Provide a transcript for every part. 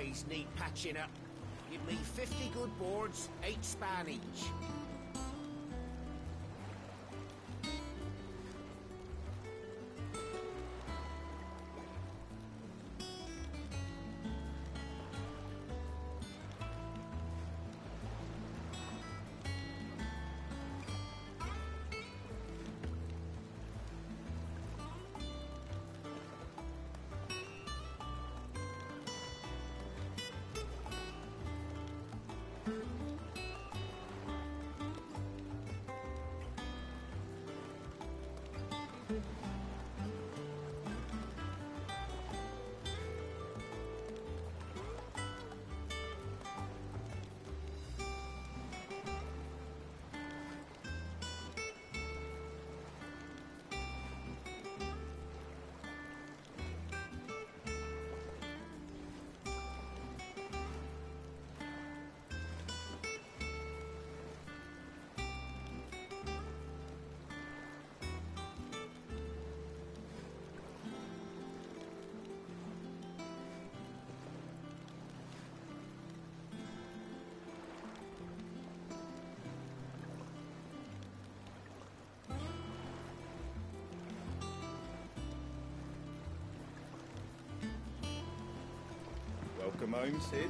always need patching up. Give me 50 good boards, 8 span each. Welcome home, Sid.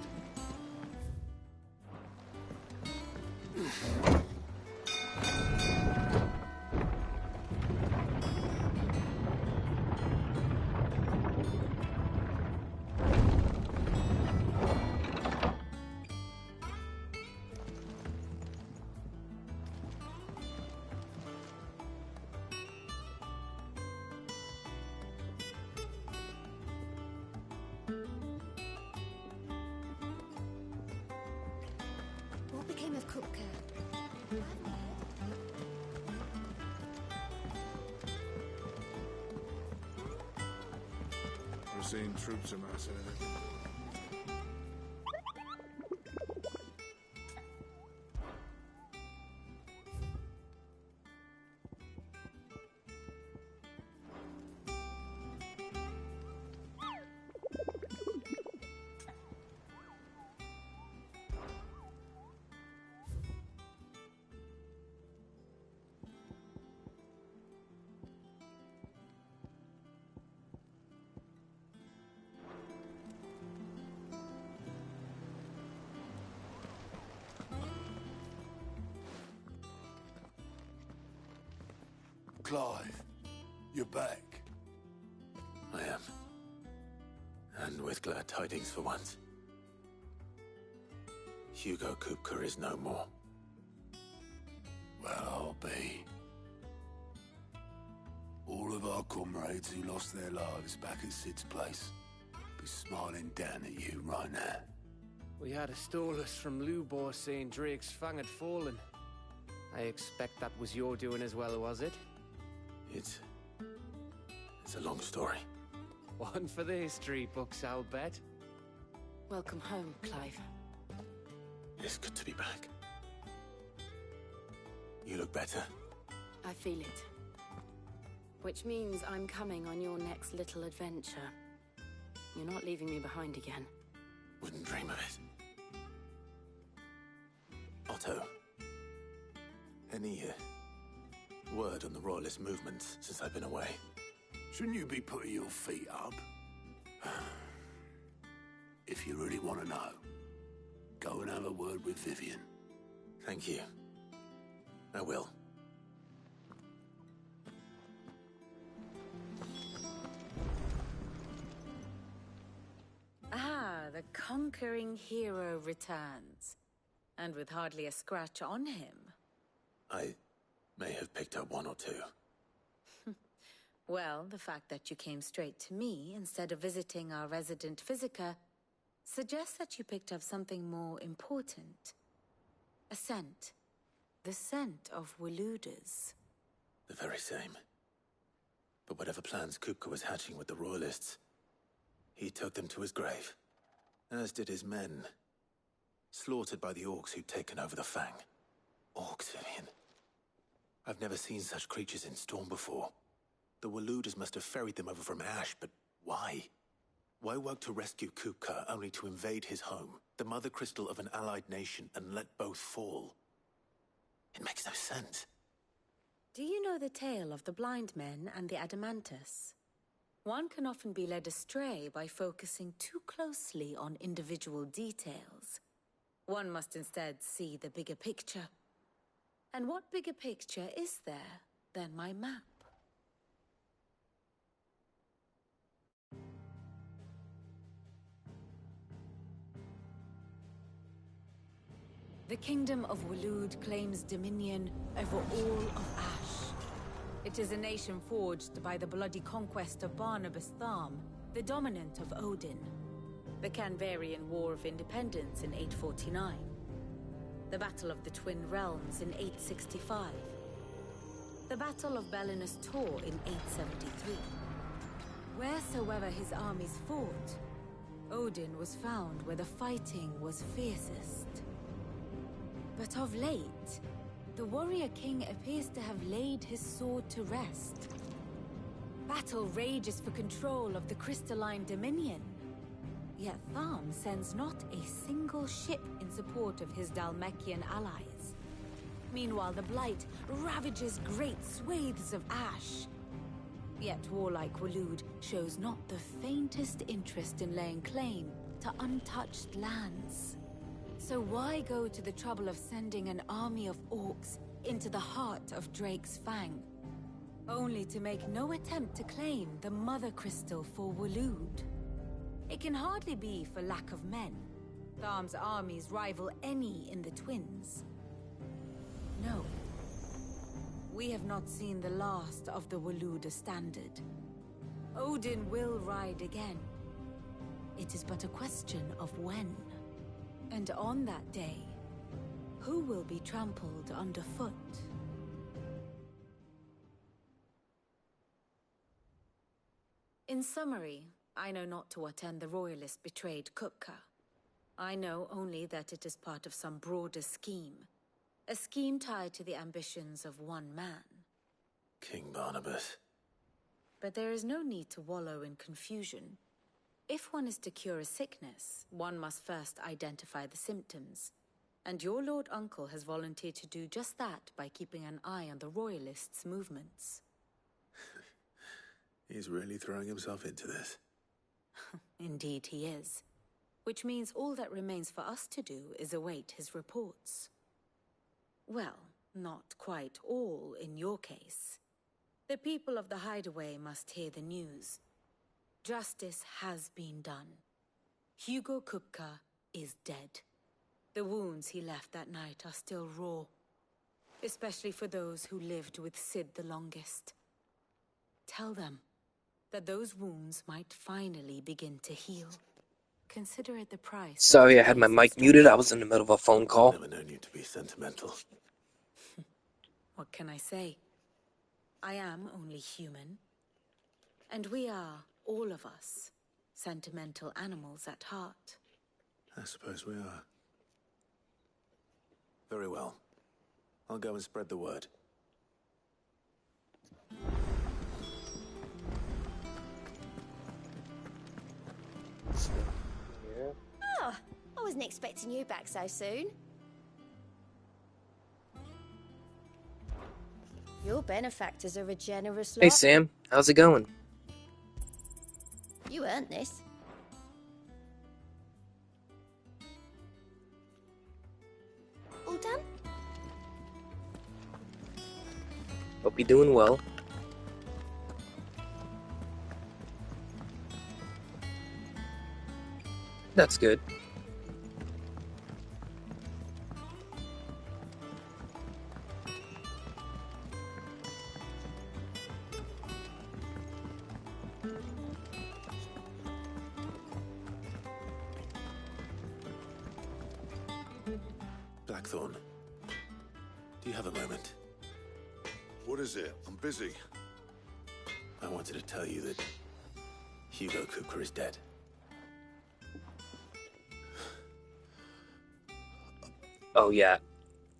What became of Kupka? We're seeing troops amassing in it. Clive, you're back. I am. And with glad tidings for once. Hugo Kupka is no more. Well, I'll be. All of our comrades who lost their lives back at Sid's place be smiling down at you right now. We had a stolus from Lubor saying Drake's fang had fallen. I expect that was your doing as well, was it? It's a long story. One for the history books, I'll bet. Welcome home, Clive. It's good to be back. You look better. I feel it. Which means I'm coming on your next little adventure. You're not leaving me behind again. Wouldn't dream of it. Otto. Any word on the Royalist movements since I've been away? Shouldn't you be putting your feet up? If you really want to know, go and have a word with Vivian. Thank you. I will. Ah, the conquering hero returns. And with hardly a scratch on him. I may have picked up one or two. Well, the fact that you came straight to me instead of visiting our resident Physica suggests that you picked up something more important. A scent. The scent of Waludas. The very same. But whatever plans Kupka was hatching with the Royalists, he took them to his grave. As did his men. Slaughtered by the orcs who'd taken over the Fang. Orcs, Vivian. I've never seen such creatures in Storm before. The Waludas must have ferried them over from Ash, but why? Why work to rescue Kupka only to invade his home, the mother crystal of an allied nation, and let both fall? It makes no sense. Do you know the tale of the blind men and the Adamantus? One can often be led astray by focusing too closely on individual details. One must instead see the bigger picture. And what bigger picture is there than my map? The Kingdom of Waloed claims dominion over all of Ash. It is a nation forged by the bloody conquest of Barnabas Tharm, the dominant of Odin. The Canvarian War of Independence in 849. The Battle of the Twin Realms in 865. The Battle of Belinus Tor in 873. Wheresoever his armies fought, Odin was found where the fighting was fiercest. But of late, the warrior king appears to have laid his sword to rest. Battle rages for control of the crystalline dominion. Yet Tharm sends not a single ship in support of his Dhalmekian allies. Meanwhile, the Blight ravages great swathes of Ash. Yet warlike Waloed shows not the faintest interest in laying claim to untouched lands. So why go to the trouble of sending an army of orcs into the heart of Drake's Fang, only to make no attempt to claim the Mother Crystal for Waloed? It can hardly be for lack of men. Tharm's armies rival any in the Twins. No. We have not seen the last of the Waloed standard. Odin will ride again. It is but a question of when. And on that day, who will be trampled underfoot? In summary, I know not to what end the Royalists betrayed Kupka. I know only that it is part of some broader scheme. A scheme tied to the ambitions of one man. King Barnabas. But there is no need to wallow in confusion. If one is to cure a sickness, one must first identify the symptoms. And your Lord Uncle has volunteered to do just that by keeping an eye on the Royalists' movements. He's really throwing himself into this. Indeed he is. Which means all that remains for us to do is await his reports. Well, not quite all in your case. The people of the Hideaway must hear the news. Justice has been done. Hugo Kupka is dead. The wounds he left that night are still raw, especially for those who lived with Sid the longest. Tell them that those wounds might finally begin to heal. Consider it the price. Sorry, I had my mic muted. I was in the middle of a phone call. Never known you to be sentimental. What can I say? I am only human. And we are, all of us, sentimental animals at heart. I suppose we are. Very well. I'll go and spread the word. Oh, I wasn't expecting you back so soon. Your benefactors are a generous lot. Hey Sam, how's it going? You earned this. All done? Hope you're doing well. That's good. Blackthorn, do you have a moment? What is it? I'm busy. I wanted to tell you that Hugo Kupka is dead. Oh yeah,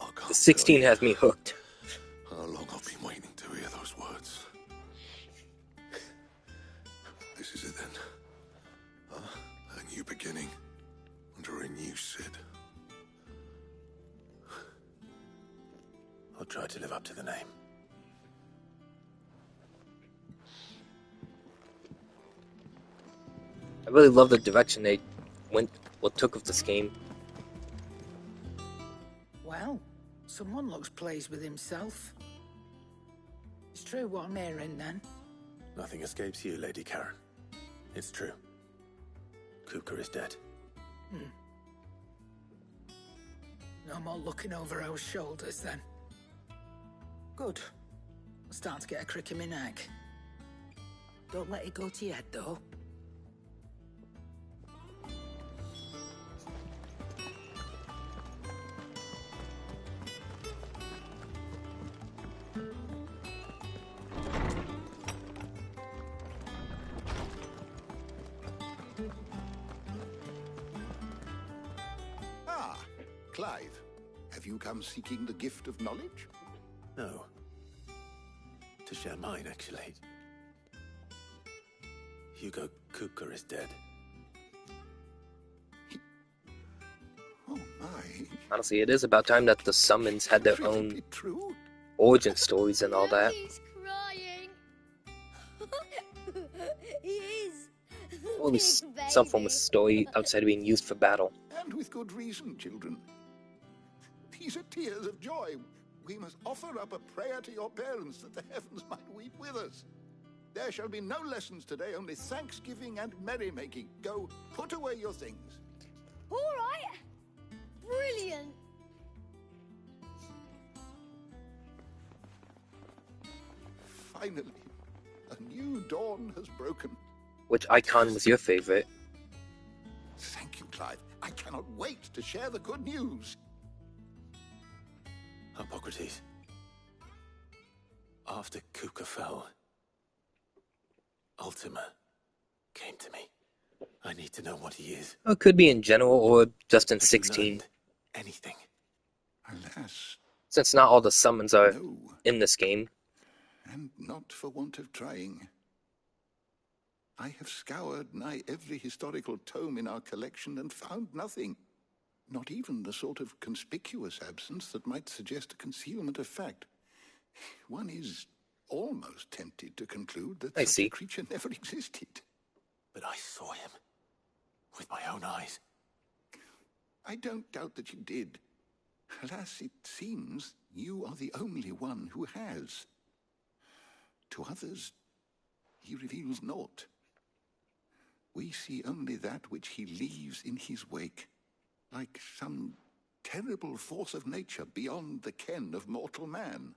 I can't the 16 tell you has me hooked. how long I've been waiting to hear those words. This is it then. or try to live up to the name. I really love the direction they took of this game. Well, someone looks pleased with himself. It's true what I'm hearing, then. Nothing escapes you, Lady Karen. It's true. Kupka is dead. No more looking over our shoulders, then. Good. I'm starting to get a crick in my neck. Don't let it go to your head, though. Clive, have you come seeking the gift of knowledge? No. To share mine, actually. Hugo Kupka is dead. Oh my. Honestly, it is about time that the summons had their own origin stories and all that. He's crying. He is. Or at least some form of story outside of being used for battle. And with good reason, children. These are tears of joy. We must offer up a prayer to your parents that the heavens might weep with us. There shall be no lessons today, only thanksgiving and merrymaking. Go, put away your things. All right. Brilliant. Finally, a new dawn has broken. Which icon was your favorite? Thank you, Clive. I cannot wait to share the good news. Hippocrates. After Kupka fell, Ultima came to me. I need to know what he is. It could be in general or just in Have you 16. learned anything? Alas. Since not all the summons are in this game. And not for want of trying. I have scoured nigh every historical tome in our collection and found nothing. Not even the sort of conspicuous absence that might suggest a concealment of fact. One is almost tempted to conclude that such a creature never existed. But I saw him with my own eyes. I don't doubt that you did. Alas, it seems you are the only one who has. To others, he reveals naught. We see only that which he leaves in his wake, like some terrible force of nature beyond the ken of mortal man.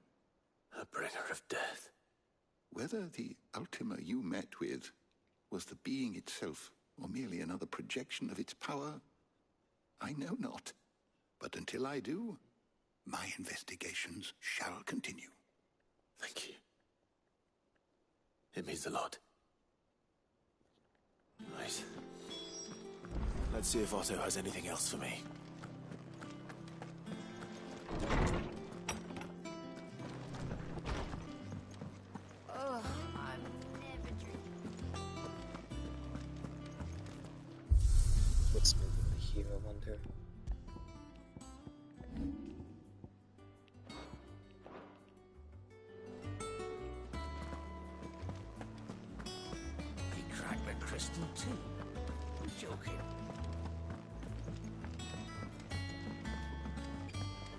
A bringer of death. Whether the Ultima you met with was the being itself, or merely another projection of its power, I know not. But until I do, my investigations shall continue. Thank you. It means a lot. Right. Let's see if Otto has anything else for me. Oh, I'm never drinking. What's moving here, I wonder? He cracked the crystal too. Who's joking?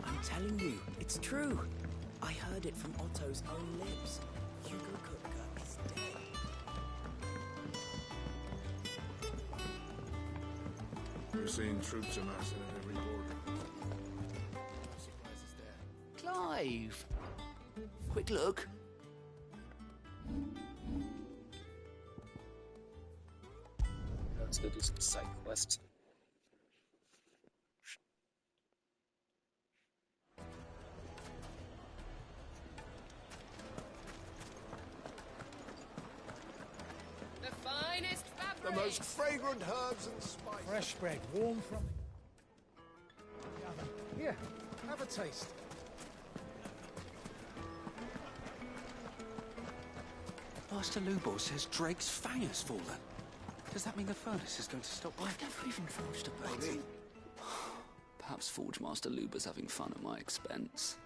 I'm telling you, it's true. I heard it from Otto's own lips. Hugo Kupka is dead. We're seeing troops amassing at every border. Surprises there. Clive! Quick look. Let's go do some side quests. The finest fabric. The most fragrant herbs and spices. Fresh bread, warm from the oven. Here, have a taste. Master Lubor says Drake's fang has fallen. Does that mean the furnace is going to stop? I've never even forged a blade. Perhaps Forge Master Luber's having fun at my expense.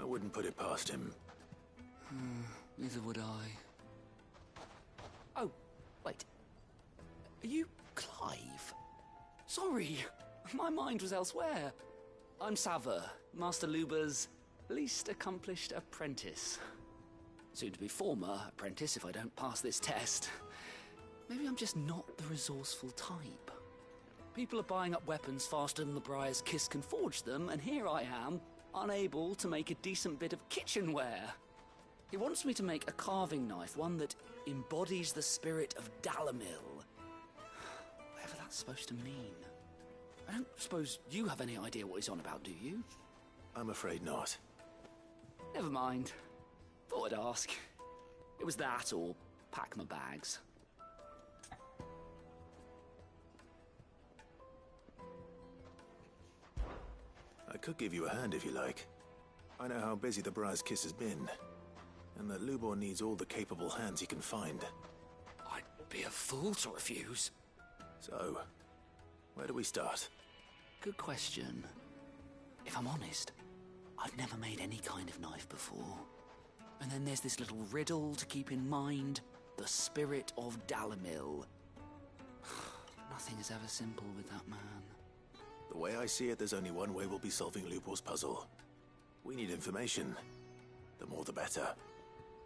I wouldn't put it past him. Neither would I. Oh, wait. Are you Clive? Sorry, my mind was elsewhere. I'm Sava, Master Luba's least accomplished apprentice. Soon to be former apprentice if I don't pass this test. Maybe I'm just not the resourceful type. People are buying up weapons faster than the Briar's Kiss can forge them, and here I am, unable to make a decent bit of kitchenware. He wants me to make a carving knife, one that embodies the spirit of Dalamil. Whatever that's supposed to mean. I don't suppose you have any idea what he's on about, do you? I'm afraid not. Never mind. Thought I'd ask. It was that or pack my bags. I could give you a hand if you like. I know how busy the Briar's Kiss has been, and that Lubor needs all the capable hands he can find. I'd be a fool to refuse. So, where do we start? Good question. If I'm honest, I've never made any kind of knife before. And then there's this little riddle to keep in mind. The spirit of Dalamil. Nothing is ever simple with that man. The way I see it, there's only one way we'll be solving Lubor's puzzle. We need information. The more the better.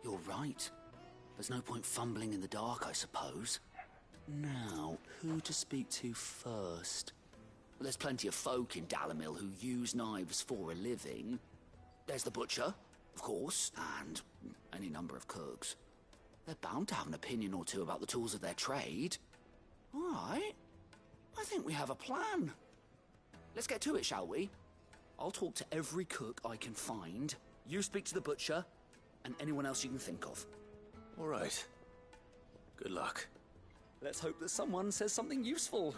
You're right. There's no point fumbling in the dark, I suppose. Now, who to speak to first? Well, there's plenty of folk in Dalamil who use knives for a living. There's the butcher, of course, and any number of cooks. They're bound to have an opinion or two about the tools of their trade. All right. I think we have a plan. Let's get to it, shall we? I'll talk to every cook I can find. You speak to the butcher, and anyone else you can think of. All right. Good luck. Let's hope that someone says something useful.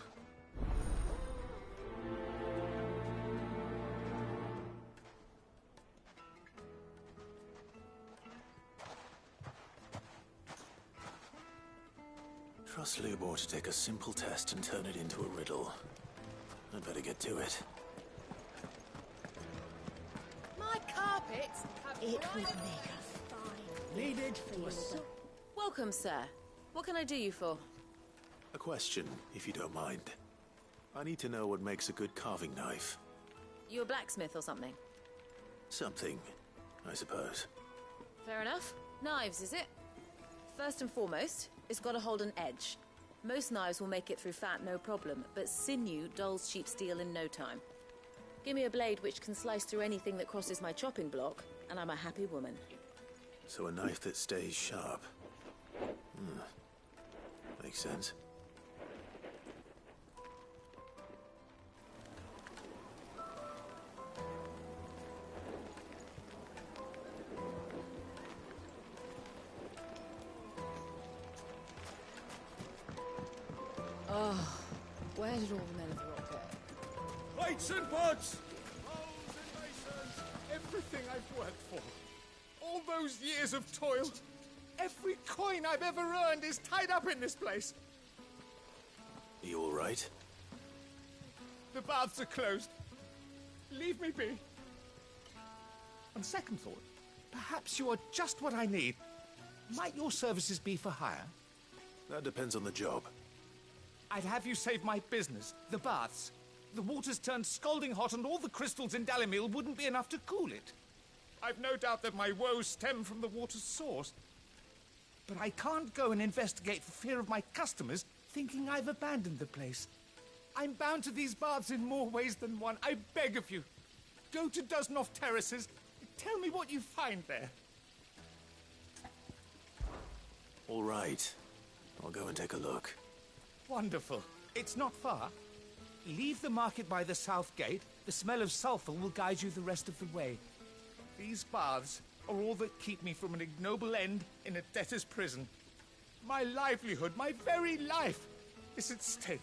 Trust Lubor to take a simple test and turn it into a riddle. I'd better get to it. My carpets have it would make a fine. Needed for Welcome, sir. What can I do you for? A question, if you don't mind. I need to know what makes a good carving knife. You a blacksmith or something? Something, I suppose. Fair enough. Knives, is it? First and foremost, it's got to hold an edge. Most knives will make it through fat, no problem, but sinew dulls cheap steel in no time. Give me a blade which can slice through anything that crosses my chopping block, and I'm a happy woman. So a knife that stays sharp. Makes sense. Oh, where did all the men of the rock go? Plates and pots! Bowls and basins! Everything I've worked for. All those years of toil. Every coin I've ever earned is tied up in this place. Are you all right? The baths are closed. Leave me be. On second thought, perhaps you are just what I need. Might your services be for hire? That depends on the job. I'd have you save my business, the baths. The water's turned scalding hot and all the crystals in Dalamil wouldn't be enough to cool it. I've no doubt that my woes stem from the water's source. But I can't go and investigate for fear of my customers thinking I've abandoned the place. I'm bound to these baths in more ways than one. I beg of you. Go to Dusnoff Terraces. Tell me what you find there. All right. I'll go and take a look. Wonderful. It's not far. Leave the market by the south gate. The smell of sulfur will guide you the rest of the way. These baths are all that keep me from an ignoble end in a debtor's prison. My livelihood, my very life, is at stake.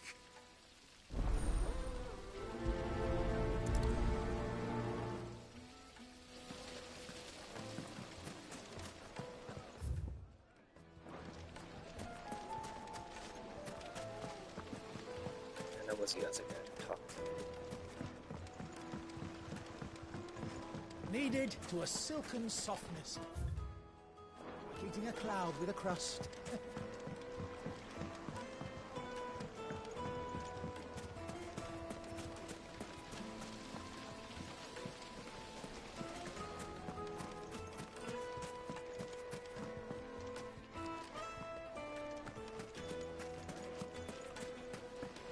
And that was the other guy to talk to. Kneaded to a silken softness. Like eating a cloud with a crust.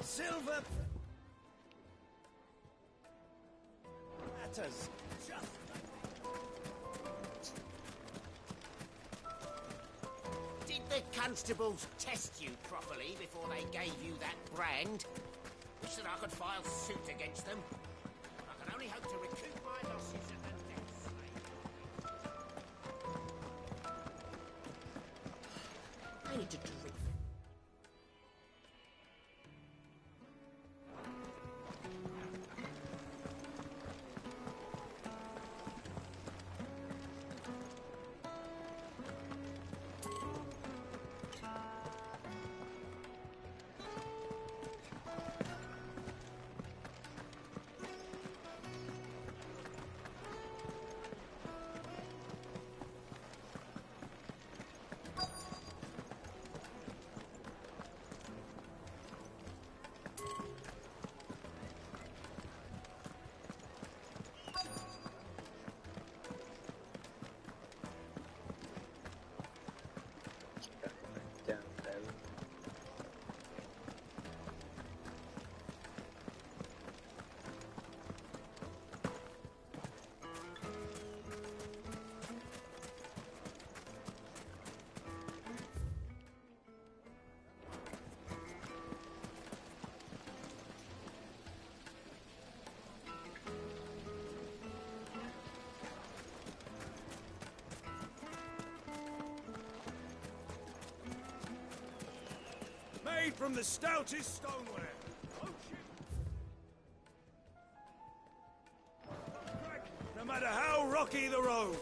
Silver matters. Did the constables test you properly before they gave you that brand? Wish that I could file suit against them. I can only hope to recoup my losses at the death slate. I need to drink. Made from the stoutest stoneware. No matter how rocky the road.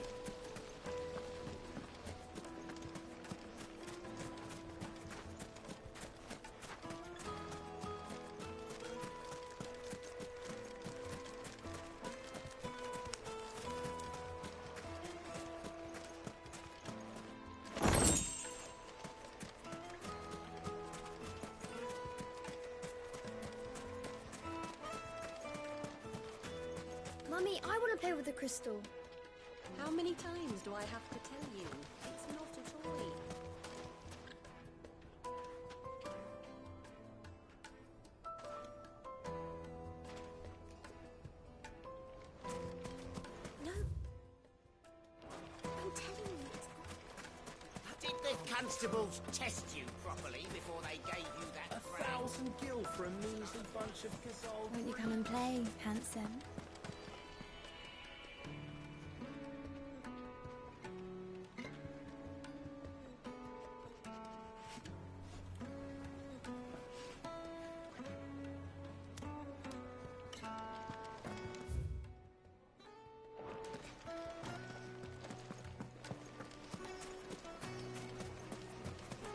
Mummy, I want to play with the crystal. How many times do I have to tell you? It's not a toy. No. I'm telling you, it's not. Did the constables test you properly before they gave you that brand? 1,000 gil for a measly bunch of gazelle. Won't you come and play, handsome?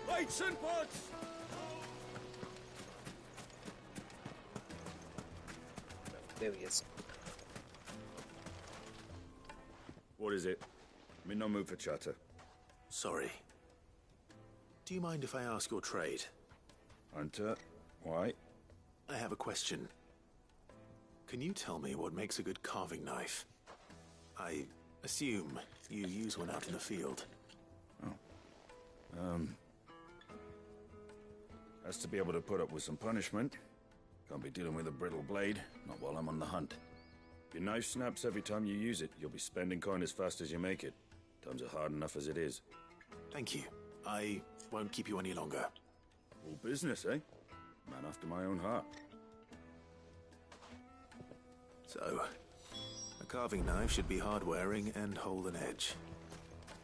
Lights and pots! There he is. What is it? I'm in no mood for chatter. Sorry. Do you mind if I ask your trade? Hunter, why? I have a question. Can you tell me what makes a good carving knife? I assume you use one out in the field. Has to be able to put up with some punishment. Can't be dealing with a brittle blade, not while I'm on the hunt. If your knife snaps every time you use it, you'll be spending coin as fast as you make it. Times are hard enough as it is. Thank you. I won't keep you any longer. All business, eh? Man after my own heart. So, a carving knife should be hard-wearing and hold an edge.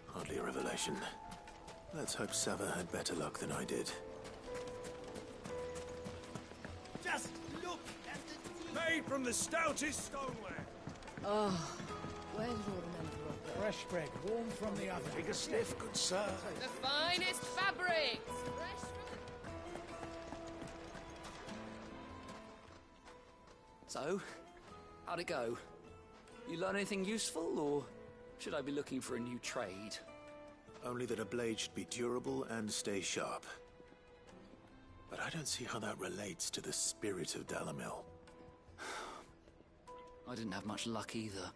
Hardly a revelation. Let's hope Sava had better luck than I did. Just look at the... Made from the stoutest stoneware. Oh, where did all the men drop? Fresh bread, warm from the oven. Take a sniff, good sir. The finest fabrics! So, how'd it go? You learn anything useful, or should I be looking for a new trade? Only that a blade should be durable and stay sharp. But I don't see how that relates to the spirit of Dalamil. I didn't have much luck either.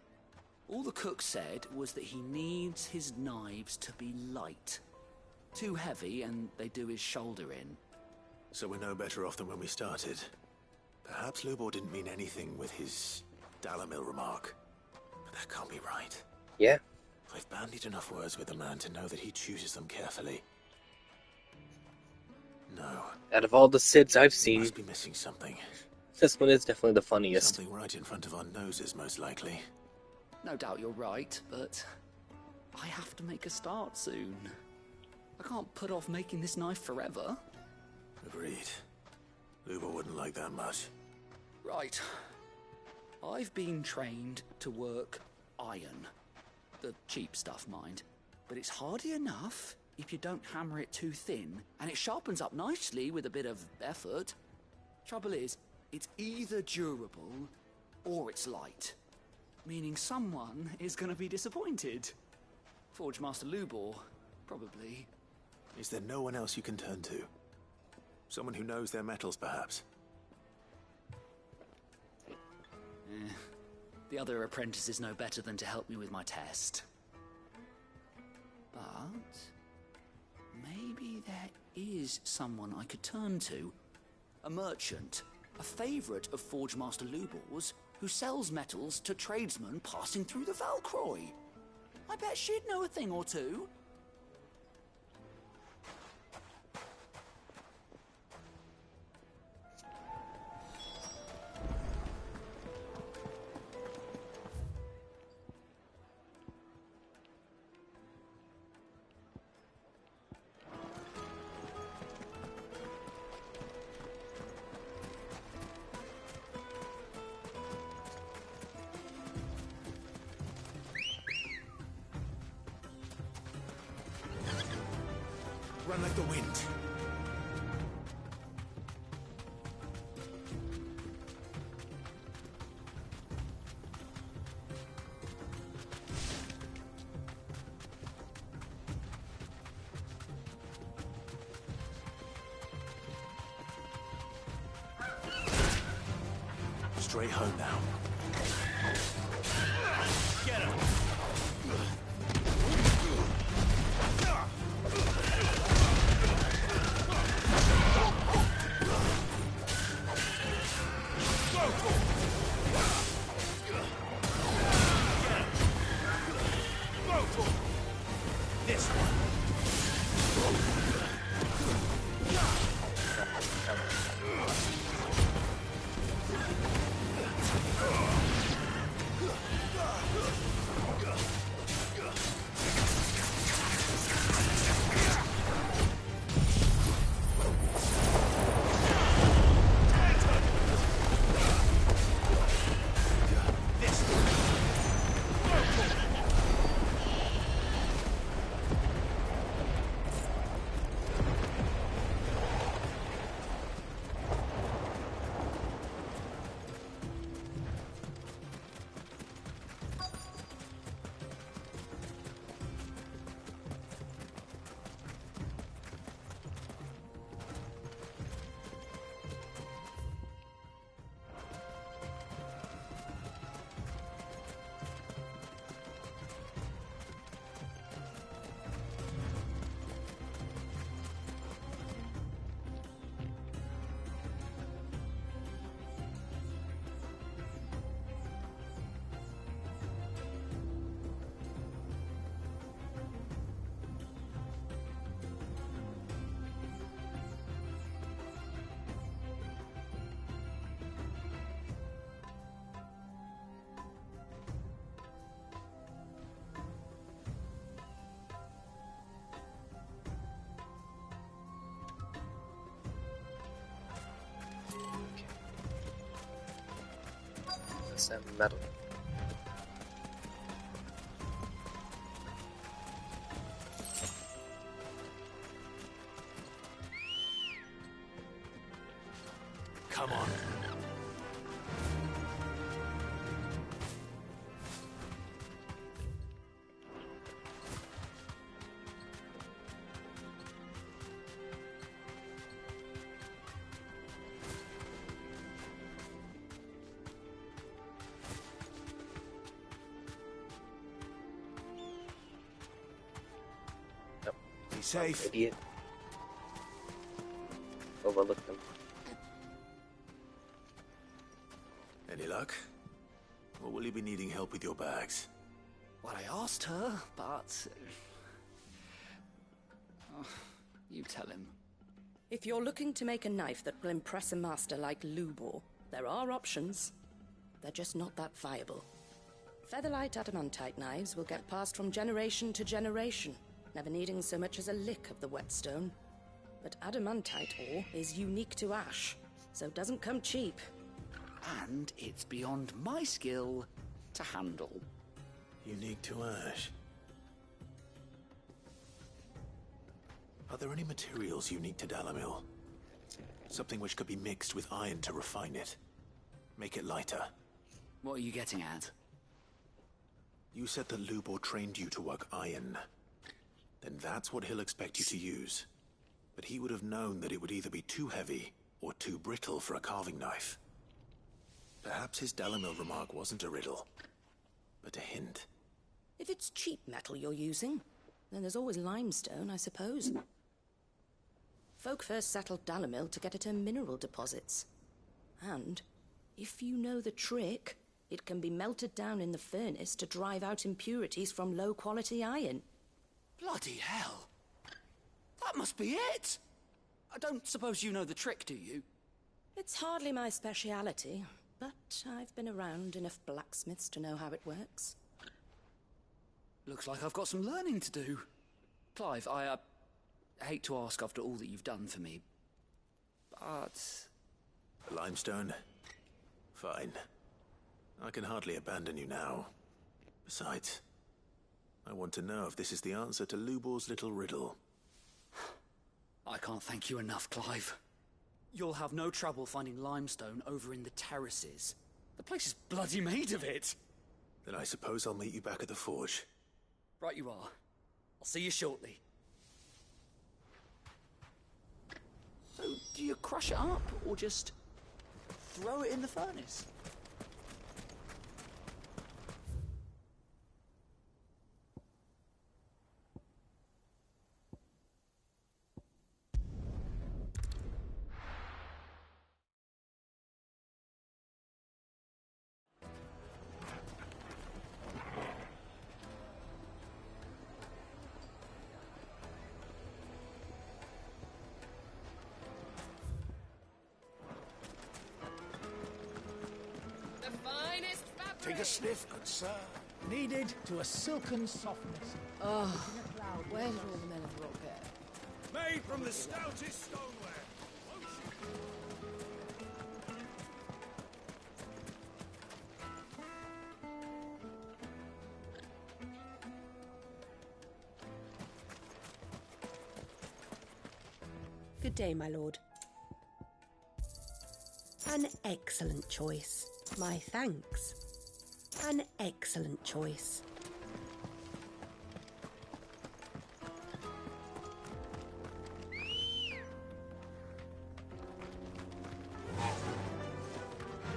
All the cook said was that he needs his knives to be light. Too heavy and they do his shoulder in. So we're no better off than when we started. Perhaps Lubor didn't mean anything with his Dalamil remark. But that can't be right. Yeah. I've bandied enough words with the man to know that he chooses them carefully. No. Out of all the Cids I've seen, Must be missing something. this one is definitely the funniest. Something right in front of our noses, most likely. No doubt you're right, but I have to make a start soon. I can't put off making this knife forever. Agreed. Lubor wouldn't like that much. Right. I've been trained to work iron. The cheap stuff, mind. But it's hardy enough if you don't hammer it too thin, and it sharpens up nicely with a bit of effort. Trouble is, it's either durable or it's light. Meaning someone is going to be disappointed. Forge Master Lubor, probably. Is there no one else you can turn to? Someone who knows their metals, perhaps? The other apprentice is no better than to help me with my test. But maybe there is someone I could turn to. A merchant, a favourite of Forge Master Lubor's, who sells metals to tradesmen passing through the Valcroy. I bet she'd know a thing or two. Run like the wind. Straight home now. Get him! Some metal. Come on. Be safe. Idiot. Overlooked them. Any luck? Or will you be needing help with your bags? Well, I asked her, but... Oh, you tell him. If you're looking to make a knife that will impress a master like Lubor, there are options. They're just not that viable. Featherlight adamantite knives will get passed from generation to generation, never needing so much as a lick of the whetstone. But adamantite ore is unique to ash, so it doesn't come cheap. And it's beyond my skill to handle. Unique to ash. Are there any materials unique to Dalimil? Something which could be mixed with iron to refine it. Make it lighter. What are you getting at? You said that Lubor trained you to work iron. Then that's what he'll expect you to use. But he would have known that it would either be too heavy or too brittle for a carving knife. Perhaps his Dalimil remark wasn't a riddle, but a hint. If it's cheap metal you're using, then there's always limestone, I suppose. Folk first settled Dalimil to get at her mineral deposits. And, if you know the trick, it can be melted down in the furnace to drive out impurities from low-quality iron. Bloody hell! That must be it! I don't suppose you know the trick, do you? It's hardly my speciality, but I've been around enough blacksmiths to know how it works. Looks like I've got some learning to do. Clive, I hate to ask after all that you've done for me, but... Limestone? Fine. I can hardly abandon you now. Besides, I want to know if this is the answer to Lubor's little riddle. I can't thank you enough, Clive. You'll have no trouble finding limestone over in the terraces. The place is bloody made of it. Then I suppose I'll meet you back at the forge. Right you are. I'll see you shortly. So, do you crush it up, or just throw it in the furnace? Take a sniff, good sir. Kneaded to a silken softness. Oh, where did all the men of the rock go? Made from the stoutest stoneware. Good day, my lord. An excellent choice. My thanks. An excellent choice.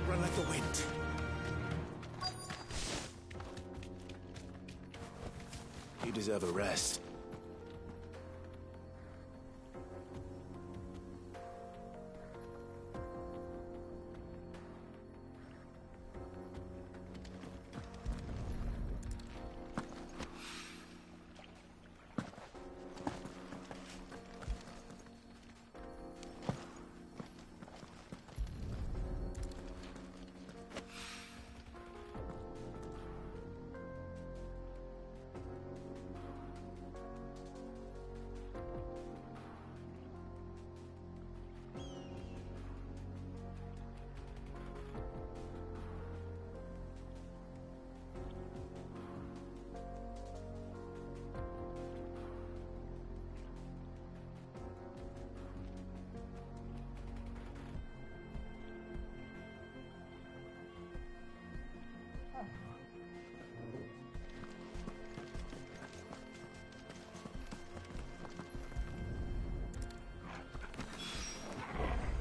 Run like the wind. You deserve a rest.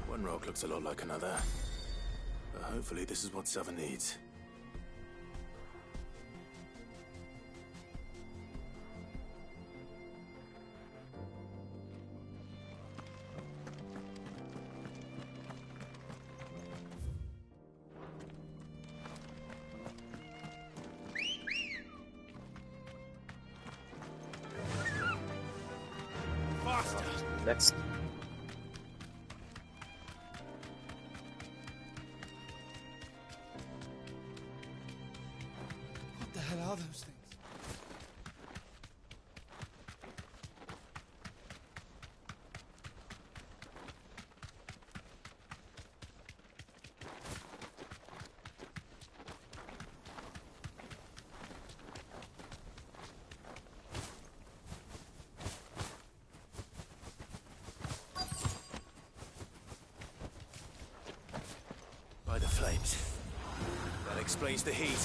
One rock looks a lot like another. But hopefully this is what Sava needs. next. What the hell are those things? By the flames. That explains the heat.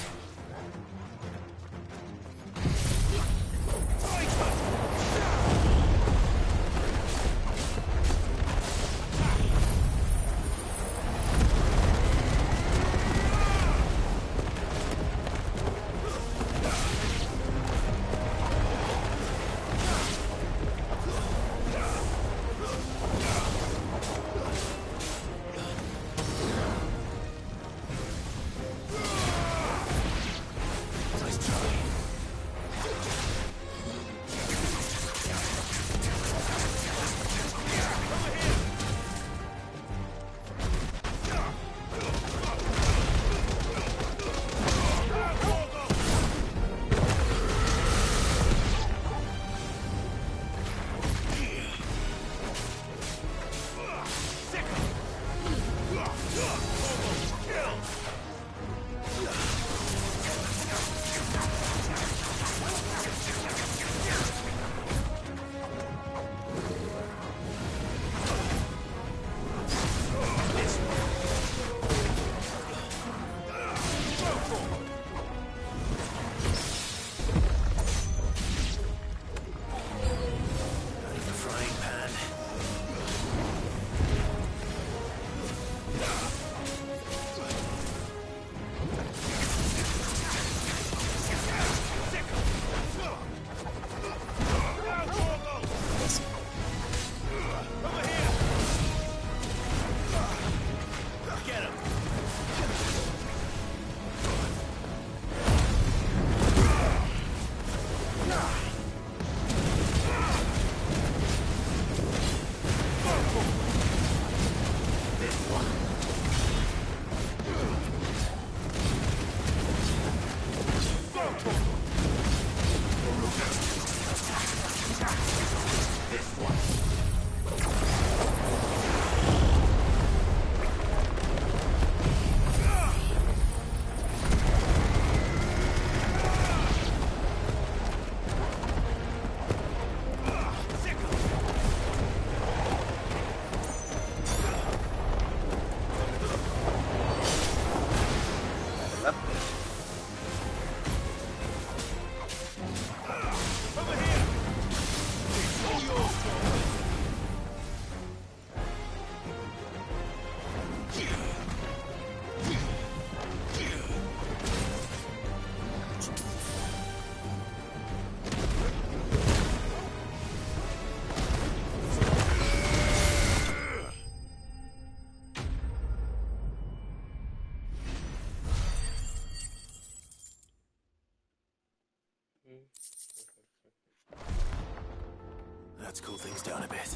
Let's cool things down a bit.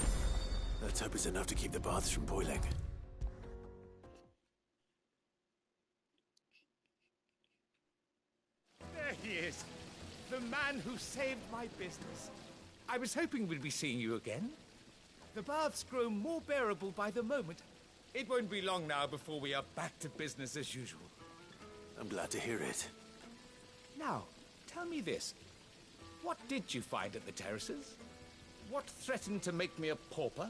Let's hope it's enough to keep the baths from boiling. There he is. The man who saved my business. I was hoping we'd be seeing you again. The baths grow more bearable by the moment. It won't be long now before we are back to business as usual. I'm glad to hear it. Now, tell me this. What did you find at the terraces? What threatened to make me a pauper?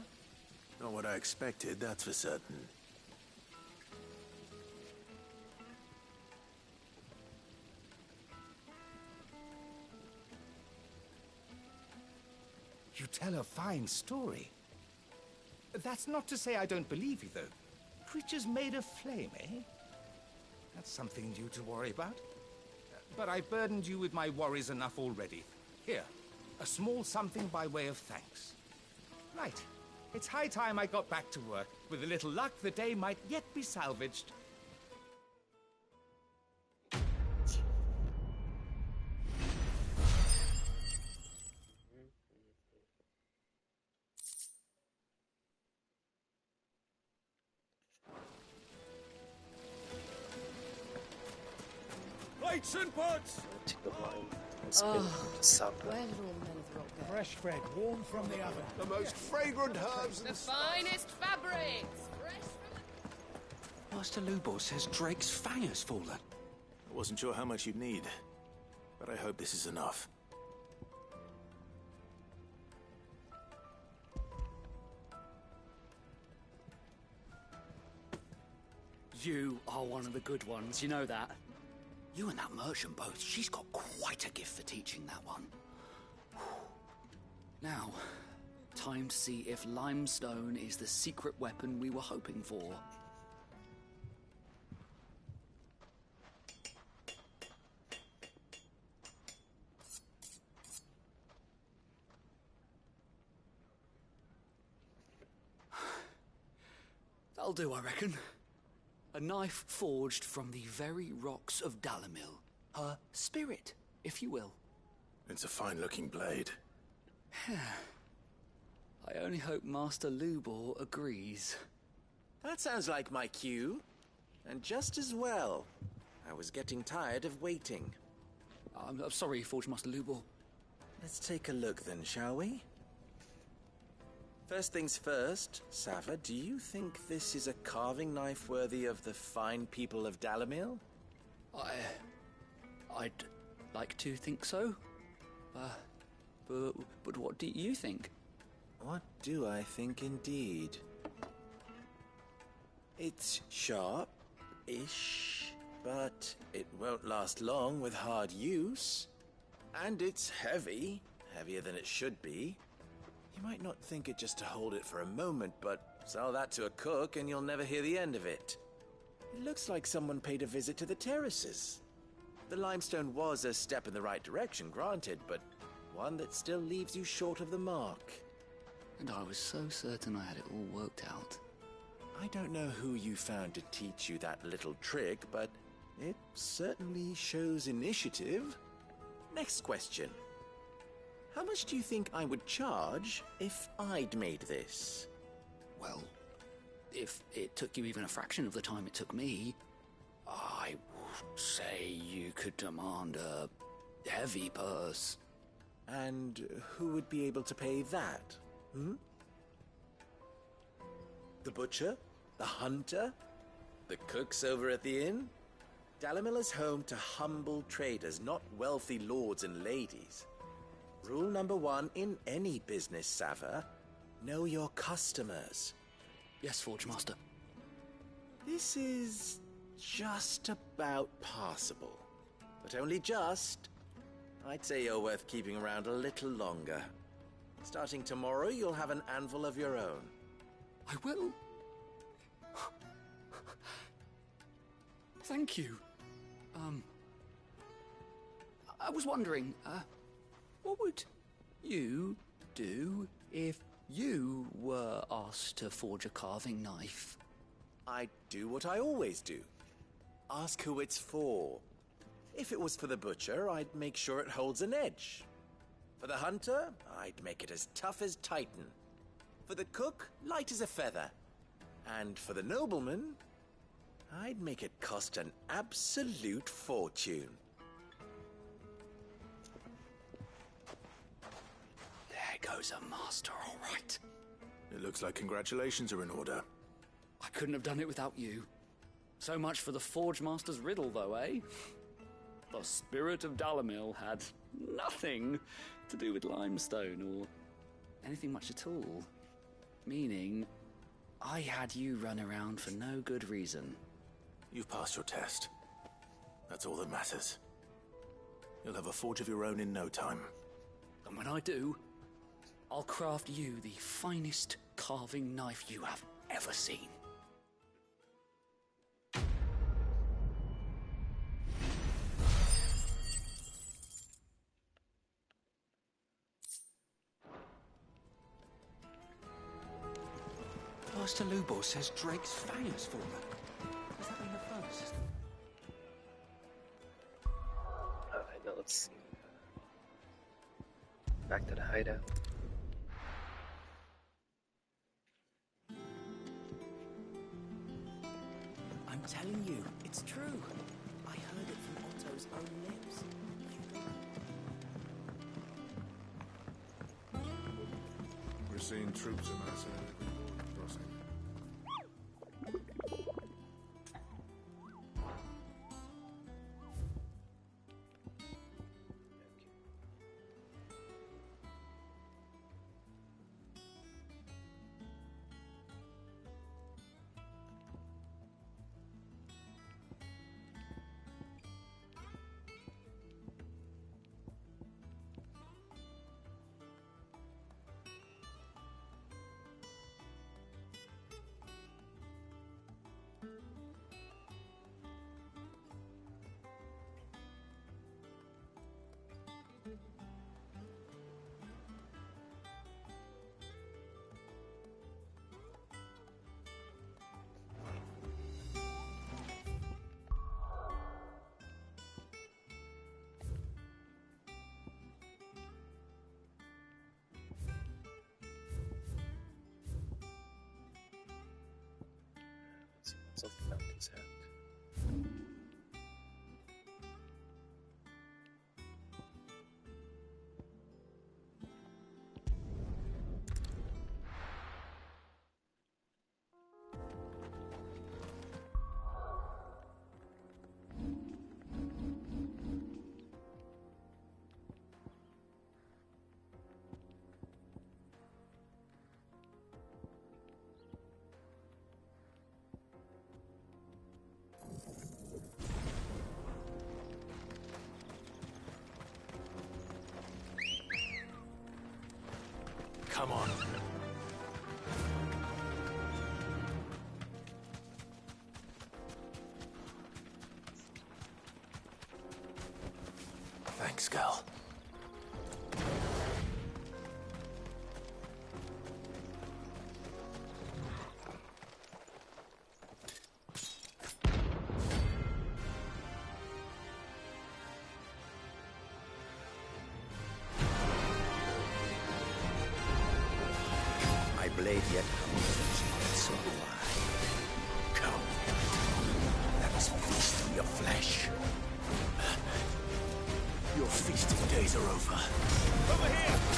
Not what I expected, that's for certain. You tell a fine story. That's not to say I don't believe you, though. Creatures made of flame, eh? That's something new to worry about. But I burdened you with my worries enough already. Here, a small something by way of thanks. Right. It's high time I got back to work. With a little luck, the day might yet be salvaged. Mates and buds! To the line. Let's spin to Sava. Where did all the men of the rock go? Fresh bread, warm from the oven. The most fragrant herbs The and finest fabrics! Fresh from Master Lubor says Drake's fang has fallen. I wasn't sure how much you'd need, but I hope this is enough. You are one of the good ones, you know that. You and that merchant both, she's got quite a gift for teaching that one. Now, time to see if limestone is the secret weapon we were hoping for. That'll do, I reckon. A knife forged from the very rocks of Dalimil. Her spirit, if you will. It's a fine-looking blade. I only hope Master Lubor agrees. That sounds like my cue. And just as well. I was getting tired of waiting. I'm sorry, Forge Master Lubor. Let's take a look then, shall we? First things first, Sava, do you think this is a carving knife worthy of the fine people of Dalimil? I'd like to think so. But what do you think? What do I think indeed? It's sharp-ish, but it won't last long with hard use. And it's heavy, heavier than it should be. You might not think it just to hold it for a moment, but sell that to a cook and you'll never hear the end of it. It looks like someone paid a visit to the terraces. The limestone was a step in the right direction, granted, but one that still leaves you short of the mark. And I was so certain I had it all worked out. I don't know who you found to teach you that little trick, but it certainly shows initiative. Next question. How much do you think I would charge if I'd made this? Well, if it took you even a fraction of the time it took me, I would say you could demand a heavy purse. And who would be able to pay that? The butcher? The hunter? The cooks over at the inn? Dalimil is home to humble traders, not wealthy lords and ladies. Rule number 1 in any business, Sava, know your customers. Yes, Forge Master. This is just about passable. But only just. I'd say you're worth keeping around a little longer. Starting tomorrow, you'll have an anvil of your own. I will. Thank you. I was wondering, what would you do if you were asked to forge a carving knife? I'd do what I always do. Ask who it's for. If it was for the butcher, I'd make sure it holds an edge. For the hunter, I'd make it as tough as Titan. For the cook, light as a feather. And for the nobleman, I'd make it cost an absolute fortune. There goes a master, all right. It looks like congratulations are in order. I couldn't have done it without you. So much for the Forge Master's riddle, though, eh? The spirit of Dalimil had nothing to do with limestone or anything much at all. Meaning, I had you run around for no good reason. You've passed your test. That's all that matters. You'll have a forge of your own in no time. And when I do, I'll craft you the finest carving knife you have ever seen. Master Lubor says Drake's fang has fallen. Has that been the first? Alright, now let's see. Back to the hideout. I'm telling you, it's true. I heard it from Otto Otto's own lips. We're seeing troops amassing at every border crossing. Of the mountain's hand. Come on. Thanks, Gal. Blade yet so do I. Come. Let us feast on your flesh. Your feasting days are over. Over here!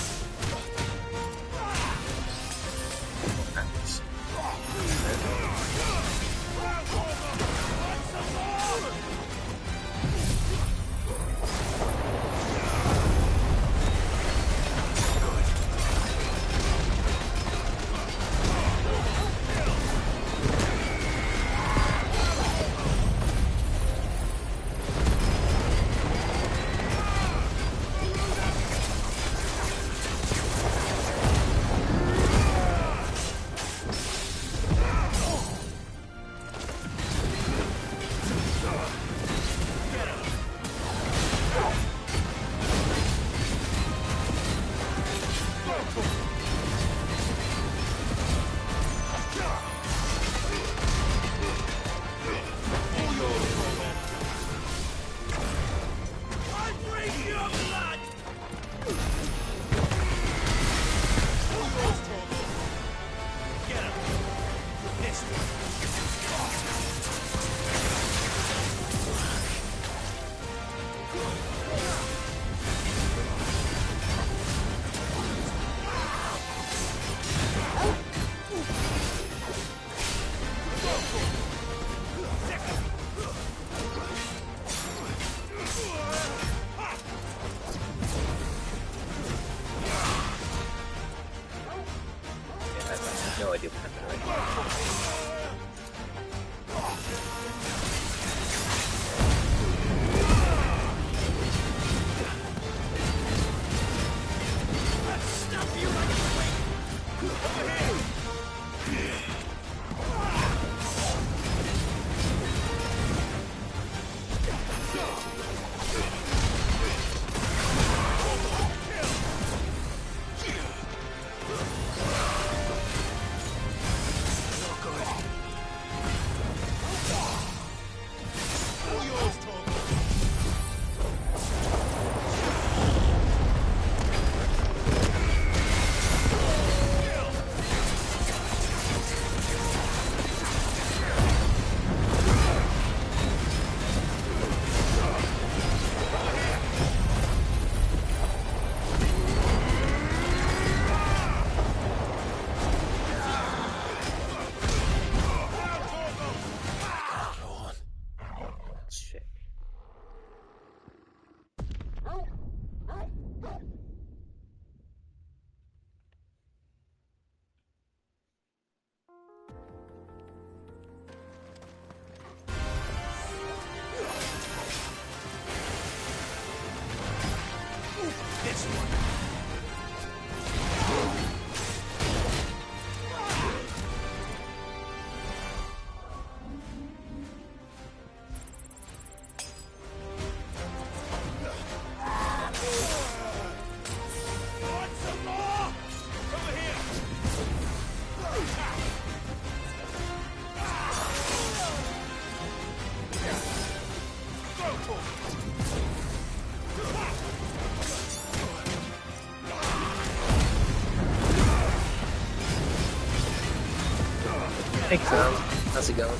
Hey, Clown. How's it going?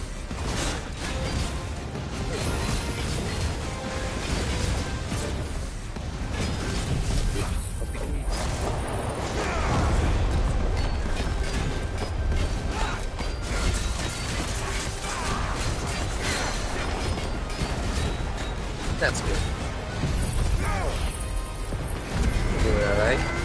That's good. Doing alright.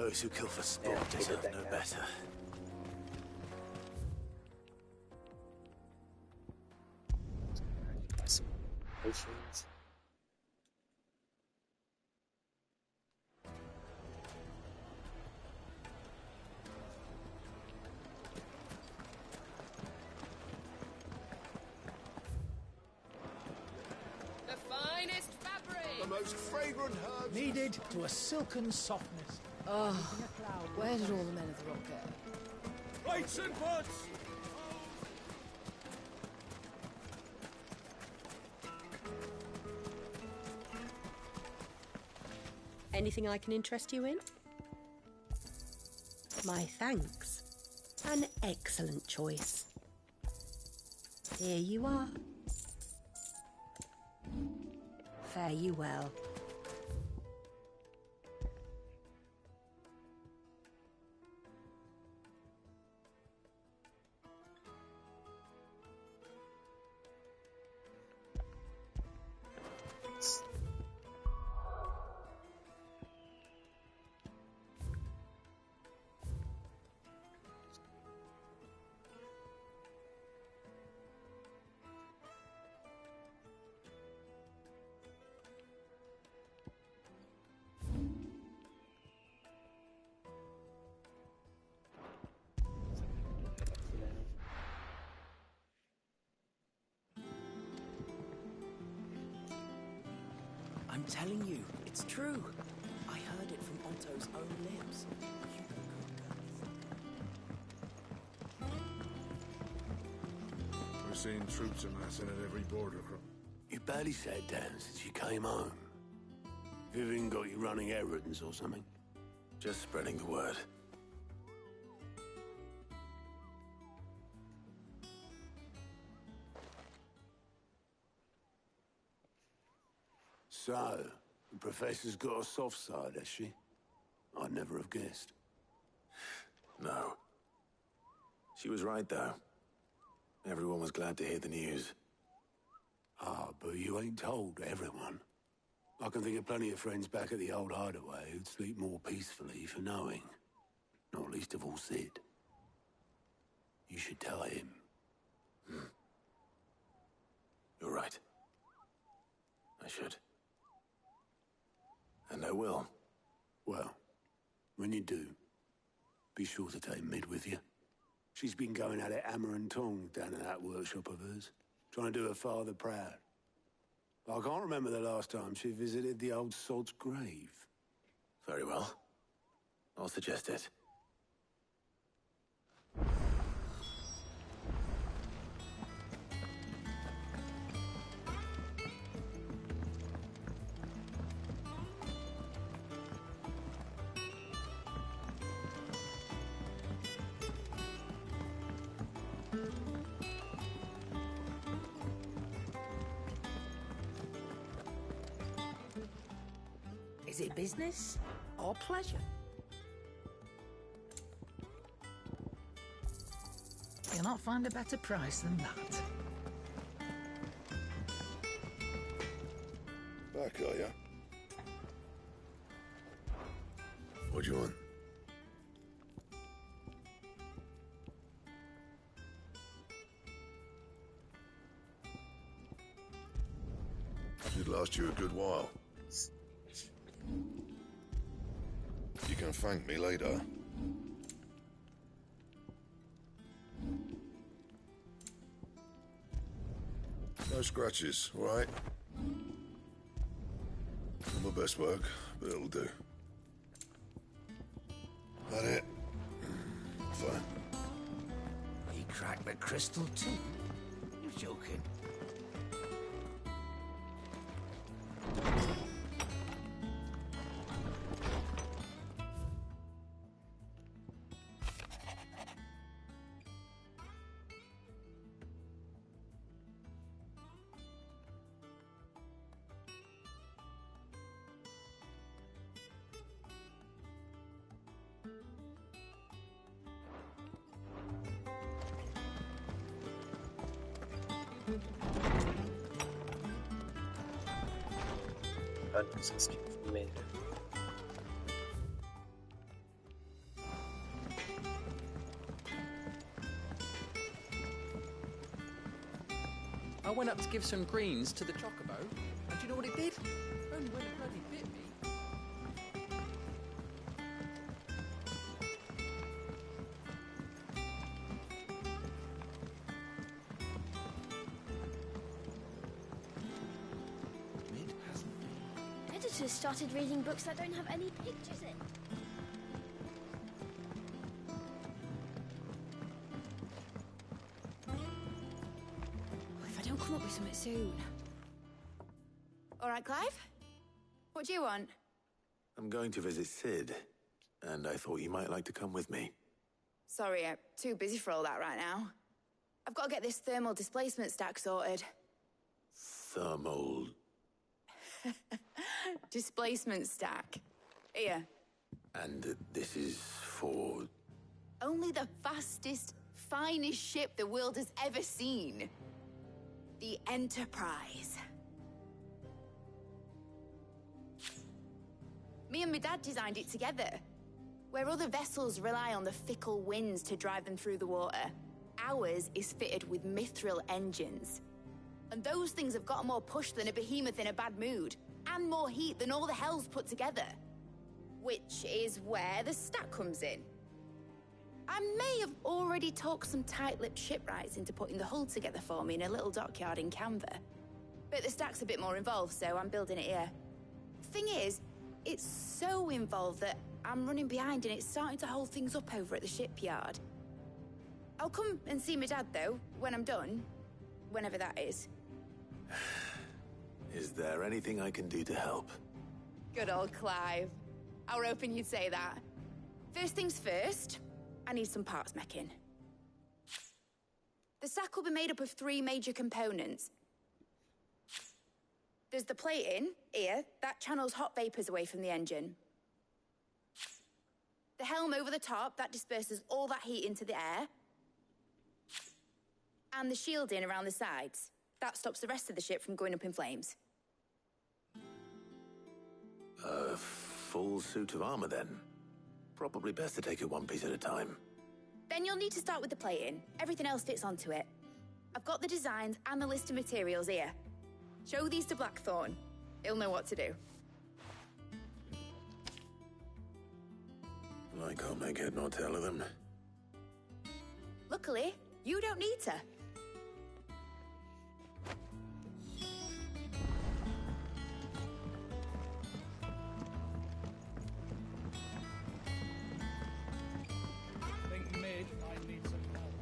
Those who kill for sport deserve no better. Potions. The finest fabric! The most fragrant herbs needed to a silken softness. Oh, where did all the men of the rock go? Plates and pots! Anything I can interest you in? My thanks. An excellent choice. Here you are. Fare you well. I'm telling you, it's true. I heard it from Otto's own lips. We're seeing troops amassing at every border cross. You barely sat down since you came home. Vivian got you running errands or something? Just spreading the word. So, the Professor's got a soft side, has she? I'd never have guessed. No. She was right, though. Everyone was glad to hear the news. Ah, but you ain't told everyone. I can think of plenty of friends back at the old hideaway who'd sleep more peacefully for knowing. Not least of all Sid. You should tell him. You're right. I should. And I will. Well, when you do, be sure to take Mid with you. She's been going at it hammer and tong down in that workshop of hers, trying to do her father proud. I can't remember the last time she visited the old sod's grave. Very well. I'll suggest it. Is it business or pleasure? You'll not find a better price than that. Back, are ya? What do you want? Should last you a good while. You can thank me later. No scratches, all right? Not my best work, but it'll do. That it? Fine. He cracked the crystal too? You're joking. I went up to give some greens to the chocobo, and do you know what it did? Only when it bloody bit me. Editors started reading books that don't have any pictures in. If I don't come up with something soon. All right, Clive? What do you want? I'm going to visit Sid, and I thought you might like to come with me. Sorry, I'm too busy for all that right now. I've got to get this thermal displacement stack sorted. Thermal... Displacement stack. Here. And this is for... Only the fastest, finest ship the world has ever seen. The Enterprise. Me and my dad designed it together. Where other vessels rely on the fickle winds to drive them through the water, ours is fitted with mithril engines. And those things have got more push than a behemoth in a bad mood, and more heat than all the hells put together. Which is where the stack comes in. I may have already talked some tight-lipped shipwrights into putting the hull together for me in a little dockyard in Canva. But the stack's a bit more involved, so I'm building it here. Thing is, it's so involved that I'm running behind and it's starting to hold things up over at the shipyard. I'll come and see my dad, though, when I'm done. Whenever that is. Is there anything I can do to help? Good old Clive. I were hoping you'd say that. First things first, I need some parts meching. The stack will be made up of 3 major components. There's the plating, here, that channels hot vapors away from the engine. The helm over the top, that disperses all that heat into the air. And the shielding around the sides. That stops the rest of the ship from going up in flames. A full suit of armor, then? Probably best to take it one piece at a time. Then you'll need to start with the plating. Everything else fits onto it. I've got the designs and the list of materials here. Show these to Blackthorn. He'll know what to do. I can't make head nor tail of them. Luckily, you don't need to. Think mid might need some help.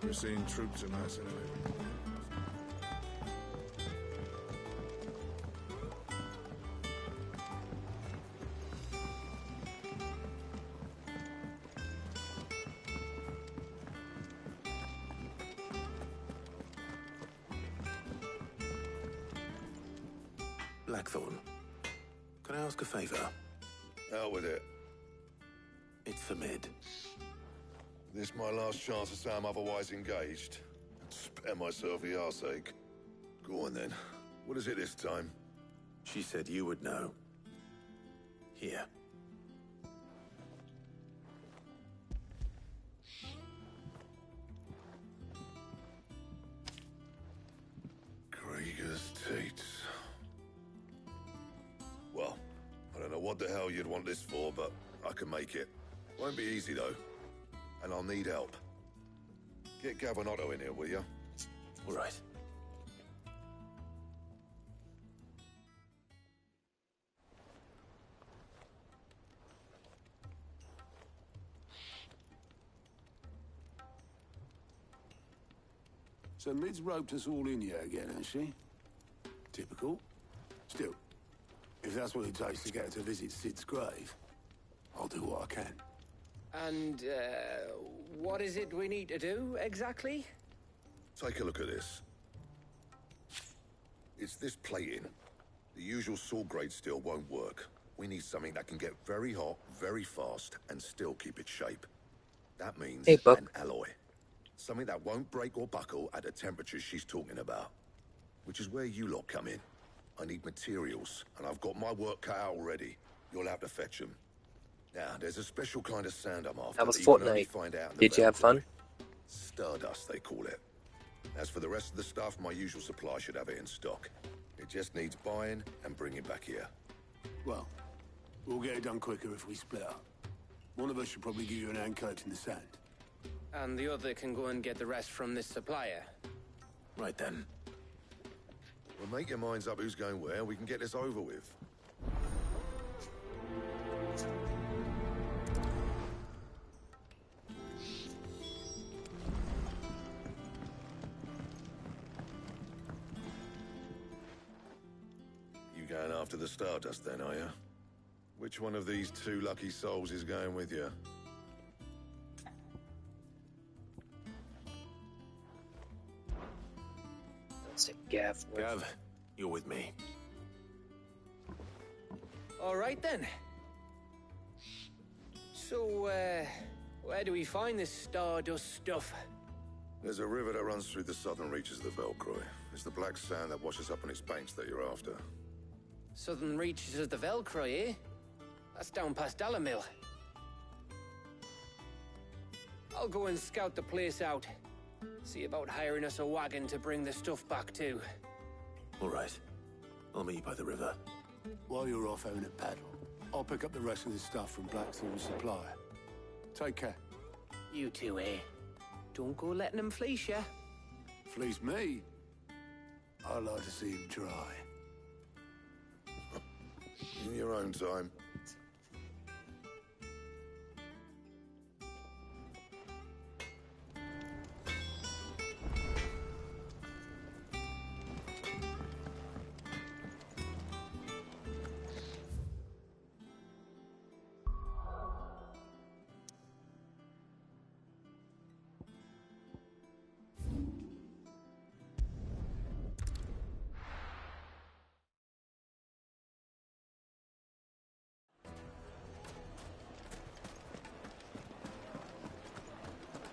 We're seeing troops amassing in it. Blackthorn, can I ask a favor? Out with it. It's for Mid. This my last chance to say I'm otherwise engaged. Spare myself the arseache. Go on then. What is it this time? She said you would know. Here. Krieger's Teats. Well, I don't know what the hell you'd want this for, but I can make it. Won't be easy, though. And I'll need help. Get Gavin-Otto in here, will you? All right. So Mid's roped us all in here again, has she? Typical. Still, if that's what it takes to get her to visit Sid's grave, I'll do what I can. And, what is it we need to do, exactly? Take a look at this. It's this plating. The usual sword-grade steel won't work. We need something that can get very hot, very fast, and still keep its shape. That means Hey, Buck. an alloy. Something that won't break or buckle at the temperatures she's talking about. which is where you lot come in. I need materials, and I've got my work cut out already. You'll have to fetch them. Now, there's a special kind of sand I'm after. How was that you can only Fortnite? find out in the Did you have fun? Stardust, they call it. As for the rest of the stuff, my usual supply should have it in stock. It just needs buying and bringing back here. Well, we'll get it done quicker if we split up. One of us should probably give you an hand collecting the sand. And the other can go and get the rest from this supplier. Right then. Well, make your minds up who's going where, and we can get this over with. You going after the Stardust then, are you? Which one of these two lucky souls is going with you? That's a Gav. Gav, you're with me. All right then. So, where do we find this Stardust stuff? There's a river that runs through the southern reaches of the Velcroy. It's the black sand that washes up on its banks that you're after. Southern reaches of the Velcroy, eh? That's down past Dalamil. I'll go and scout the place out. See about hiring us a wagon to bring the stuff back to. All right. I'll meet you by the river. While you're off having a paddle, I'll pick up the rest of the stuff from Blackthorn's supplier. Take care. You two, eh? Don't go letting them fleece ya. Fleece me? I'd like to see him try. In your own time.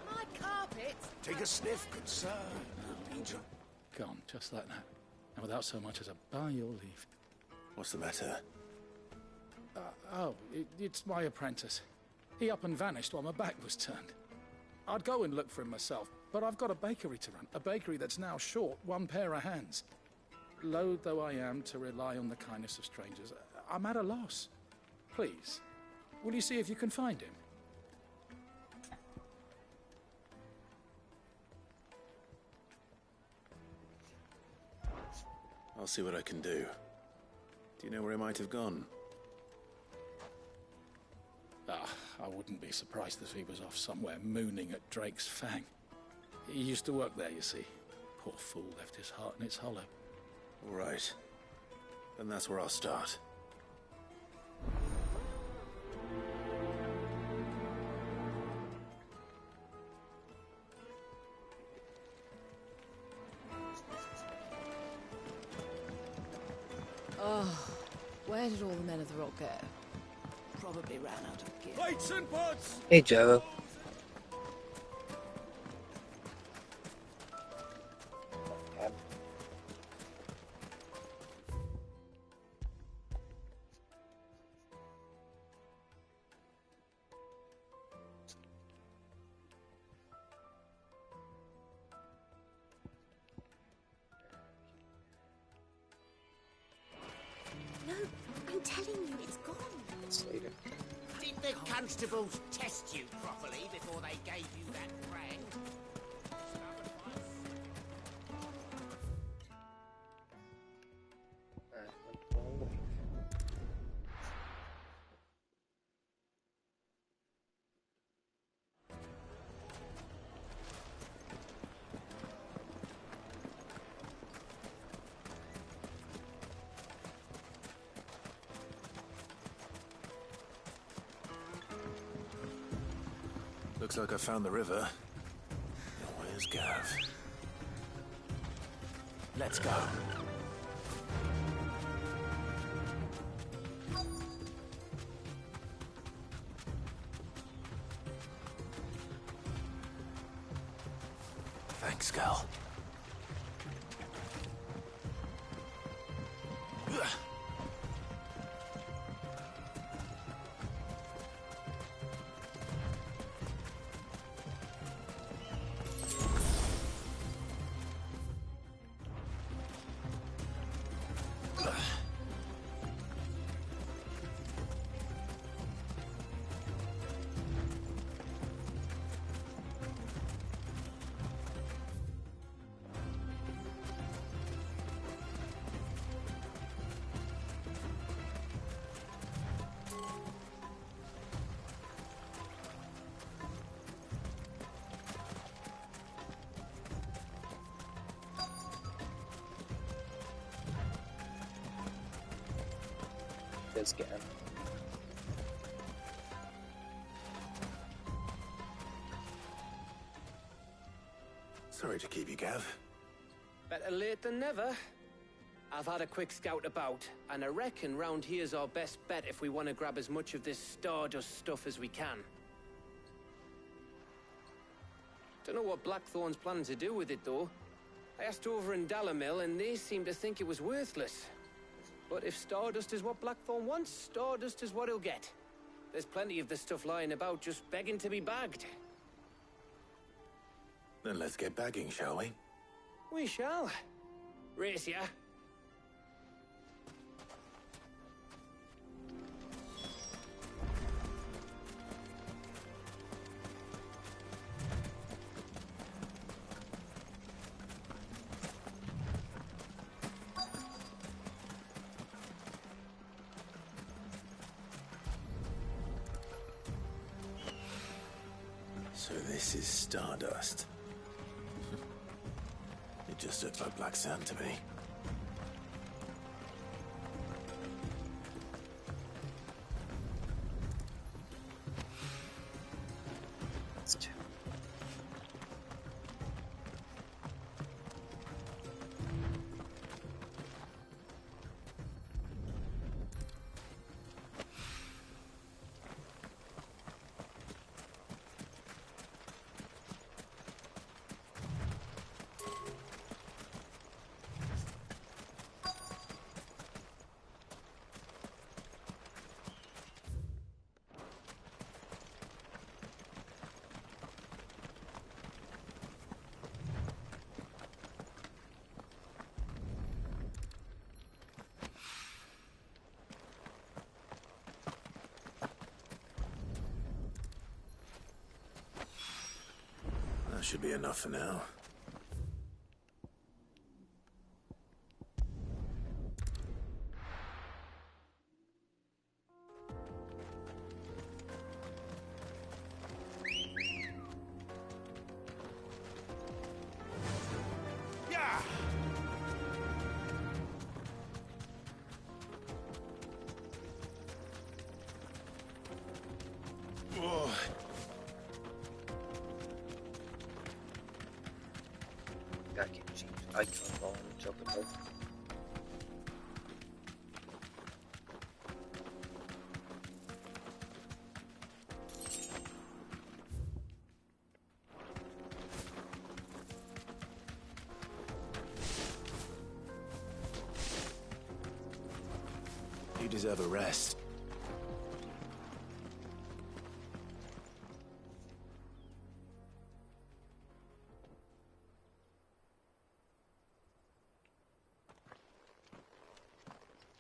My carpet. Take a sniff, good sir. Angel. Gone, just like that. And without so much as a by your leave. What's the matter? It's my apprentice. He up and vanished while my back was turned. I'd go and look for him myself, but I've got a bakery to run. A bakery that's now short one pair of hands. Loath though I am to rely on the kindness of strangers, I'm at a loss. Please, will you see if you can find him? I'll see what I can do. Do you know where he might have gone? I wouldn't be surprised if he was off somewhere mooning at Drake's Fang. He used to work there, you see. Poor fool left his heart in its hollow. All right. Then that's where I'll start. Oh, where did all the men of the rock go? Probably ran out of gear. Plates and pots! Hey, Joe. No, I'm telling you, it's gone. Later. Did the constables test you properly before they gave you that brand? Looks like I found the river. Now where's Gav? Let's go. Thanks, Gal. Let's get him. Sorry to keep you, Gav. Better late than never. I've had a quick scout about, and I reckon round here's our best bet if we want to grab as much of this Stardust stuff as we can. Don't know what Blackthorn's planning to do with it, though. I asked over in Dalamil, and they seem to think it was worthless. But if Stardust is what Blackthorn wants, Stardust is what he'll get. There's plenty of this stuff lying about, just begging to be bagged. Then let's get bagging, shall we? We shall. Race ya. So this is Stardust. It just looks like black sand to me. That should be enough for now. I can't go on top of it. You deserve a rest.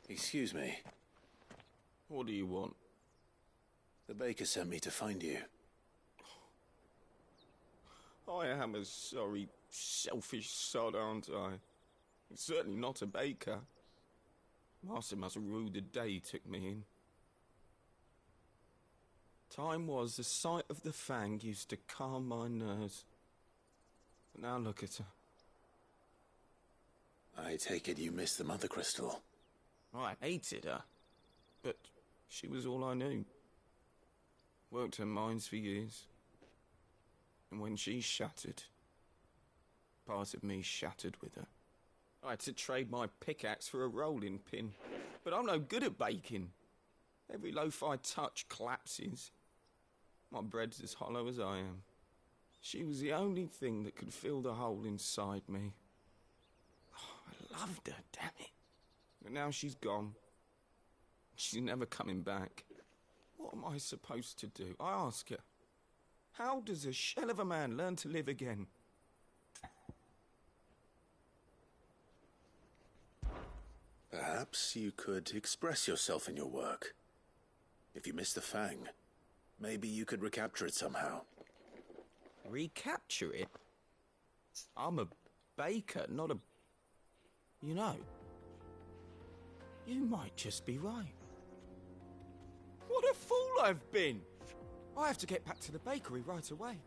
Excuse me. What do you want? The baker sent me to find you. I am a sorry, selfish sod, aren't I? It's certainly not a baker. Master must have ruled the day he took me in. Time was the sight of the Fang used to calm my nerves. But now look at her. I take it you missed the Mother Crystal. I hated her, but she was all I knew. Worked her mines for years. And when she shattered, part of me shattered with her. I had to trade my pickaxe for a rolling pin, but I'm no good at baking. Every loaf I touch collapses. My bread's as hollow as I am. She was the only thing that could fill the hole inside me. Oh, I loved her, damn it. But now she's gone. She's never coming back. What am I supposed to do? I ask her. How does a shell of a man learn to live again? Perhaps you could express yourself in your work. If you miss the Fang, maybe you could recapture it somehow. Recapture it? I'm a baker, not a... You know, you might just be right. What a fool I've been! I have to get back to the bakery right away.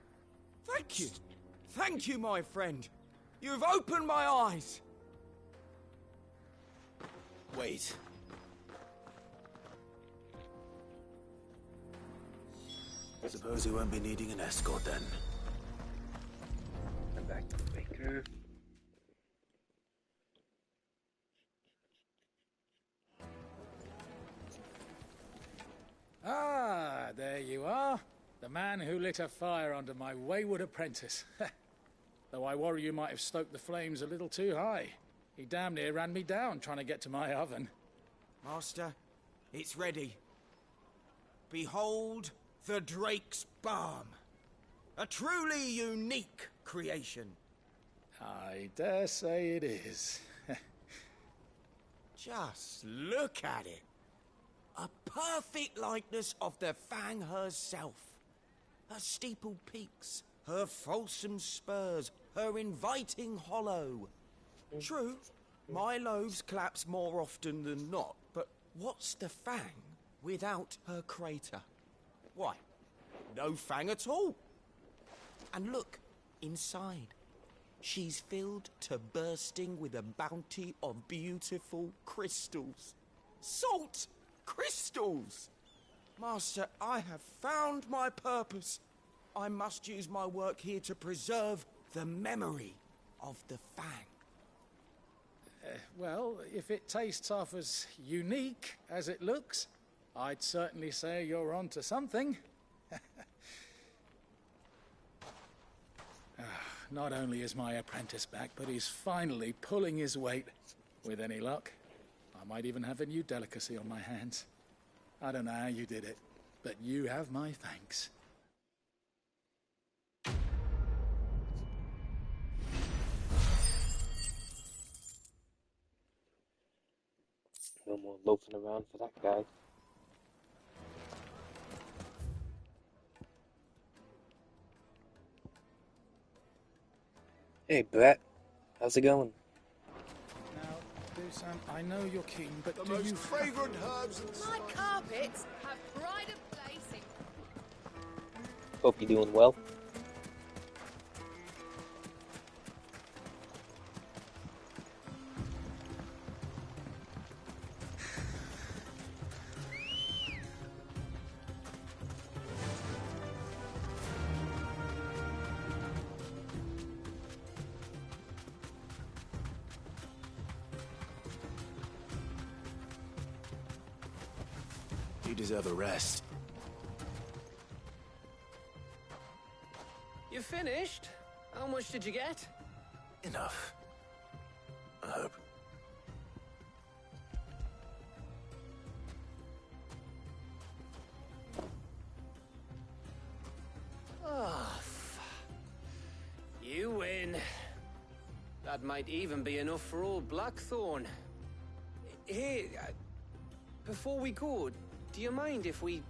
Thank you! Thank you, my friend! You've opened my eyes! Wait. Suppose you won't be needing an escort then. I'm back to the baker. Ah, there you are. The man who lit a fire under my wayward apprentice. Though I worry you might have stoked the flames a little too high. He damn near ran me down trying to get to my oven. Master, it's ready. Behold the Drake's Balm. A truly unique creation. I dare say it is. Just look at it. A perfect likeness of the Fang herself. Her steepled peaks, her fulsome spurs, her inviting hollow. True, my loaves collapse more often than not, but what's the Fang without her crater? Why, no Fang at all. And look, inside. She's filled to bursting with a bounty of beautiful crystals. Salt crystals! Master, I have found my purpose. I must use my work here to preserve the memory of the Fang. Well, if it tastes half as unique as it looks, I'd certainly say you're onto something. Not only is my apprentice back, but he's finally pulling his weight. With any luck, I might even have a new delicacy on my hands. I don't know how you did it, but you have my thanks. No more loafing around for that guy. Hey, Brett. How's it going? Now, Dusan, I know you're keen, but The do most you... fragrant herbs and My carpets have pride of place in. Hope you're doing well. You deserve a rest. You finished? How much did you get? Enough. I hope. Oh, you win. That might even be enough for old Blackthorn. Hey, before we go, do you mind if we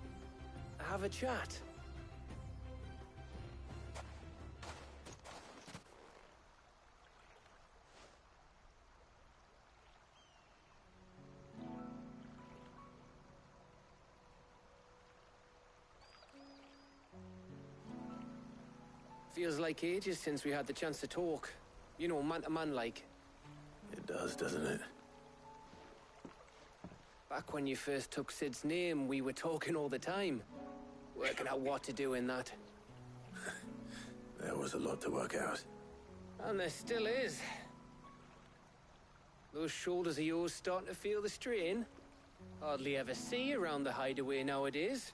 have a chat? Feels like ages since we had the chance to talk. You know, man to man like. It does, doesn't it? Back when you first took Sid's name, we were talking all the time. Working out what to do in that. There was a lot to work out. And there still is. Those shoulders of yours starting to feel the strain. Hardly ever see you around the hideaway nowadays.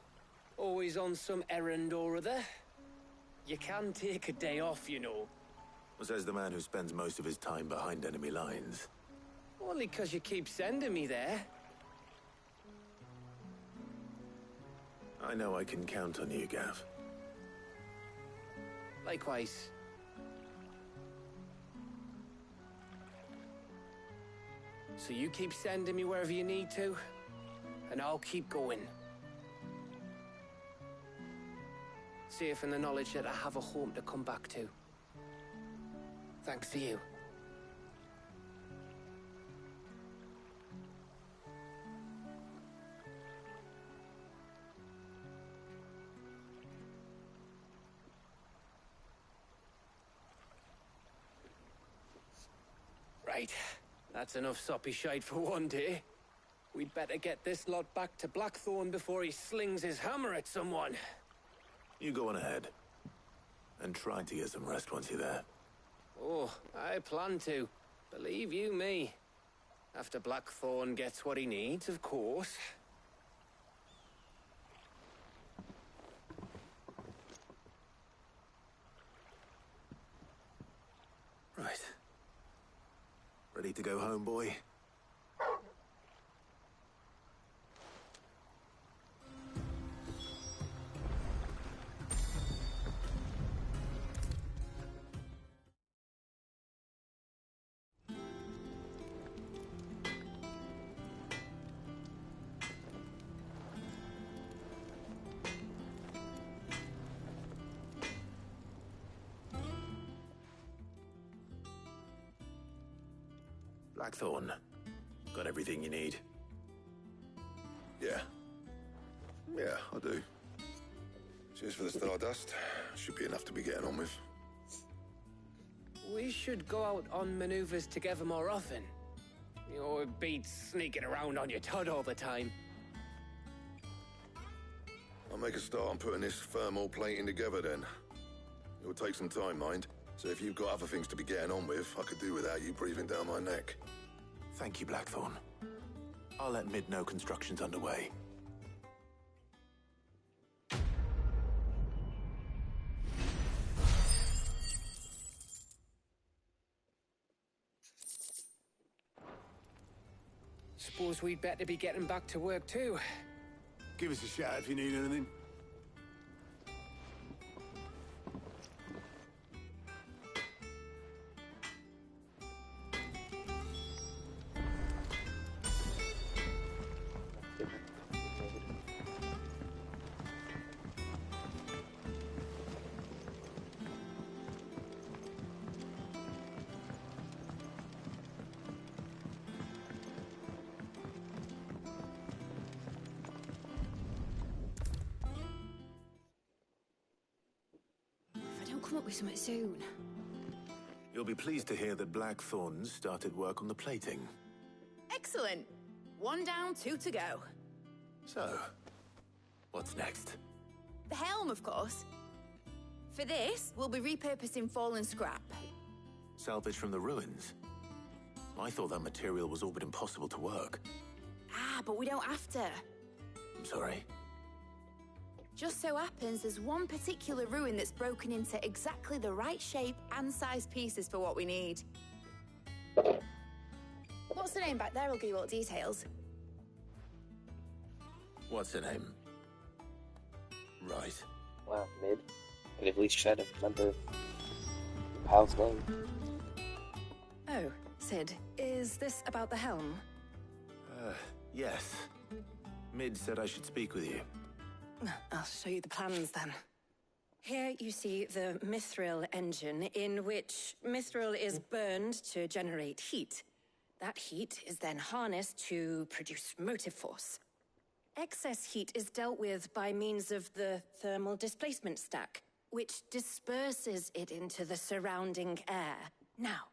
Always on some errand or other. You can take a day off, you know. Says the man who spends most of his time behind enemy lines. Only 'cause you keep sending me there. I know I can count on you, Gav. Likewise. So you keep sending me wherever you need to, and I'll keep going. Safe in the knowledge that I have a home to come back to. Thanks to you. Right. That's enough soppy shite for one day. We'd better get this lot back to Blackthorn before he slings his hammer at someone. You go on ahead. And try to get some rest once you're there. Oh, I plan to. Believe you me. After Blackthorn gets what he needs, of course. Right. Ready to go home, boy? Blackthorn. Got everything you need? Yeah. Yeah, I do. Cheers for the Stardust. Should be enough to be getting on with. We should go out on maneuvers together more often. You know, it beats sneaking around on your Todd all the time. I'll make a start on putting this thermal plating together then. It will take some time, mind. So if you've got other things to be getting on with, I could do without you breathing down my neck. Thank you, Blackthorn. I'll let Mid know construction's underway. Suppose we'd better be getting back to work too. Give us a shout if you need anything. Come up with something soon. You'll be pleased to hear that Blackthorn started work on the plating. Excellent. 1 down, 2 to go. So, what's next? The helm, of course. For this, we'll be repurposing fallen scrap. Salvage from the ruins? I thought that material was all but impossible to work. Ah, but we don't have to. I'm sorry. Just so happens there's one particular ruin that's broken into exactly the right shape and size pieces for what we need. What's the name back there? I'll give you all the details. What's her name? Right. Wow, Mid. Could at least try to remember your pal's name. Oh, Sid, is this about the helm? Yes. Mid said I should speak with you. I'll show you the plans then. Here you see the Mithril engine, in which Mithril is burned to generate heat. That heat is then harnessed to produce motive force. Excess heat is dealt with by means of the thermal displacement stack, which disperses it into the surrounding air. Now,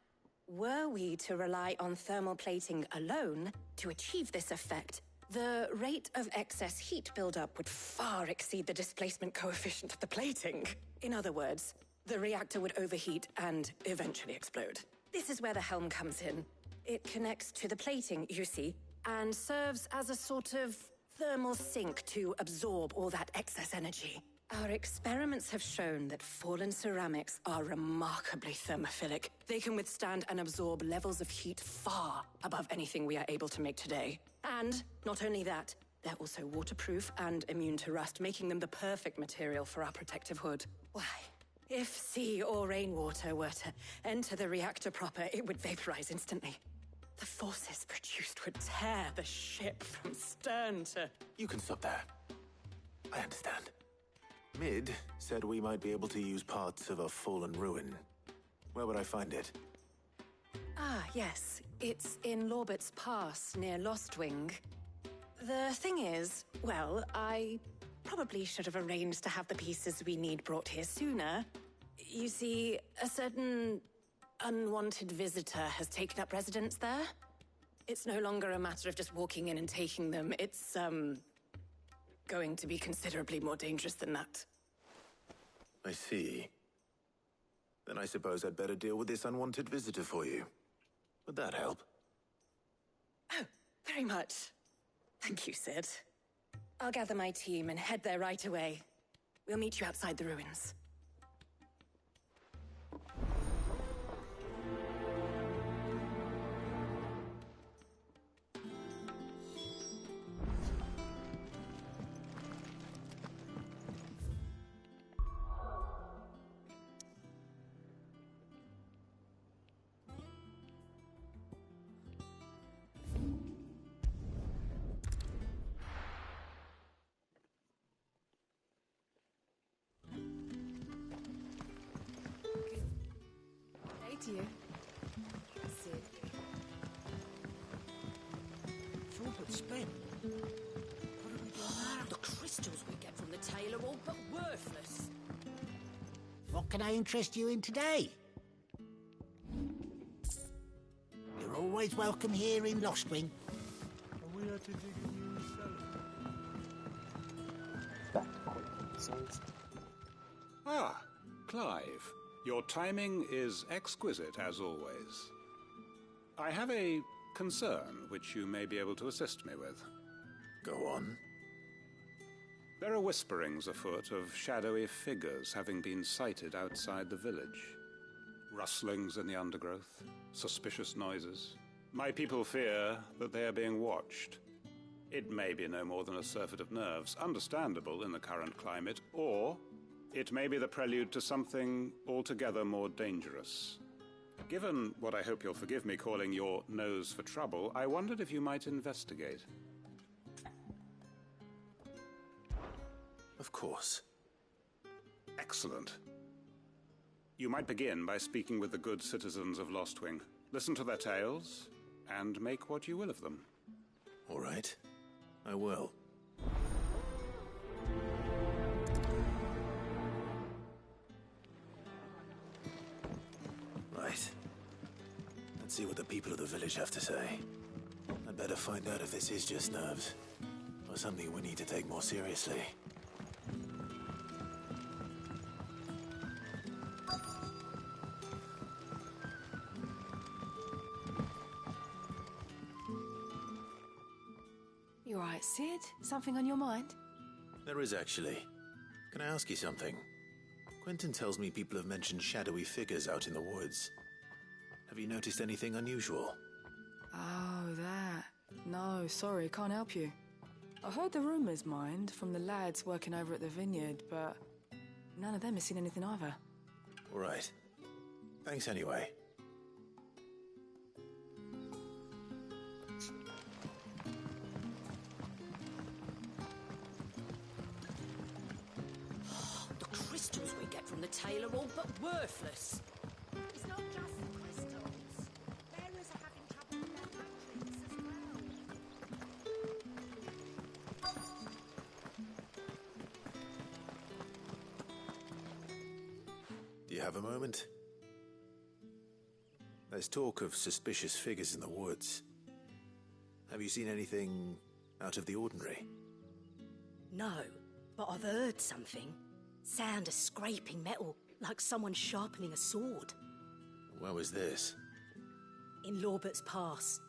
were we to rely on thermal plating alone to achieve this effect, the rate of excess heat buildup would far exceed the displacement coefficient of the plating. In other words, the reactor would overheat and eventually explode. This is where the helm comes in. It connects to the plating, you see, and serves as a sort of thermal sink to absorb all that excess energy. Our experiments have shown that fallen ceramics are remarkably thermophilic. They can withstand and absorb levels of heat far above anything we are able to make today. And not only that, they're also waterproof and immune to rust, making them the perfect material for our protective hood. Why, if sea or rainwater were to enter the reactor proper, it would vaporize instantly. The forces produced would tear the ship from stern to... You can stop there. I understand. Mid said we might be able to use parts of a fallen ruin. Where would I find it? Ah, yes. It's in Lorbert's Pass, near Lostwing. The thing is, well, I probably should have arranged to have the pieces we need brought here sooner. You see, a certain unwanted visitor has taken up residence there. It's no longer a matter of just walking in and taking them. It's, going to be considerably more dangerous than that. I see. Then I suppose I'd better deal with this unwanted visitor for you. Would that help? Oh, very much. Thank you, Sid. I'll gather my team and head there right away. We'll meet you outside the ruins. To you. Sid. It's all but spent. What do we do now? The crystals we get from the tail are all but worthless. What can I interest you in today? You're always welcome here in Lostwing. And we had to dig a new cellar. Ah, Clive. Your timing is exquisite, as always. I have a concern which you may be able to assist me with. Go on. There are whisperings afoot of shadowy figures having been sighted outside the village. Rustlings in the undergrowth, suspicious noises. My people fear that they are being watched. It may be no more than a surfeit of nerves, understandable in the current climate, or it may be the prelude to something altogether more dangerous. Given what I hope you'll forgive me calling your nose for trouble, I wondered if you might investigate. Of course. Excellent. You might begin by speaking with the good citizens of Lostwing. Listen to their tales, and make what you will of them. All right. I will. Right. Let's see what the people of the village have to say. I'd better find out if this is just nerves, or something we need to take more seriously. You all right, Sid? Something on your mind? There is, actually. Can I ask you something? Quentin tells me people have mentioned shadowy figures out in the woods. Have you noticed anything unusual? Oh, that. No, sorry, can't help you. I heard the rumours, mind, from the lads working over at the vineyard, but none of them has seen anything either. All right. Thanks anyway. The crystals we get from the tail are all but worthless. It's not just the crystals. Bearers are having trouble with their batteries as well. Do you have a moment? There's talk of suspicious figures in the woods. Have you seen anything out of the ordinary? No, but I've heard something. Sound of scraping metal, like someone sharpening a sword. Where was this? In Lorbert's Pass.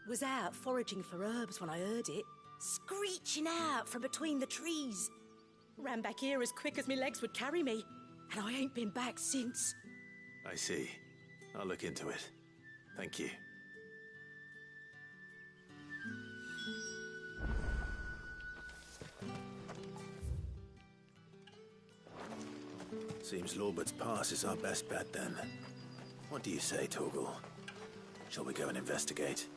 Was out foraging for herbs when I heard it, screeching out from between the trees. Ran back here as quick as my legs would carry me, and I ain't been back since. I see. I'll look into it. Thank you. Seems Lorbert's Pass is our best bet then. What do you say, Torgal? Shall we go and investigate?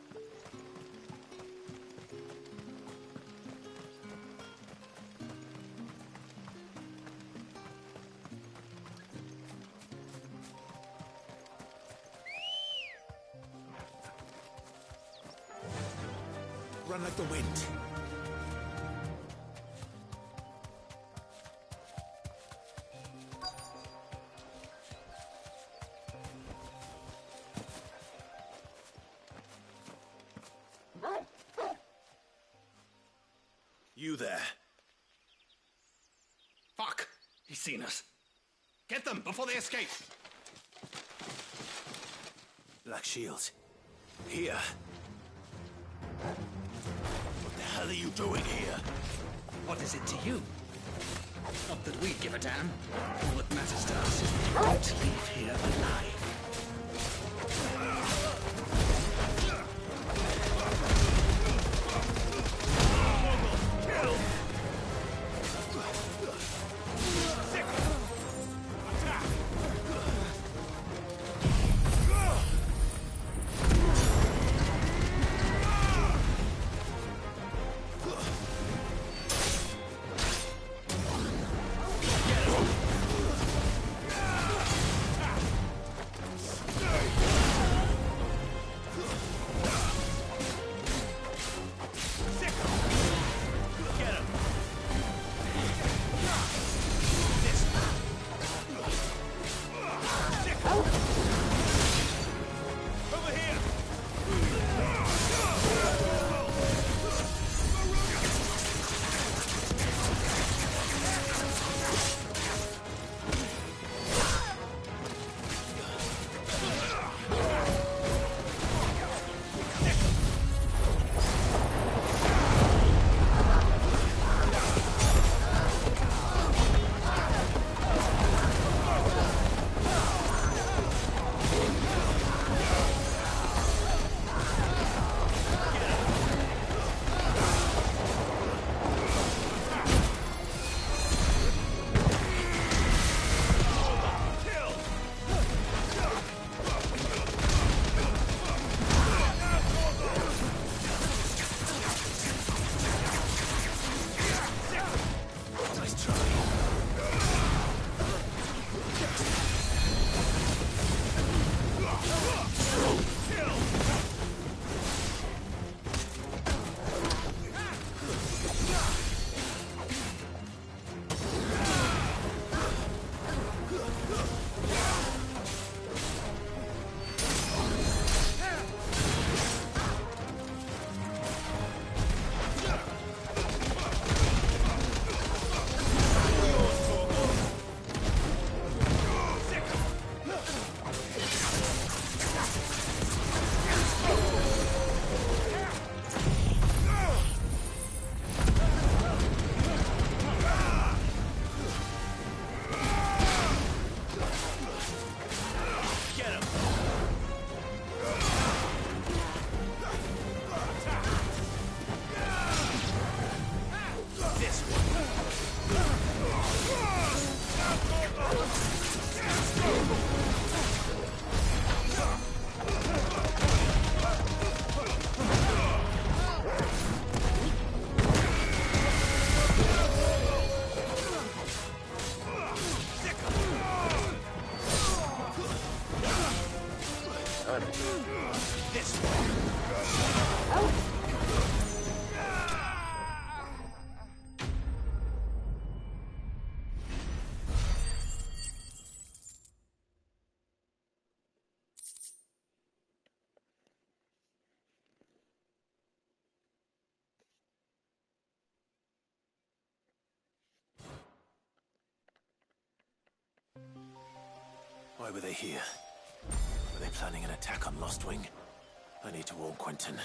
Run like the wind. You there. Fuck! He's seen us. Get them before they escape. Black Shield. Here. What the hell are you doing here? What is it to you? Not that we give a damn. All that matters to us is that you don't leave here alive. Why were they here? Were they planning an attack on Lostwing? I need to warn Quentin.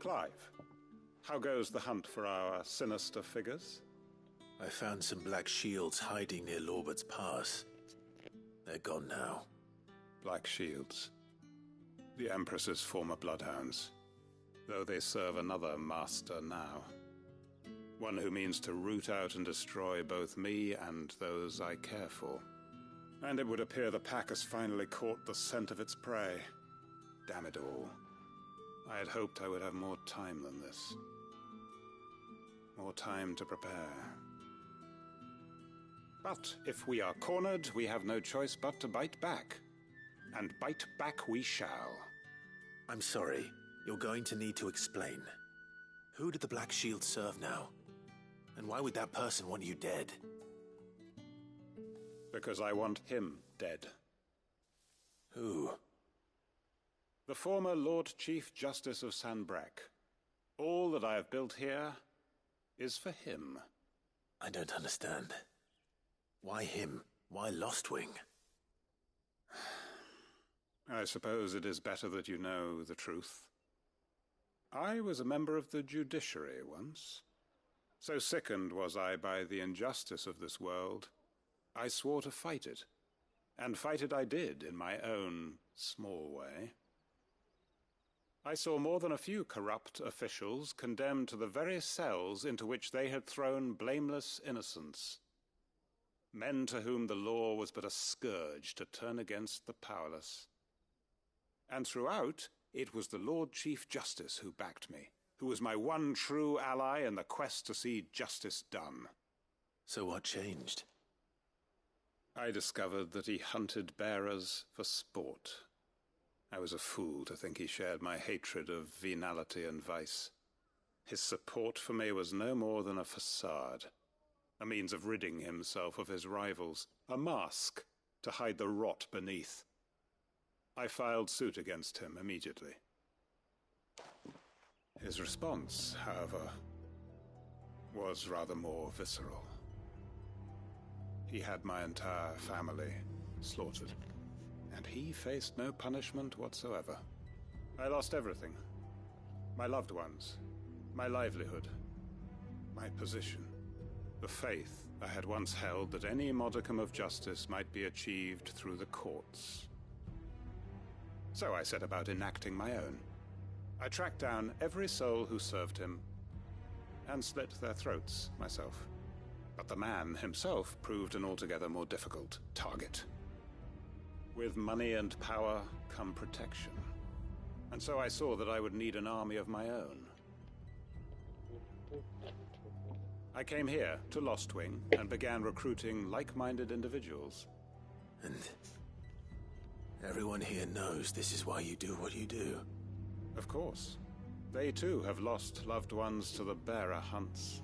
Clive, how goes the hunt for our sinister figures? I found some black shields hiding near Lorbert's Pass. They're gone now. Black shields. The Empress's former bloodhounds, though they serve another master now. One who means to root out and destroy both me and those I care for. And it would appear the pack has finally caught the scent of its prey. Damn it all. I had hoped I would have more time than this. More time to prepare. But if we are cornered, we have no choice but to bite back. And bite back we shall. I'm sorry. You're going to need to explain. Who did the Black Shield serve now? And why would that person want you dead? Because I want him dead. Who? The former Lord Chief Justice of Sanbreque. All that I have built here is for him. I don't understand. Why him? Why Lostwing? I suppose it is better that you know the truth. I was a member of the judiciary once. So sickened was I by the injustice of this world, I swore to fight it. And fight it I did in my own small way. I saw more than a few corrupt officials condemned to the very cells into which they had thrown blameless innocents. Men to whom the law was but a scourge to turn against the powerless. And throughout, it was the Lord Chief Justice who backed me, who was my one true ally in the quest to see justice done. So what changed? I discovered that he hunted bearers for sport. I was a fool to think he shared my hatred of venality and vice. His support for me was no more than a facade, a means of ridding himself of his rivals, a mask to hide the rot beneath. I filed suit against him immediately. His response, however, was rather more visceral. He had my entire family slaughtered, and he faced no punishment whatsoever. I lost everything. My loved ones, my livelihood, my position, the faith I had once held that any modicum of justice might be achieved through the courts. So I set about enacting my own. I tracked down every soul who served him, and slit their throats myself. But the man himself proved an altogether more difficult target. With money and power come protection. And so I saw that I would need an army of my own. I came here to Lostwing and began recruiting like-minded individuals. And everyone here knows this is why you do what you do. Of course. They too have lost loved ones to the bearer hunts.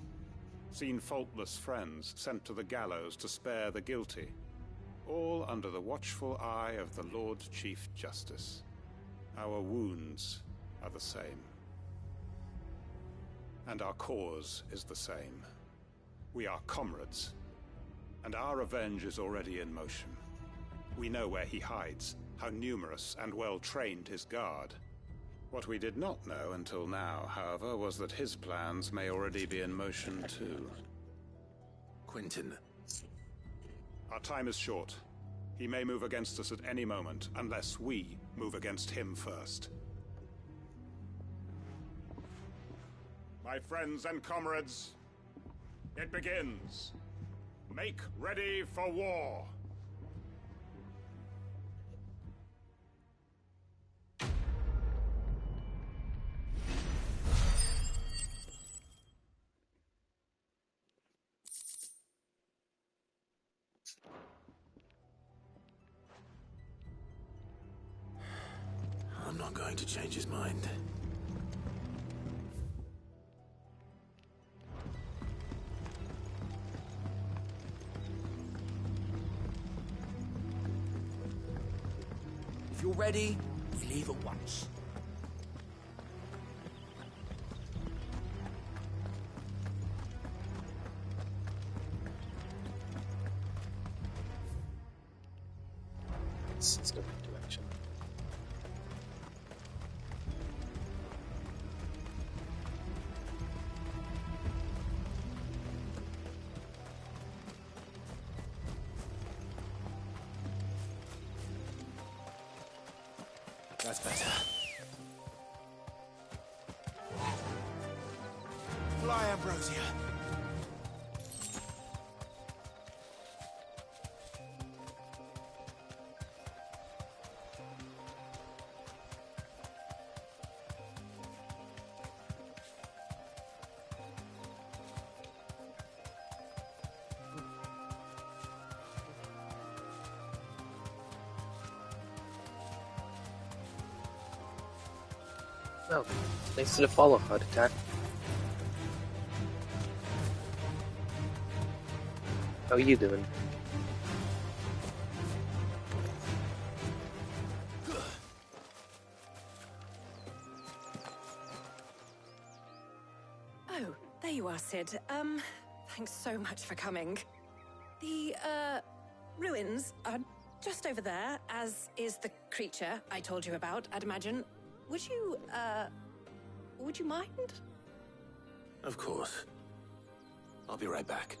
Seen faultless friends sent to the gallows to spare the guilty. All under the watchful eye of the Lord Chief Justice. Our wounds are the same. And our cause is the same. We are comrades. And our revenge is already in motion. We know where he hides, how numerous and well-trained his guard. What we did not know until now, however, was that his plans may already be in motion too. Quentin. Our time is short. He may move against us at any moment, unless we move against him first. My friends and comrades, it begins. Make ready for war. I'm not going to change his mind. If you're ready, we leave at once. Let's go back to action. That's better. Fly, Ambrosia. Oh, thanks to the follow heart attack. How are you doing? Oh, there you are, Sid. Thanks so much for coming. The, ruins are just over there, as is the creature I told you about, I'd imagine. Would you mind? Of course. I'll be right back.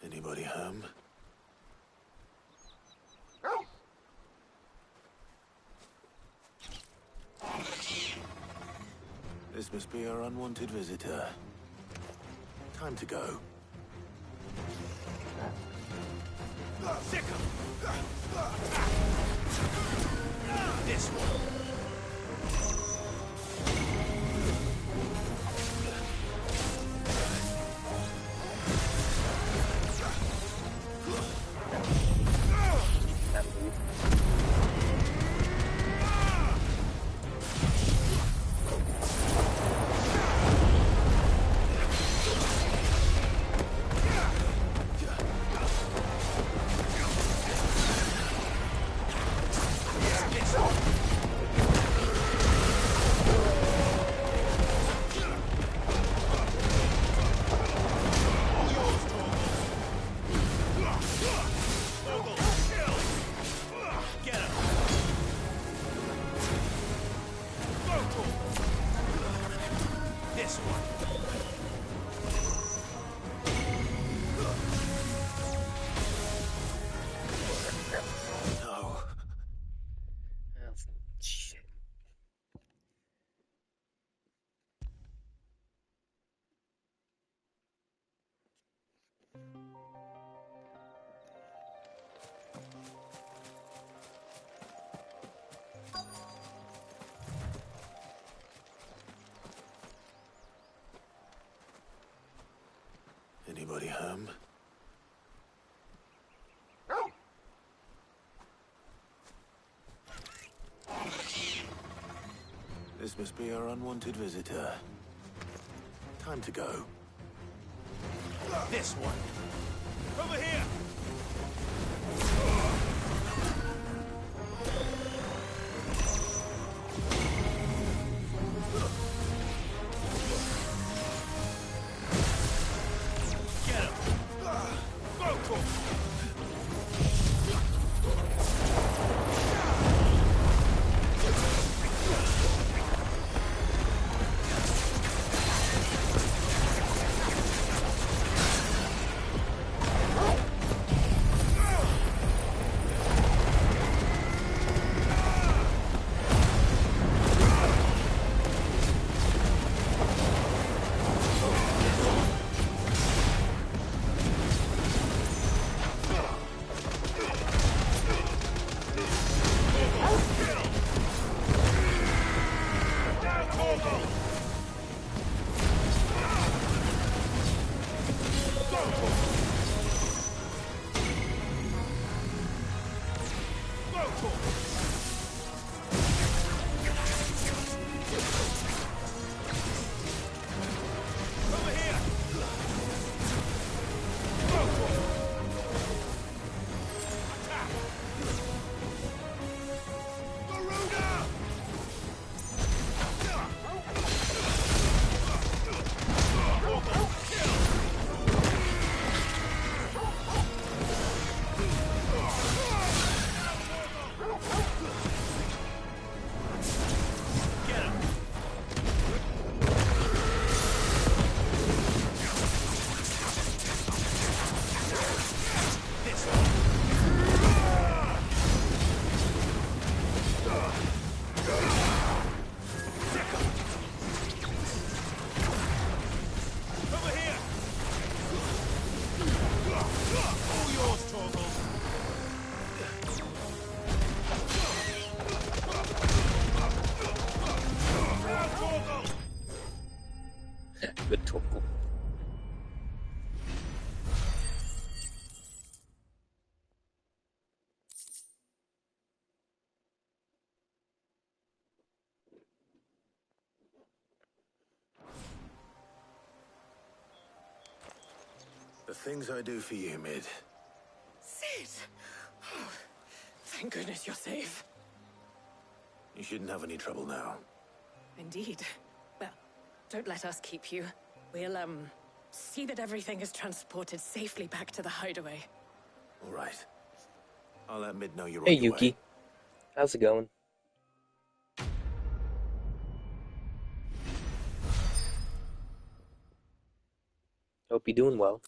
Anybody home? This must be our unwanted visitor. Time to go. Sick 'em! This one. Anybody home? This must be our unwanted visitor. Time to go. This one. Over here! Good talk. The things I do for you, Mid. Sid! Oh, thank goodness you're safe. You shouldn't have any trouble now. Indeed. Well, don't let us keep you. We'll, see that everything is transported safely back to the hideaway. All right. I'll let Mid know you're Hey on your Yuki, way. how's it going? Hope you're doing well.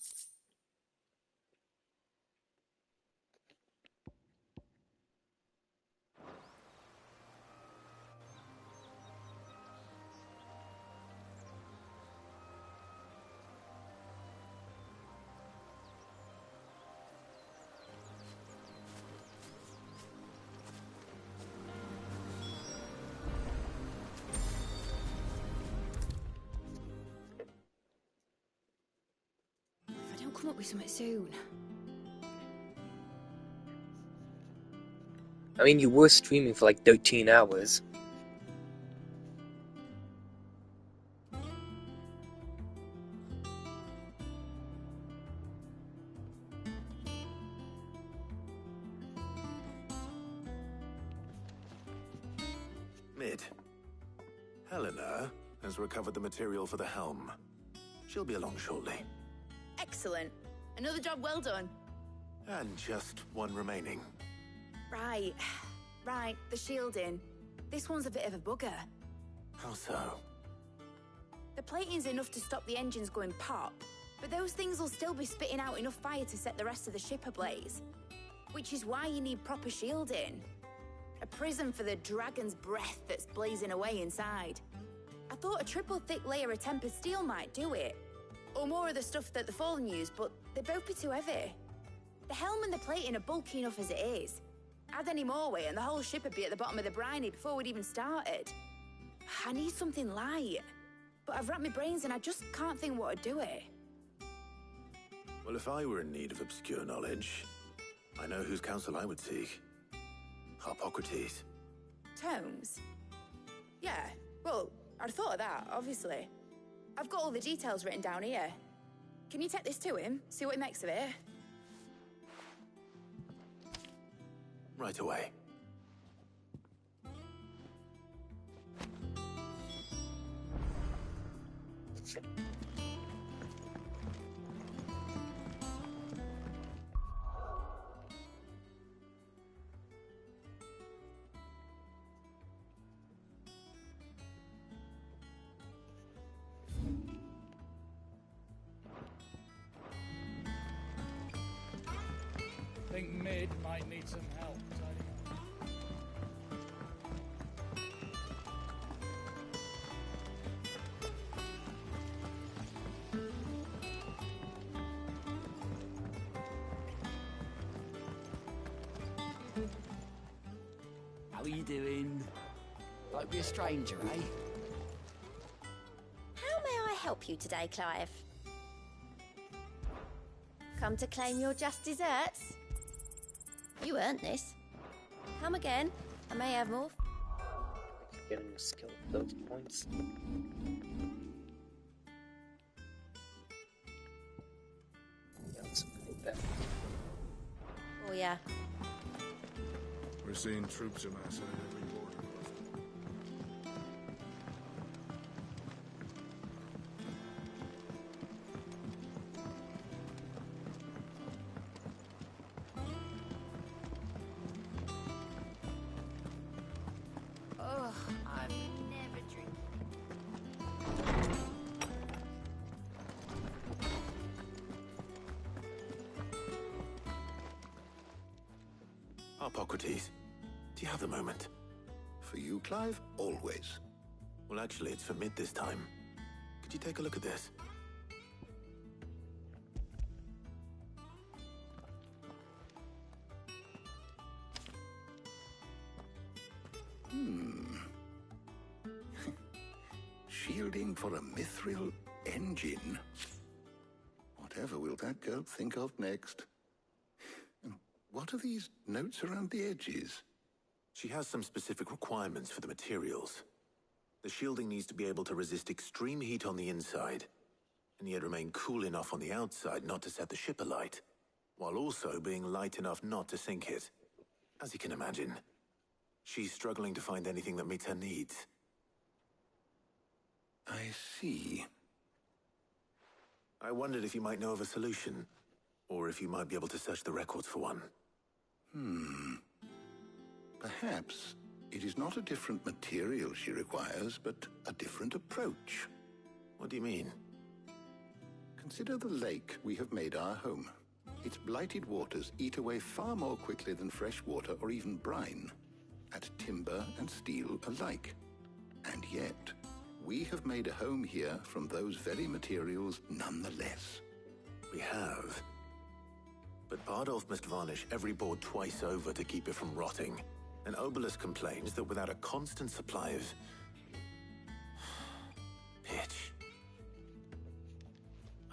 If I don't come up with something soon. I mean, you were streaming for like 13 hours. Mid. Helena has recovered the material for the helm. She'll be along shortly. Excellent. Another job well done. And just one remaining. Right. Right, the shielding. This one's a bit of a bugger. How so? The plating's enough to stop the engines going pop, but those things will still be spitting out enough fire to set the rest of the ship ablaze. Which is why you need proper shielding. A prism for the dragon's breath that's blazing away inside. I thought a triple thick layer of tempered steel might do it. Or more of the stuff that the Fallen use, but they'd both be too heavy. The helm and the plating are bulky enough as it is. Add any more weight and the whole ship would be at the bottom of the briny before we'd even started. I need something light. But I've racked my brains and I just can't think what would do it. Well, if I were in need of obscure knowledge, I know whose counsel I would seek. Harpocrates. Tomes? Yeah, well, I'd thought of that, obviously. I've got all the details written down here. Can you take this to him, see what he makes of it? Right away. Think Mid might need some help. How are you doing? Like be a stranger, eh? How may I help you today, Clive? Come to claim your just desserts? You earned this. Come again. I may have more. Getting a skill of those points. Oh, yeah. We're seeing troops amassing at every border crossing. Ugh, I've never drinking. Harpocrates, do you have a moment? For you, Clive? Always. Well, actually, it's for Mid this time. Could you take a look at this? Shielding for a mithril engine. Whatever will that girl think of next? And what are these notes around the edges? She has some specific requirements for the materials. The shielding needs to be able to resist extreme heat on the inside, and yet remain cool enough on the outside not to set the ship alight, while also being light enough not to sink it. As you can imagine, she's struggling to find anything that meets her needs. I see. I wondered if you might know of a solution, or if you might be able to search the records for one. Perhaps it is not a different material she requires, but a different approach. What do you mean? Consider the lake we have made our home. Its blighted waters eat away far more quickly than fresh water or even brine, at timber and steel alike. And yet, we have made a home here from those very materials nonetheless. We have. But Bardolph must varnish every board twice over to keep it from rotting. And Obelisk complains that without a constant supply of pitch.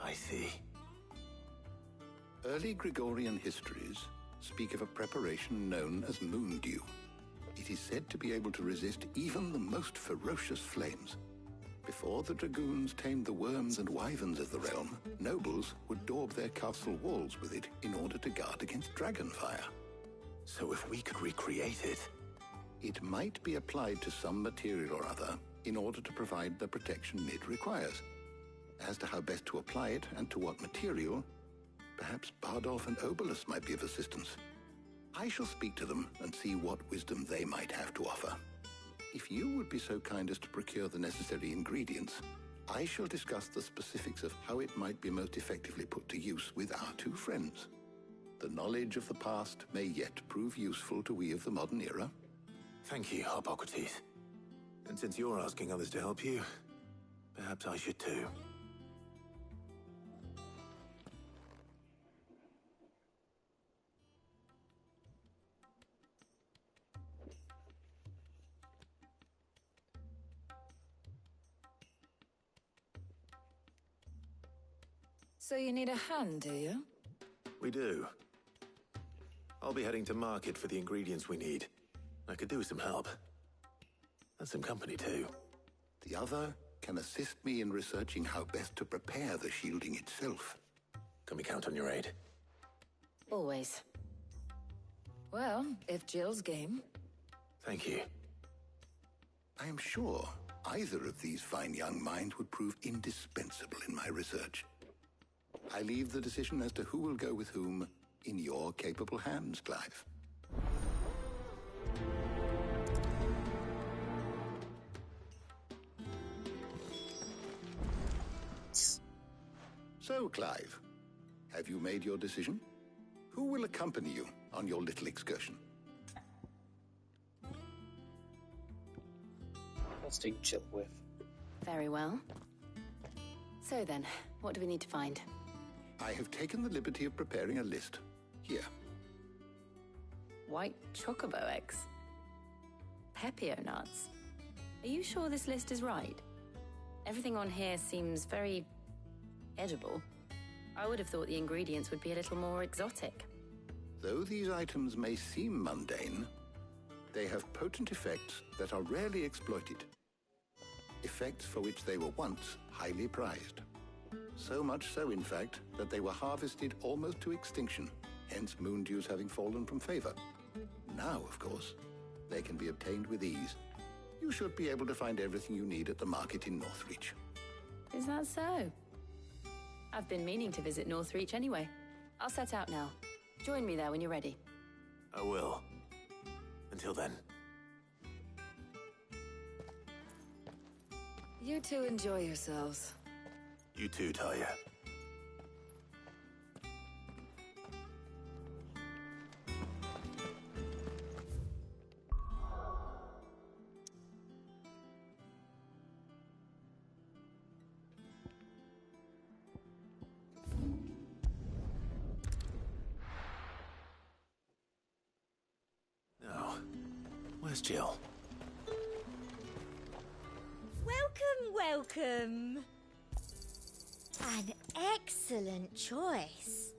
I see. Early Gregorian histories speak of a preparation known as moondew. It is said to be able to resist even the most ferocious flames. Before the dragoons tamed the worms and wyverns of the realm, nobles would daub their castle walls with it in order to guard against dragonfire. So if we could recreate it... It might be applied to some material or other in order to provide the protection it requires. As to how best to apply it and to what material, perhaps Bardolph and Obelisk might be of assistance. I shall speak to them and see what wisdom they might have to offer. If you would be so kind as to procure the necessary ingredients, I shall discuss the specifics of how it might be most effectively put to use with our two friends. The knowledge of the past may yet prove useful to we of the modern era. Thank you, Hippocrates. And since you're asking others to help you, perhaps I should too. So you need a hand, do you? We do. I'll be heading to market for the ingredients we need. I could do with some help. And some company, too. The other can assist me in researching how best to prepare the shielding itself. Can we count on your aid? Always. Well, if Jill's game. Thank you. I am sure either of these fine young minds would prove indispensable in my research. I leave the decision as to who will go with whom in your capable hands, Clive. So, Clive, have you made your decision? Who will accompany you on your little excursion? Let's take Jill with. Very well. So then, what do we need to find? I have taken the liberty of preparing a list. Here. White chocobo eggs. Pepio nuts. Are you sure this list is right? Everything on here seems very edible. I would have thought the ingredients would be a little more exotic. Though these items may seem mundane, they have potent effects that are rarely exploited. Effects for which they were once highly prized. So much so, in fact, that they were harvested almost to extinction, hence moondews having fallen from favor. Now, of course, they can be obtained with ease. You should be able to find everything you need at the market in Northreach. Is that so? I've been meaning to visit Northreach anyway. I'll set out now. Join me there when you're ready. I will. Until then. You two enjoy yourselves. You too, Talia. Now, where's Jill? Welcome, welcome. An excellent choice.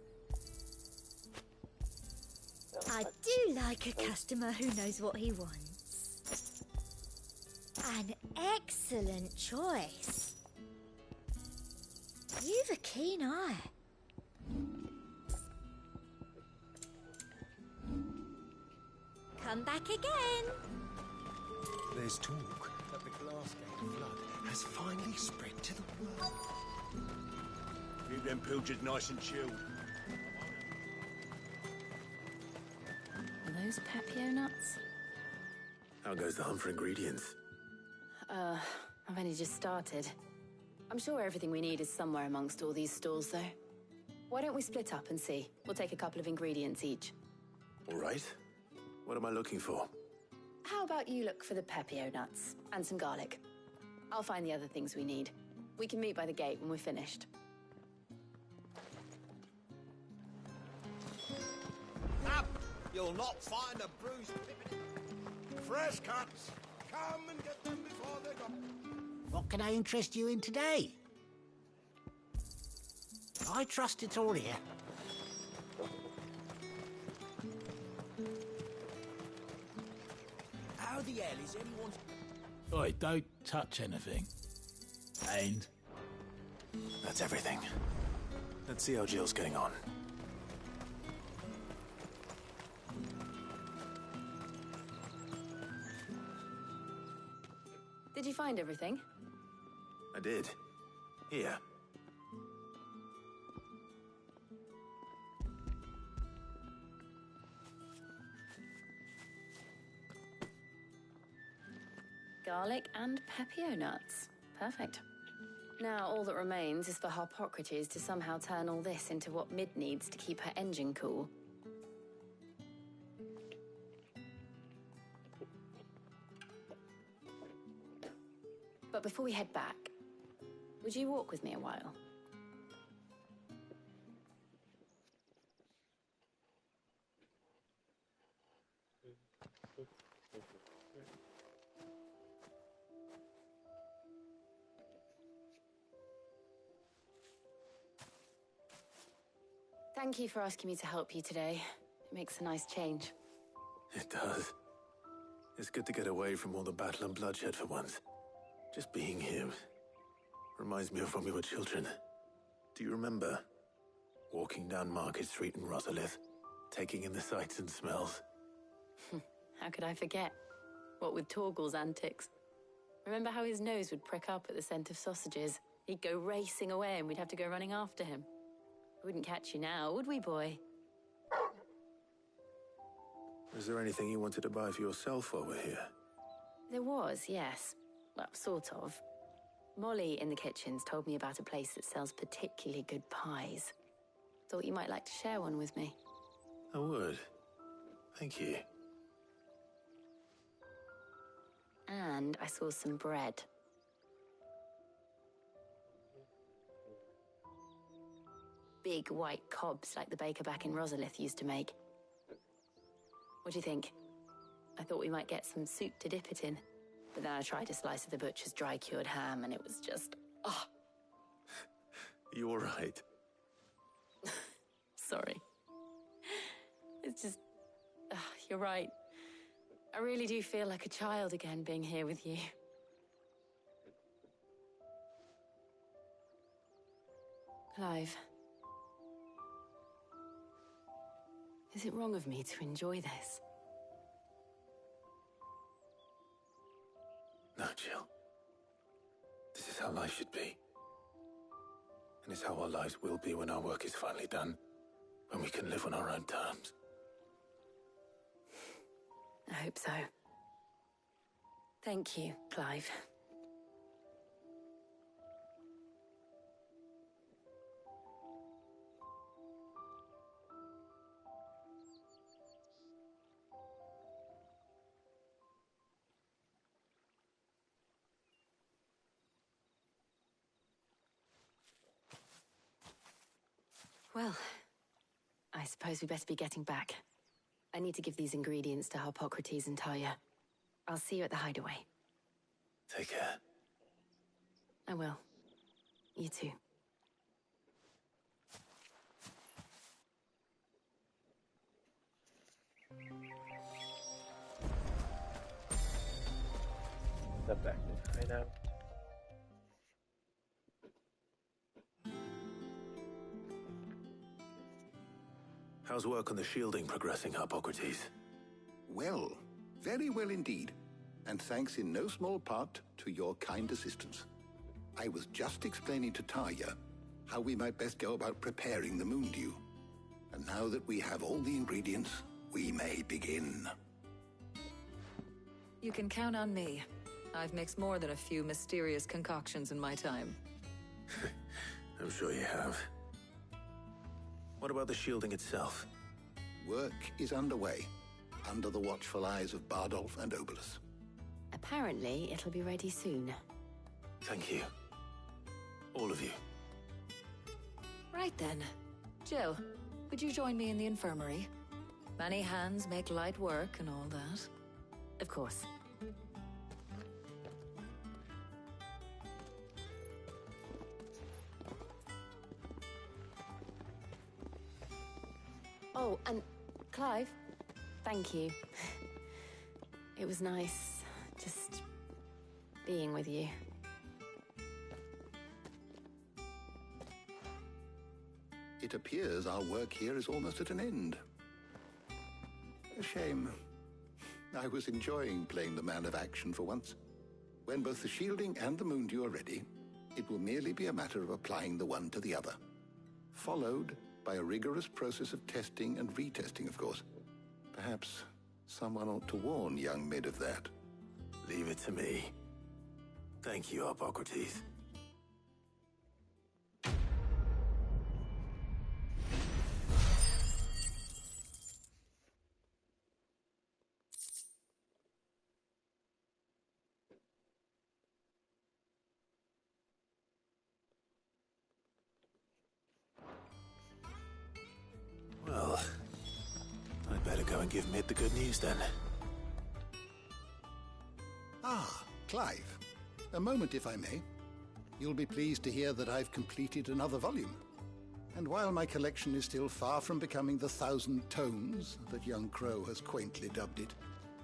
I do like a customer who knows what he wants. An excellent choice. You've a keen eye. Come back again. There's talk that the Glassgate flood has finally spread to the world. Keep them pilgers nice and chilled. Are those Pepio nuts? How goes the hunt for ingredients? I've only just started. I'm sure everything we need is somewhere amongst all these stalls, though. Why don't we split up and see? We'll take a couple of ingredients each. All right. What am I looking for? How about you look for the Pepio nuts and some garlic? I'll find the other things we need. We can meet by the gate when we're finished. Up! You'll not find a bruised pippin. Fresh cuts! Come and get them before they're gone. What can I interest you in today? I trust it's all here. How the hell is anyone... Oi, don't touch anything. And? That's everything. Let's see how Jill's getting on. Did you find everything? I did. Here. Garlic and Pepio nuts. Perfect. Now all that remains is for Harpocrates to somehow turn all this into what Mid needs to keep her engine cool. But before we head back, would you walk with me a while? Thank you for asking me to help you today. It makes a nice change. It does. It's good to get away from all the battle and bloodshed for once. Just being here reminds me of when we were children. Do you remember? Walking down Market Street in Rosalith, taking in the sights and smells. How could I forget? What with Torgal's antics. Remember how his nose would prick up at the scent of sausages? He'd go racing away and we'd have to go running after him. We wouldn't catch you now, would we, boy? Is there anything you wanted to buy for yourself while we're here? There was, yes. Well, sort of. Molly in the kitchens told me about a place that sells particularly good pies. Thought you might like to share one with me. I would. Thank you. And I saw some bread. Big white cobs like the baker back in Rosalith used to make. What do you think? I thought we might get some soup to dip it in. But then I tried a slice of the butcher's dry-cured ham and it was just... oh. You all right? Sorry. It's just... you're right. I really do feel like a child again being here with you. Clive. Is it wrong of me to enjoy this? No, Jill. This is how life should be. And it's how our lives will be when our work is finally done. When we can live on our own terms. I hope so. Thank you, Clive. Well, I suppose we better be getting back. I need to give these ingredients to Harpocrates and Talia. I'll see you at the hideaway. Take care. I will. You too. Step back and hide out. How's work on the shielding progressing, Hippocrates? Well, very well indeed. And thanks in no small part to your kind assistance. I was just explaining to Tarja how we might best go about preparing the Moondew. And now that we have all the ingredients, we may begin. You can count on me. I've mixed more than a few mysterious concoctions in my time. I'm sure you have. What about the shielding itself? Work is underway, under the watchful eyes of Bardolph and Obolus. Apparently, it'll be ready soon. Thank you. All of you. Right then. Jill, would you join me in the infirmary? Many hands make light work and all that. Of course. Oh, and Clive, thank you. It was nice just being with you. It appears our work here is almost at an end. A shame. I was enjoying playing the man of action for once. When both the shielding and the Moondew are ready, it will merely be a matter of applying the one to the other. Followed by a rigorous process of testing and retesting, of course. Perhaps someone ought to warn young Mid of that. Leave it to me. Thank you, Hippocrates. Well, I'd better go and give Mid the good news then. Ah, Clive. A moment, if I may. You'll be pleased to hear that I've completed another volume. And while my collection is still far from becoming the 1,000 tomes that young Crow has quaintly dubbed it,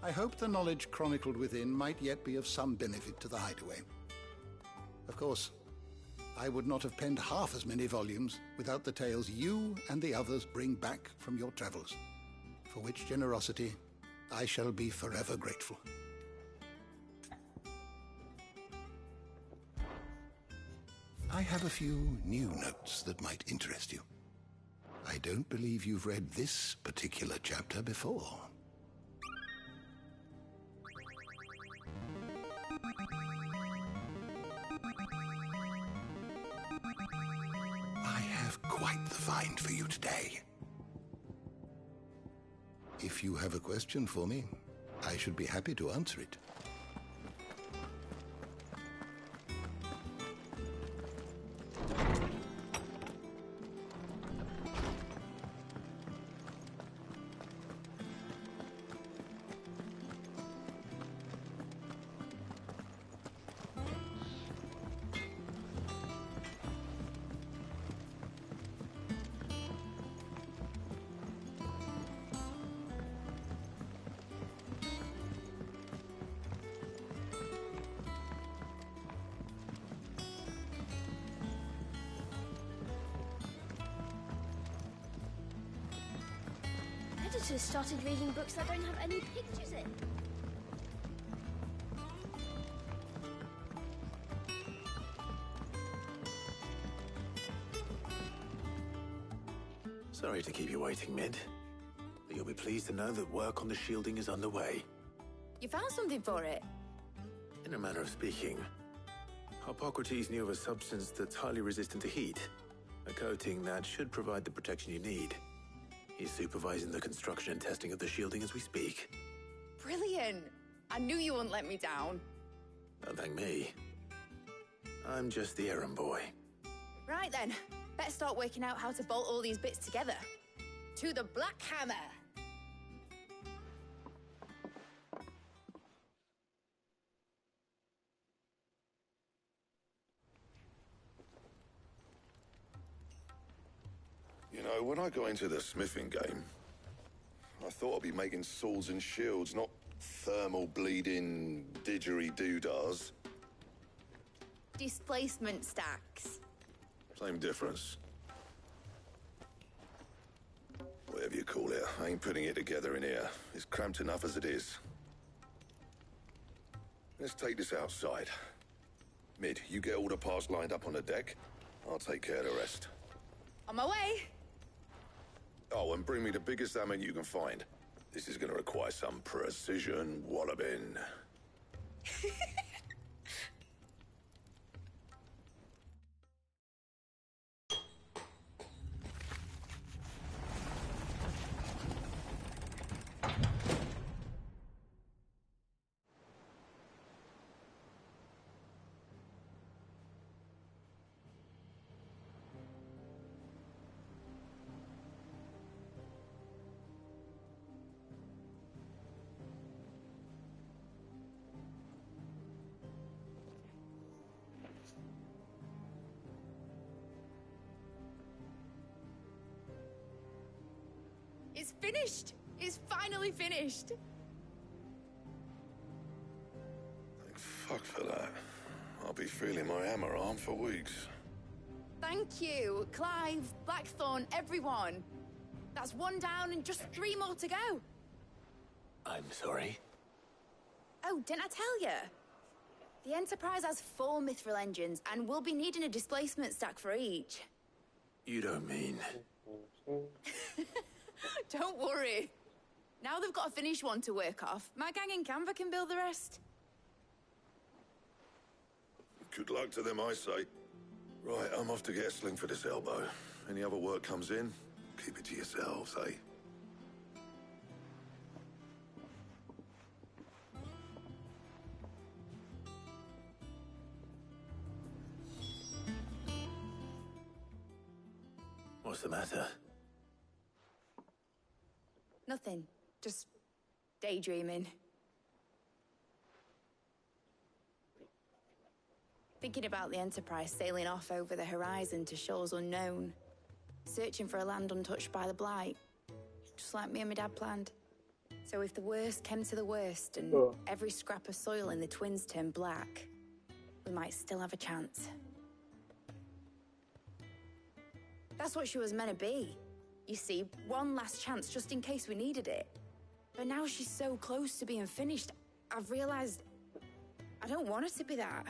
I hope the knowledge chronicled within might yet be of some benefit to the Hideaway. Of course, I would not have penned half as many volumes without the tales you and the others bring back from your travels, for which generosity I shall be forever grateful. I have a few new notes that might interest you. I don't believe you've read this particular chapter before. I have quite the find for you today. If you have a question for me, I should be happy to answer it. Editors started reading books that don't have any pictures in. Sorry to keep you waiting, Mid. But you'll be pleased to know that work on the shielding is underway. You found something for it? In a manner of speaking, Hippocrates knew of a substance that's highly resistant to heat. A coating that should provide the protection you need. He's supervising the construction and testing of the shielding as we speak. Brilliant! I knew you wouldn't let me down. Don't thank me. I'm just the errand boy. Right then, better start working out how to bolt all these bits together. To the Black Hammer! You know, when I got into the smithing game, I thought I'd be making swords and shields, not thermal bleeding didgeridoo-dahs. Displacement stacks. Same difference. Whatever you call it, I ain't putting it together in here. It's cramped enough as it is. Let's take this outside. Mid, you get all the parts lined up on the deck. I'll take care of the rest. On my way. Oh, and bring me the biggest hammer you can find. This is gonna require some precision walloping. It's finished. It's finally finished. Thank fuck for that. I'll be feeling my hammer arm for weeks. Thank you, Clive, Blackthorn, everyone. That's one down and just 3 more to go. I'm sorry. Oh, didn't I tell you? The Enterprise has 4 mithril engines, and we'll be needing a displacement stack for each. You don't mean... Don't worry. Now they've got a finished one to work off, my gang in Canva can build the rest. Good luck to them, I say. Right, I'm off to get a sling for this elbow. Any other work comes in, keep it to yourselves, eh? What's the matter? Nothing. Just daydreaming. Thinking about the Enterprise sailing off over the horizon to shores unknown. Searching for a land untouched by the Blight. Just like me and my dad planned. So if the worst came to the worst and every scrap of soil in the Twins turned black, we might still have a chance. That's what she was meant to be. You see, one last chance just in case we needed it. But now she's so close to being finished, I've realized I don't want her to be that.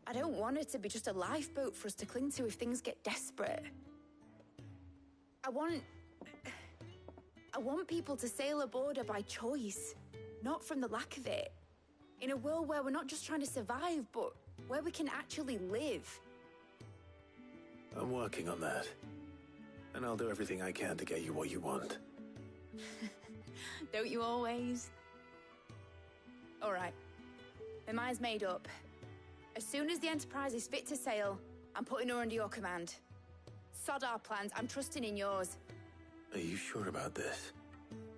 I don't want her to be just a lifeboat for us to cling to if things get desperate. I want people to sail aboard her by choice, not from the lack of it. In a world where we're not just trying to survive, but where we can actually live. I'm working on that. And I'll do everything I can to get you what you want. Don't you always? All right. My mind's made up. As soon as the Enterprise is fit to sail, I'm putting her under your command. Sod our plans, I'm trusting in yours. Are you sure about this?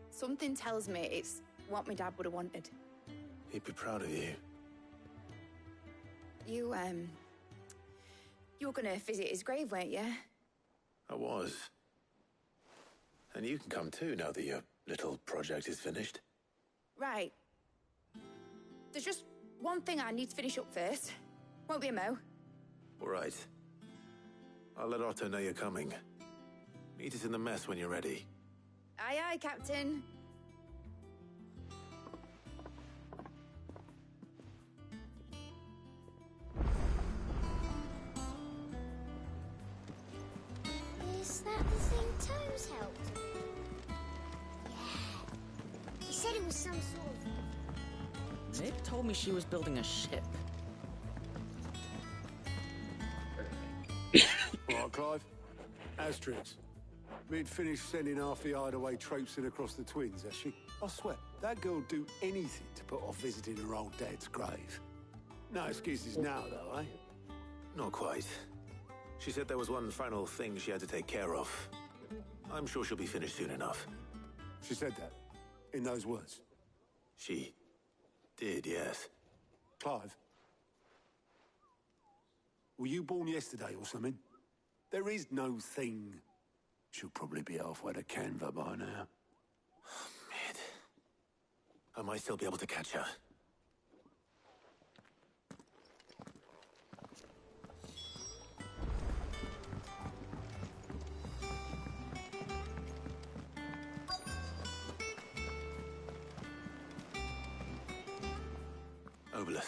Something tells me it's what my dad would have wanted. He'd be proud of you. You were gonna visit his grave, weren't you? I was. And you can come too now that your little project is finished. Right. There's just one thing I need to finish up first. Won't be a mo. All right. I'll let Otto know you're coming. Meet us in the mess when you're ready. Aye, aye, Captain. Is that the thing Toes helped with? Yeah. He said it was some sort of... Nick told me she was building a ship. Right, Clive. Asterix. Mid finished sending half the hideaway traipsing across the Twins, has she? I swear, that girl'd do anything to put off visiting her old dad's grave. No excuses now, though, eh? Not quite. She said there was one final thing she had to take care of. I'm sure she'll be finished soon enough. She said that? In those words? She did, yes. Clive? Were you born yesterday or something? There is no thing. She'll probably be halfway to Canva by now. I might still be able to catch her. Obolus,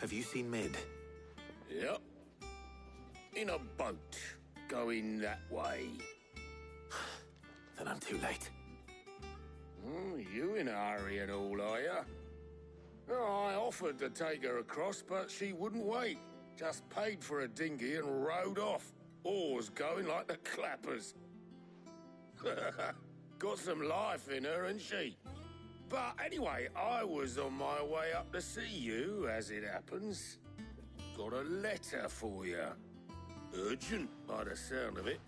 have you seen Mid? Yep. In a boat, going that way. Then I'm too late. You in a hurry and all, are ya? Oh, I offered to take her across, but she wouldn't wait. Just paid for a dinghy and rowed off. Oars going like the clappers. Got some life in her, ain't she? But anyway, I was on my way up to see you, as it happens. Got a letter for you. Urgent, by the sound of it.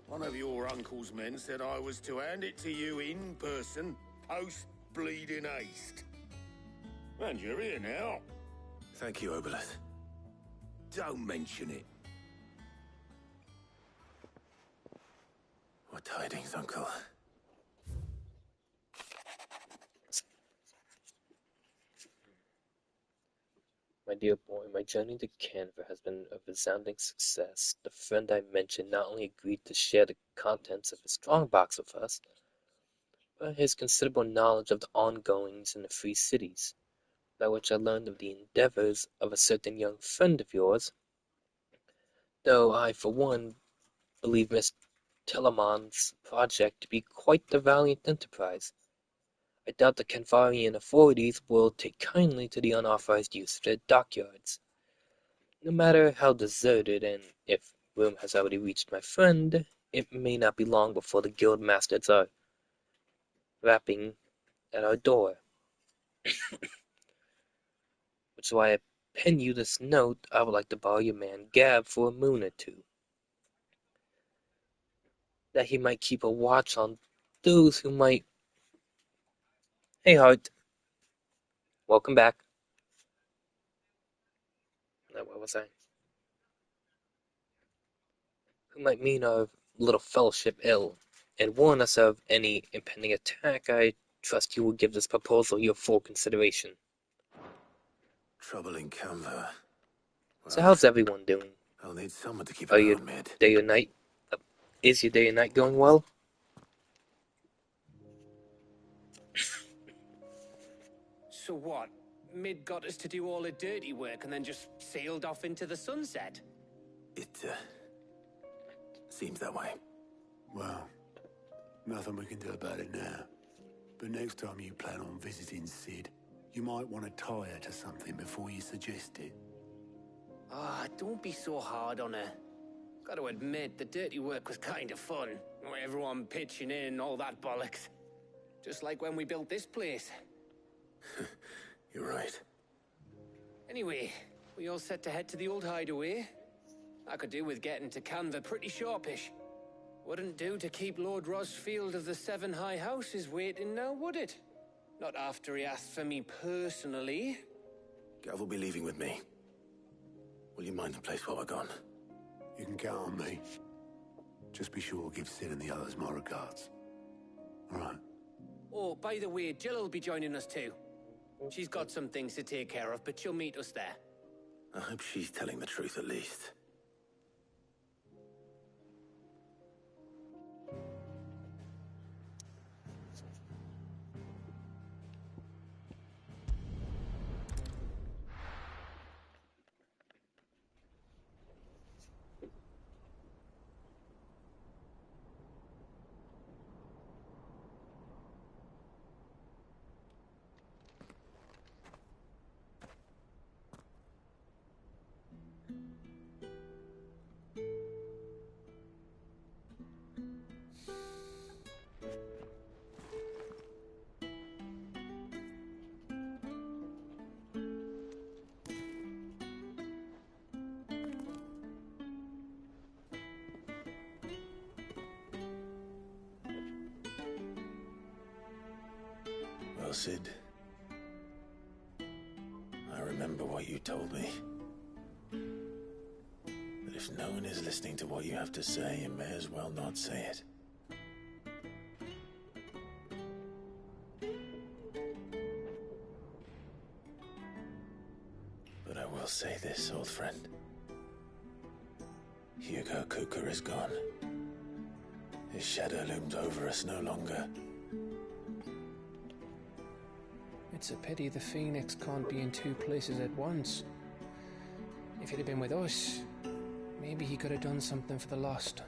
One of your uncle's men said I was to hand it to you in person, post-bleeding haste. And you're here now. Thank you, Obolus. Don't mention it. What tidings, Uncle? My dear boy, my journey to Canva has been a resounding success. The friend I mentioned not only agreed to share the contents of his strongbox with us, but his considerable knowledge of the ongoings in the Free Cities, by which I learned of the endeavors of a certain young friend of yours, though I, for one, believe Miss Telemon's project to be quite a valiant enterprise. I doubt the Canvarian authorities will take kindly to the unauthorized use of their dockyards. No matter how deserted, and if room has already reached my friend, it may not be long before the guild masters are rapping at our door. Which is why I pen you this note. I would like to borrow your man Gab for a moon or two, that he might keep a watch on those who might... Hey, Hart. Welcome back. Now, what was I? Who might mean our little fellowship ill, and warn us of any impending attack. I trust you will give this proposal your full consideration. Trouble in Canva. Well, So how's everyone doing? I'll need someone to keep an eye on Mid. Day or night? Is your day or night going well? So what? Mid got us to do all the dirty work and then just sailed off into the sunset? It, seems that way. Well, nothing we can do about it now. But next time you plan on visiting Sid, you might want to tie her to something before you suggest it. Ah, don't be so hard on her. Got to admit, the dirty work was kind of fun. Everyone pitching in and all that bollocks. Just like when we built this place. You're right. Anyway, we all set to head to the old hideaway. I could do with getting to Canva pretty sharpish. Wouldn't do to keep Lord Rosfield of the Seven High Houses waiting now, would it? Not after he asked for me personally. Gav will be leaving with me. Will you mind the place while we're gone? You can count on me. Just be sure to give Sid and the others my regards. All right. Oh, by the way, Jill will be joining us too. She's got some things to take care of, but she'll meet us there. I hope she's telling the truth at least. Well, Sid, I remember what you told me. But if no one is listening to what you have to say, you may as well not say it. friend. Hugo Kuka is gone. His shadow looms over us no longer. It's a pity the Phoenix can't be in two places at once. If he'd have been with us, maybe he could have done something for the lost.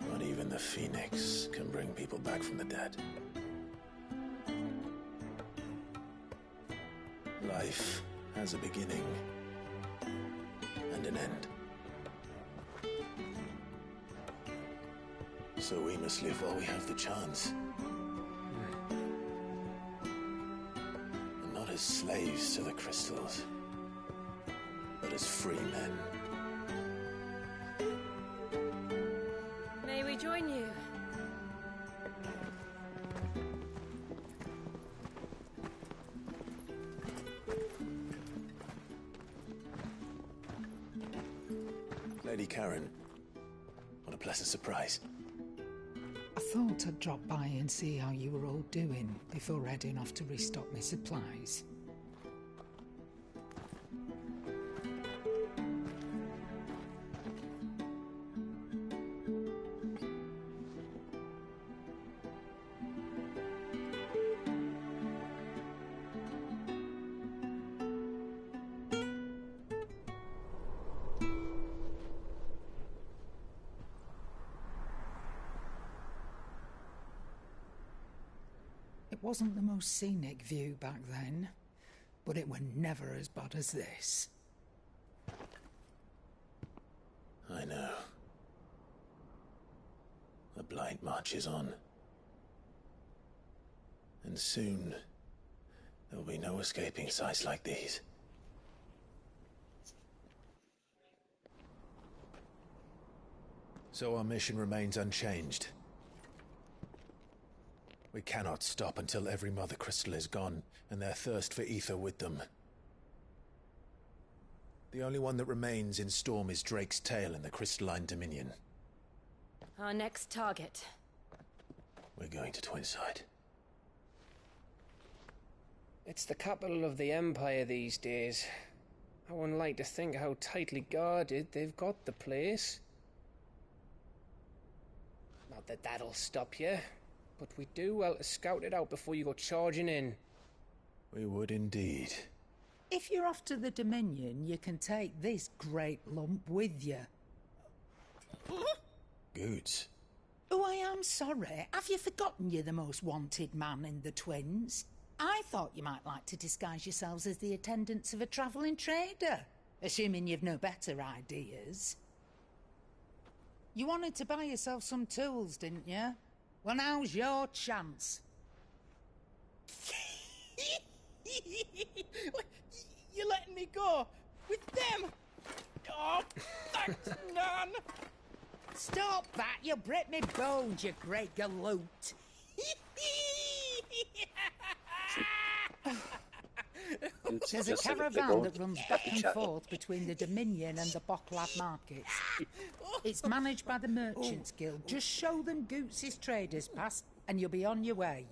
Not even the Phoenix can bring people back from the dead. Life has a beginning and an end. So we must live while we have the chance. And not as slaves to the crystals, but as free men. May we join you? Lady Karen, what a pleasant surprise. I thought I'd drop by and see how you were all doing before heading off to restock my supplies. It wasn't the most scenic view back then, but it were never as bad as this. I know. The Blight marches on. And soon, there will be no escaping sights like these. So our mission remains unchanged. We cannot stop until every Mother Crystal is gone, and their thirst for ether with them. The only one that remains in Storm is Drake's Tail in the Crystalline Dominion. Our next target. We're going to Twinside. It's the capital of the Empire these days. I wouldn't like to think how tightly guarded they've got the place. Not that that'll stop you, but we do well to scout it out before you go charging in. We would indeed. If you're off to the Dominion, you can take this great lump with you. Goods. Oh, I am sorry. Have you forgotten you're the most wanted man in the Twins? I thought you might like to disguise yourselves as the attendants of a travelling trader, assuming you've no better ideas. You wanted to buy yourself some tools, didn't you? Well, now's your chance. You're letting me go with them? Oh, thanks, Nan. Stop that! You'll break me bones, you great galoot. There's a caravan that runs back and forth between the Dominion and the Bocklad markets. It's managed by the Merchants Guild. Just show them Goots' traders pass and you'll be on your way.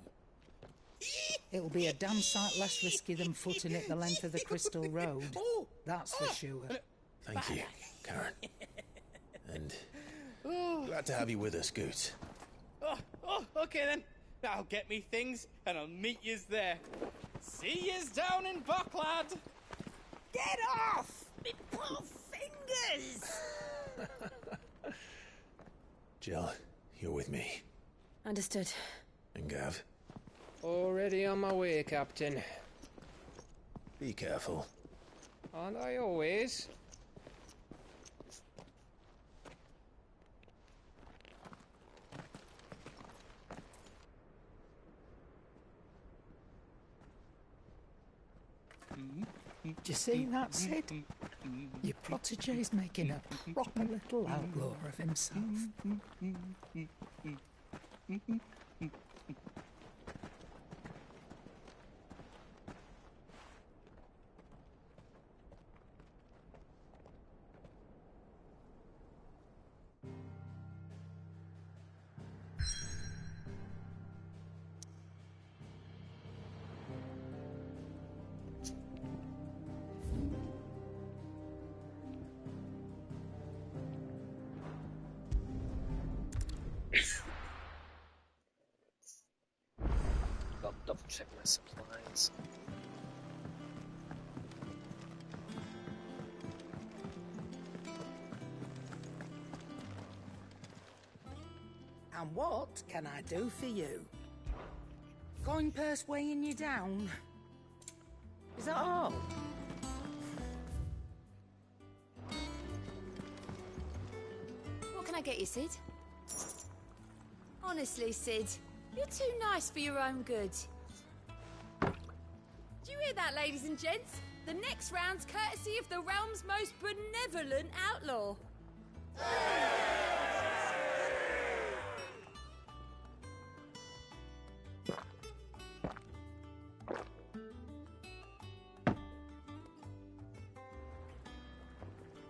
It'll be a damn sight less risky than footing it the length of the Crystal Road. That's for sure. Thank you, Karen. And glad to have you with us, Goots. Okay then. I'll get me things and I'll meet yous there. See yous down in Bocklad. Get off! Me poor fingers! Jill, you're with me. Understood. And Gav? Already on my way, Captain. Be careful. Aren't I always? Do you see that, Sid? Your protege's making a proper little outlaw of himself. check my supplies. And what can I do for you? Coin purse weighing you down? Is that all? What can I get you, Sid? Honestly, Sid, you're too nice for your own good. Do you hear that, ladies and gents? The next round's courtesy of the realm's most benevolent outlaw.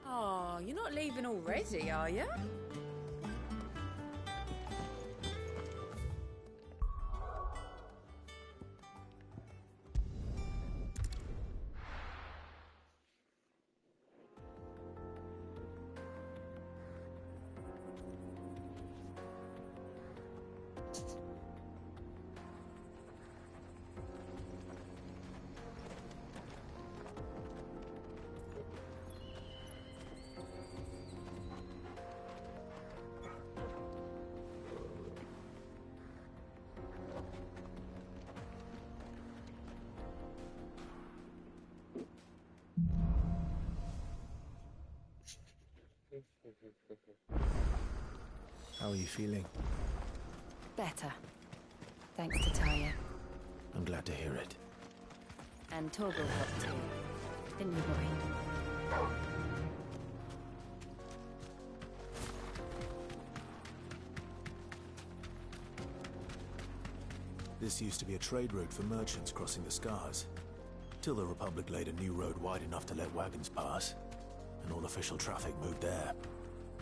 Oh, you're not leaving already, are you? How are you feeling? Better. Thanks to Taya. I'm glad to hear it. And Torgal helped too. Didn't you, boy? This used to be a trade route for merchants crossing the Scars. Till the Republic laid a new road wide enough to let wagons pass. And all official traffic moved there.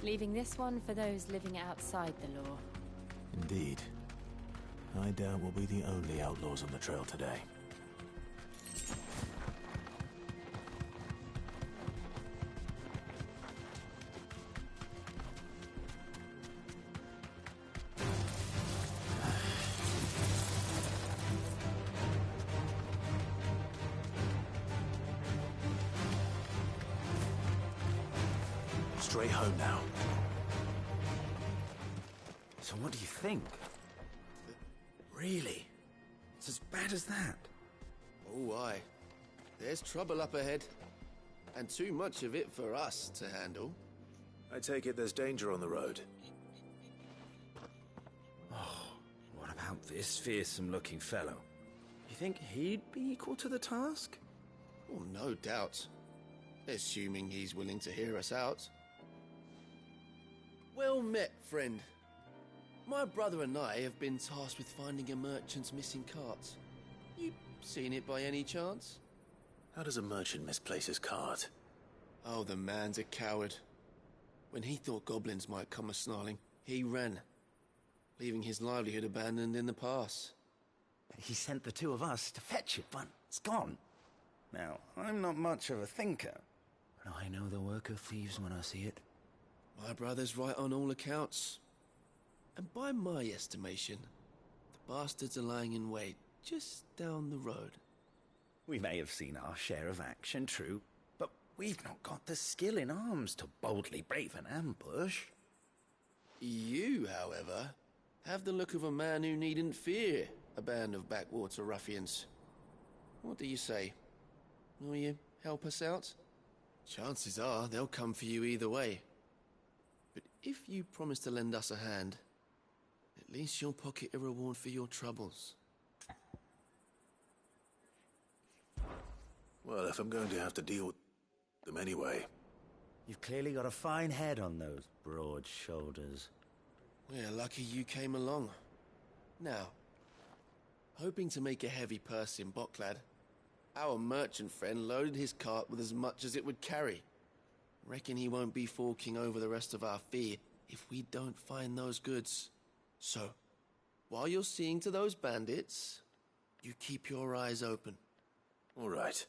Leaving this one for those living outside the law. Indeed. I doubt we'll be the only outlaws on the trail today. Straight home now. So what do you think? Really? It's as bad as that? Oh, aye. There's trouble up ahead. And too much of it for us to handle. I take it there's danger on the road. Oh, what about this fearsome-looking fellow? You think he'd be equal to the task? Oh, no doubt. Assuming he's willing to hear us out. Well met, friend. My brother and I have been tasked with finding a merchant's missing cart. You seen it by any chance? How does a merchant misplace his cart? Oh, the man's a coward. When he thought goblins might come a-snarling, he ran, leaving his livelihood abandoned in the pass. He sent the two of us to fetch it, but it's gone. Now, I'm not much of a thinker, but I know the work of thieves when I see it. My brother's right on all accounts. And by my estimation, the bastards are lying in wait just down the road. We may have seen our share of action, true, but we've not got the skill in arms to boldly brave an ambush. You, however, have the look of a man who needn't fear a band of backwater ruffians. What do you say? Will you help us out? Chances are they'll come for you either way. But if you promise to lend us a hand, at least you'll pocket a reward for your troubles. Well, if I'm going to have to deal with them anyway. You've clearly got a fine head on those broad shoulders. We're lucky you came along. Now, hoping to make a heavy purse in Boklad, our merchant friend loaded his cart with as much as it would carry. Reckon he won't be forking over the rest of our fee if we don't find those goods. So, while you're seeing to those bandits, you keep your eyes open. All right.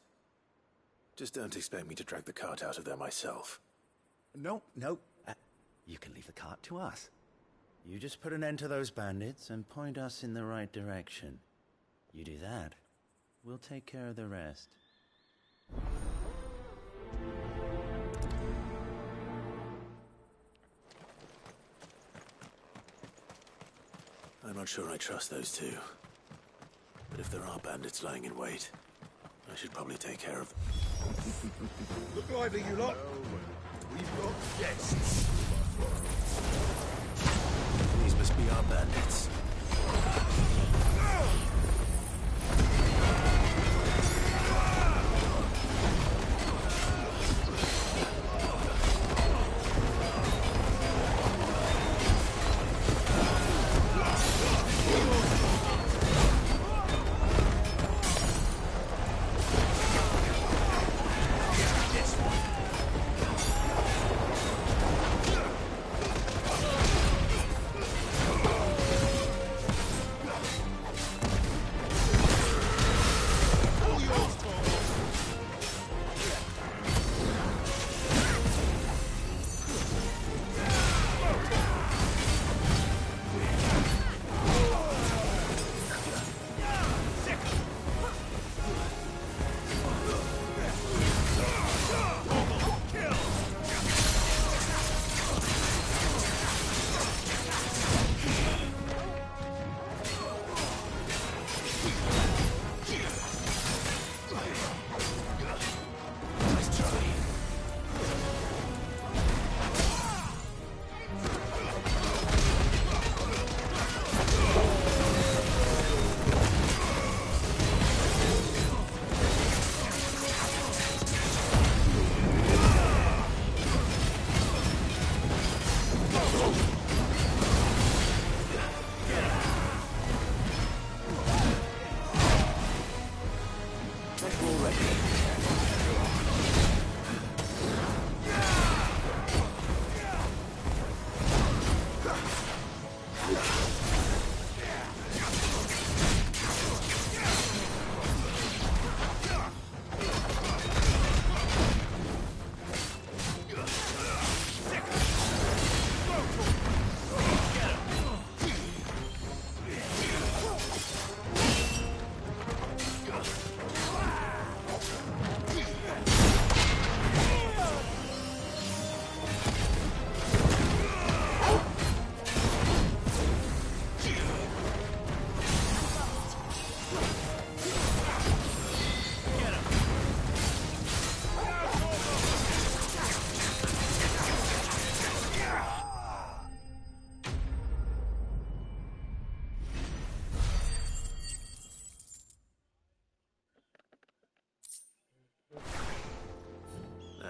Just don't expect me to drag the cart out of there myself. No. You can leave the cart to us. You just put an end to those bandits and point us in the right direction. You do that, we'll take care of the rest. I'm not sure I trust those two. But if there are bandits lying in wait, I should probably take care of them. Look lively, you lot. We've got guests. These must be our bandits.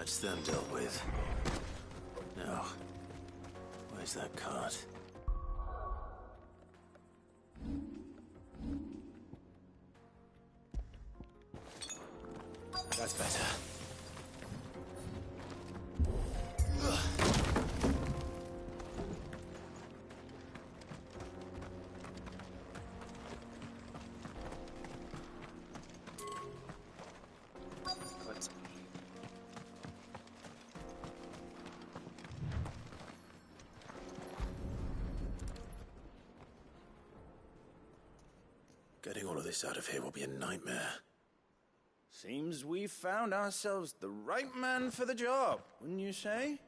That's them dealt with. Now, where's that cart? That's better. Getting all of this out of here will be a nightmare. Seems we've found ourselves the right man for the job, wouldn't you say?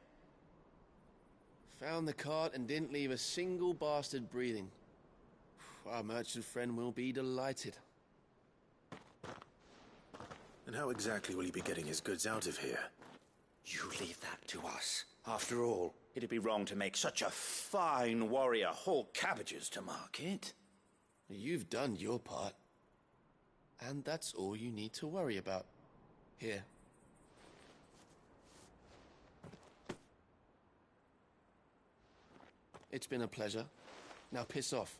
Found the cart and didn't leave a single bastard breathing. Our merchant friend will be delighted. And how exactly will he be getting his goods out of here? You leave that to us. After all, it'd be wrong to make such a fine warrior haul cabbages to market. You've done your part. And that's all you need to worry about. Here. It's been a pleasure. Now piss off.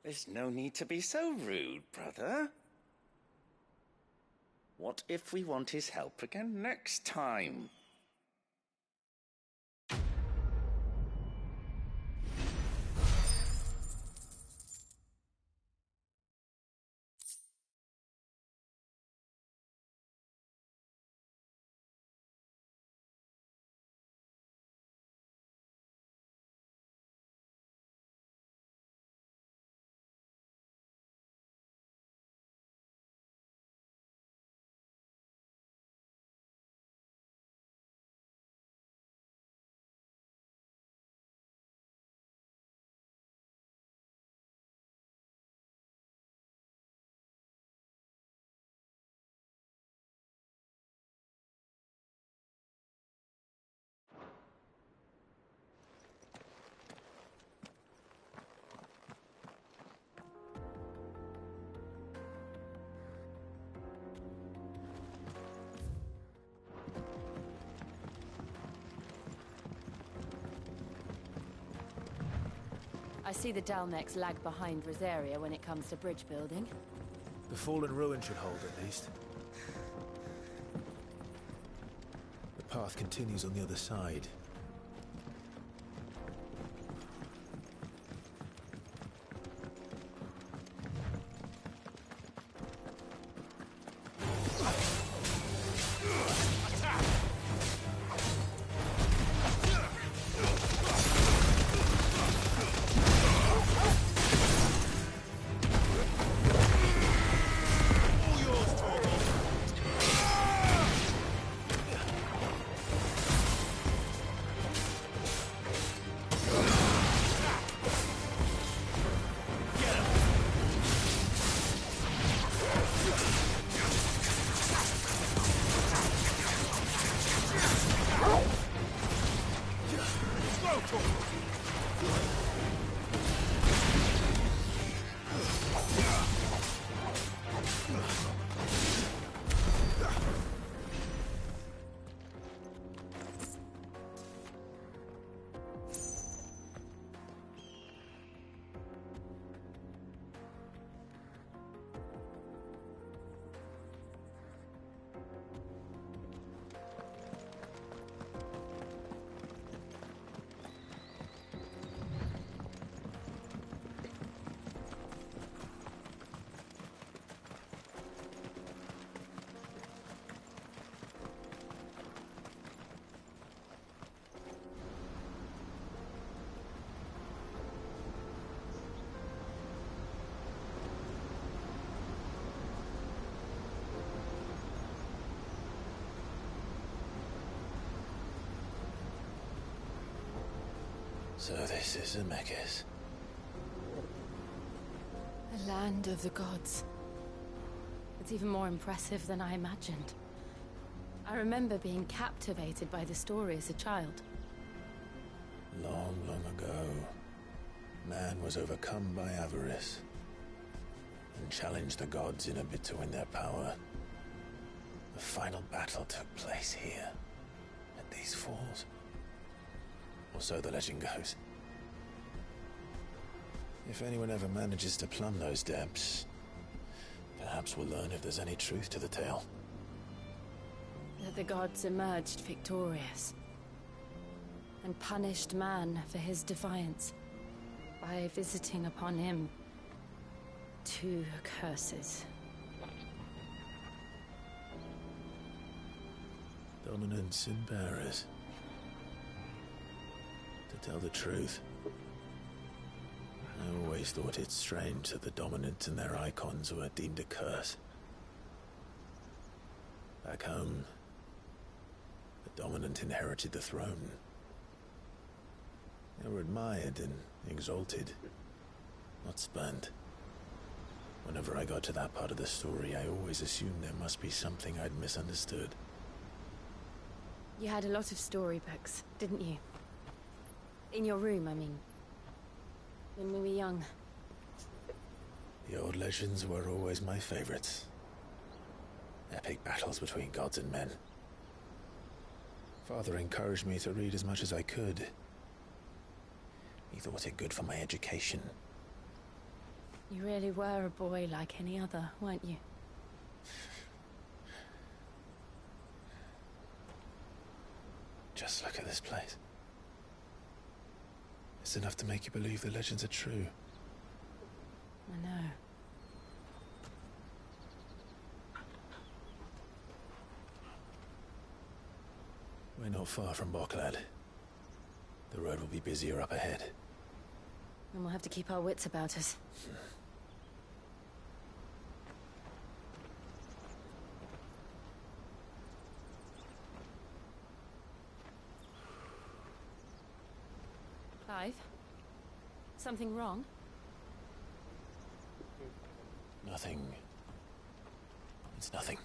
There's no need to be so rude, brother. What if we want his help again next time? see the Dalnecs lag behind Rosaria when it comes to bridge building. The fallen ruin should hold, at least. The path continues on the other side. So this is Zemeckis. The land of the gods. It's even more impressive than I imagined. I remember being captivated by the story as a child. Long, long ago, man was overcome by avarice and challenged the gods in a bid to win their power. The final battle took place here, at these falls. Or so the legend goes. If anyone ever manages to plumb those depths, perhaps we'll learn if there's any truth to the tale. That the gods emerged victorious and punished man for his defiance by visiting upon him 2 curses. Dominants and bearers. To tell the truth, I always thought it strange that the dominant and their icons were deemed a curse. Back home, the dominant inherited the throne. They were admired and exalted, not spurned. Whenever I got to that part of the story, I always assumed there must be something I'd misunderstood. You had a lot of storybooks, didn't you? In your room, I mean. When we were young. The old legends were always my favorites. Epic battles between gods and men. Father encouraged me to read as much as I could. He thought it good for my education. You really were a boy like any other, weren't you? Just look at this place. It's enough to make you believe the legends are true. I know. We're not far from Boklad. The road will be busier up ahead. And we'll have to keep our wits about us. Clive? Something wrong? Nothing. It's nothing.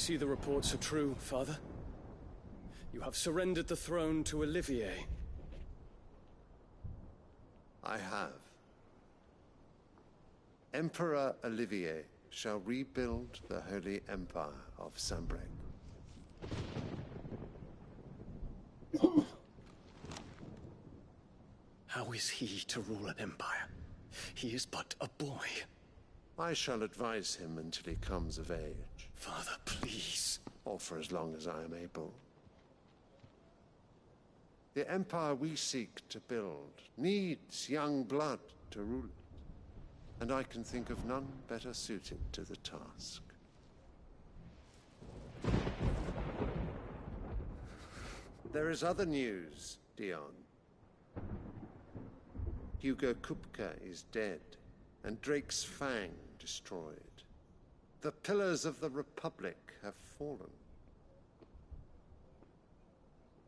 see the reports are true, Father. You have surrendered the throne to Olivier. I have. Emperor Olivier shall rebuild the Holy Empire of Sanbreque. How is he to rule an empire? He is but a boy. I shall advise him until he comes of age. Father, please. Or for as long as I am able. The empire we seek to build needs young blood to rule it. And I can think of none better suited to the task. There is other news, Dion. Hugo Kupka is dead, and Drake's Fang destroyed. The pillars of the Republic have fallen.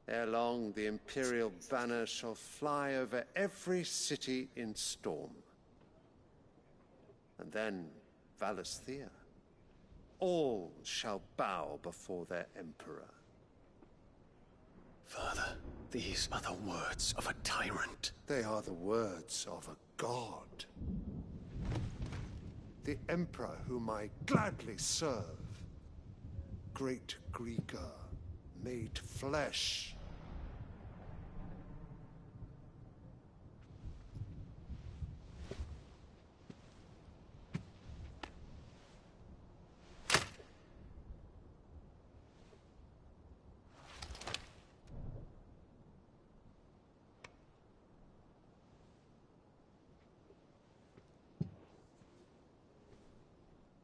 Ere long, the Imperial banner shall fly over every city in Storm. And then Valisthea. All shall bow before their Emperor. Father, these are the words of a tyrant. They are the words of a god. The Emperor whom I gladly serve. Great Greagor, made flesh.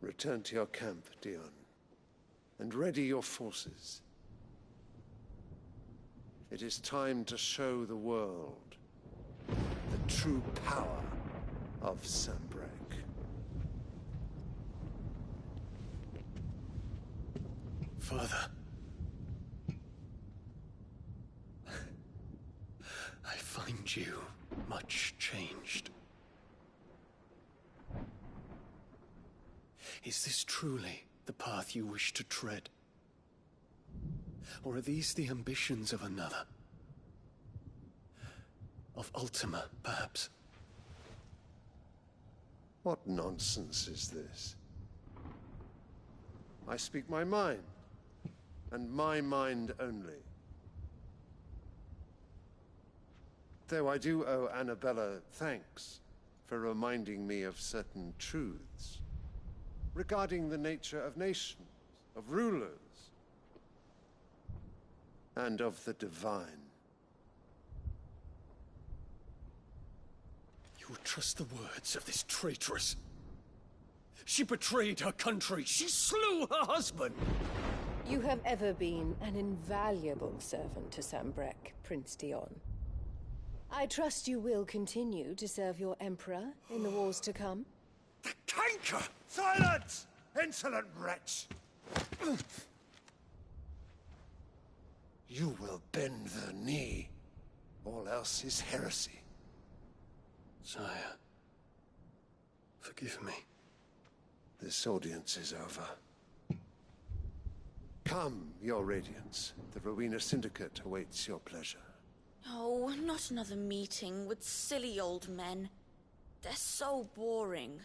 Return to your camp, Dion, and ready your forces. It is time to show the world the true power of Sanbreque. Father. I find you much changed. Is this truly the path you wish to tread? Or are these the ambitions of another? Of Ultima, perhaps? What nonsense is this? I speak my mind, and my mind only. Though I do owe Annabella thanks for reminding me of certain truths regarding the nature of nations, of rulers, and of the divine. You would trust the words of this traitress? She betrayed her country. She slew her husband. You have ever been an invaluable servant to Sanbreque, Prince Dion. I trust you will continue to serve your Emperor in the wars to come. The canker! Silence! Insolent wretch! You will bend the knee. All else is heresy. Sire, forgive me. This audience is over. Come, your Radiance. The Rowena Syndicate awaits your pleasure. Oh, not another meeting with silly old men. They're so boring.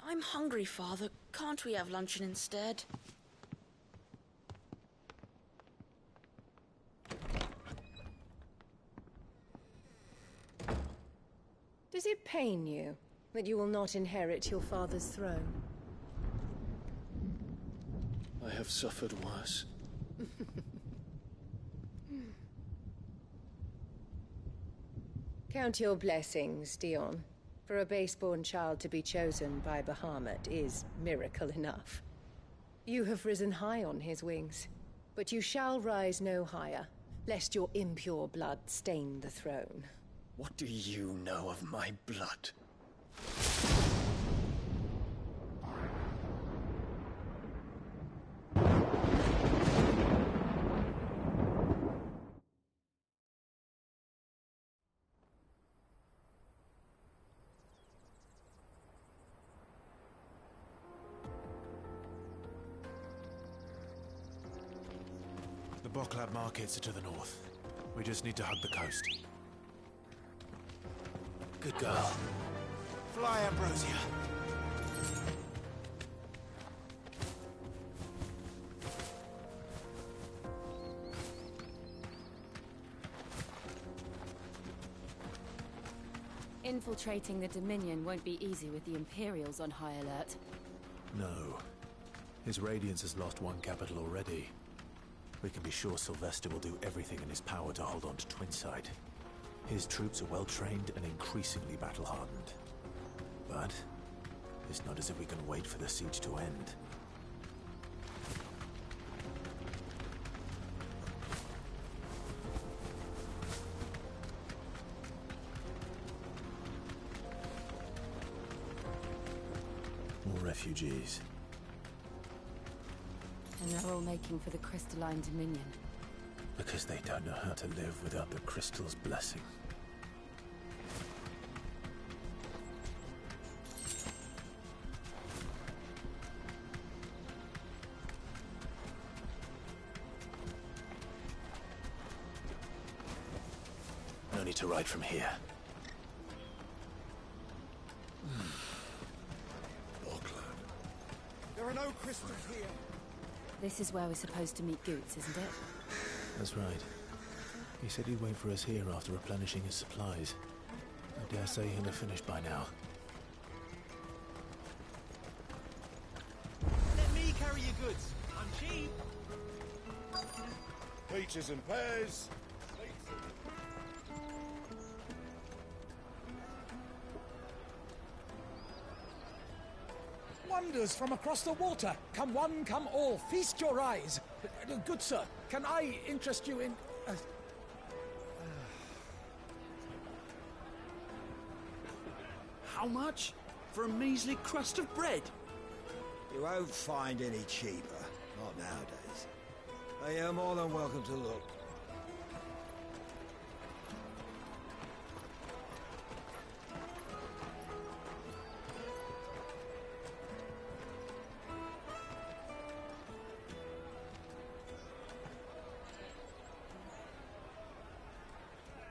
I'm hungry, Father. Can't we have luncheon instead? Does it pain you that you will not inherit your father's throne? I have suffered worse. Count your blessings, Dion. For a base-born child to be chosen by Bahamut is miracle enough. You have risen high on his wings, but you shall rise no higher, lest your impure blood stain the throne. What do you know of my blood? Boklab markets are to the north. We just need to hug the coast. Good girl. Fly, Ambrosia. Infiltrating the Dominion won't be easy with the Imperials on high alert. No. His Radiance has lost one capital already. We can be sure Sylvester will do everything in his power to hold on to Twinside. His troops are well-trained and increasingly battle-hardened. But it's not as if we can wait for the siege to end. More refugees. And they're all making for the Crystalline Dominion. Because they don't know how to live without the Crystal's blessing. No need to ride from here. There are no crystals here. This is where we're supposed to meet Goots, isn't it? That's right. He said he'd wait for us here after replenishing his supplies. I dare say he'll have finished by now. Let me carry your goods. I'm cheap. Peaches and pears. Wonders from across the water. Come one, come all. Feast your eyes. Good sir, can I interest you in... How much? For a measly crust of bread? You won't find any cheaper. Not nowadays. But you're more than welcome to look.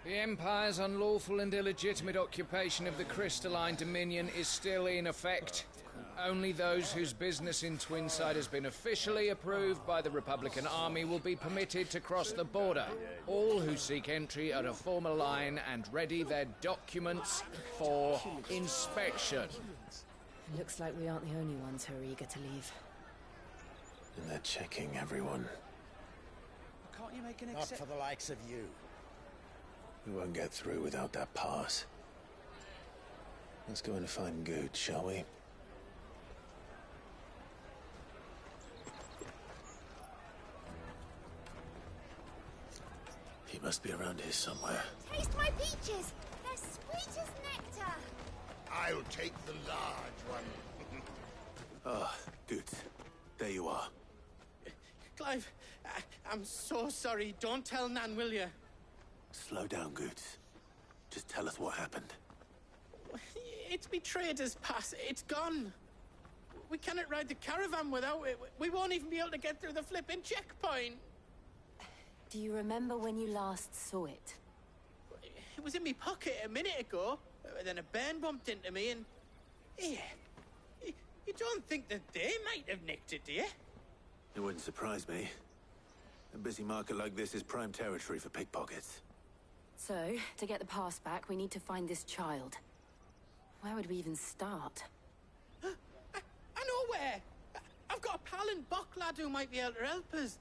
The Empire's unlawful and illegitimate occupation of the Crystalline Dominion is still in effect. Only those whose business in Twinside has been officially approved by the Republican Army will be permitted to cross the border. All who seek entry are to form a line and ready their documents for inspection. Looks like we aren't the only ones who are eager to leave. And they're checking everyone. Can't you make an Not for the likes of you. We won't get through without that pass. Let's go and find Good, shall we? He must be around here somewhere. Taste my peaches! They're sweet as nectar! I'll take the large one. Ah, Good. There you are. Clive, I'm so sorry. Don't tell Nan, will you? Slow down, Goots. Just tell us what happened. It's betrayed us, Pass. It's gone. We cannot ride the caravan without it. We won't even be able to get through the flipping checkpoint. Do you remember when you last saw it? It was in my pocket a minute ago. Then a bairn bumped into me and... Yeah. You don't think that they might have nicked it, do you? It wouldn't surprise me. A busy market like this is prime territory for pickpockets. So, to get the pass back, we need to find this child. Where would we even start? I know where! I've got a pal in Boklad who might be able to help us.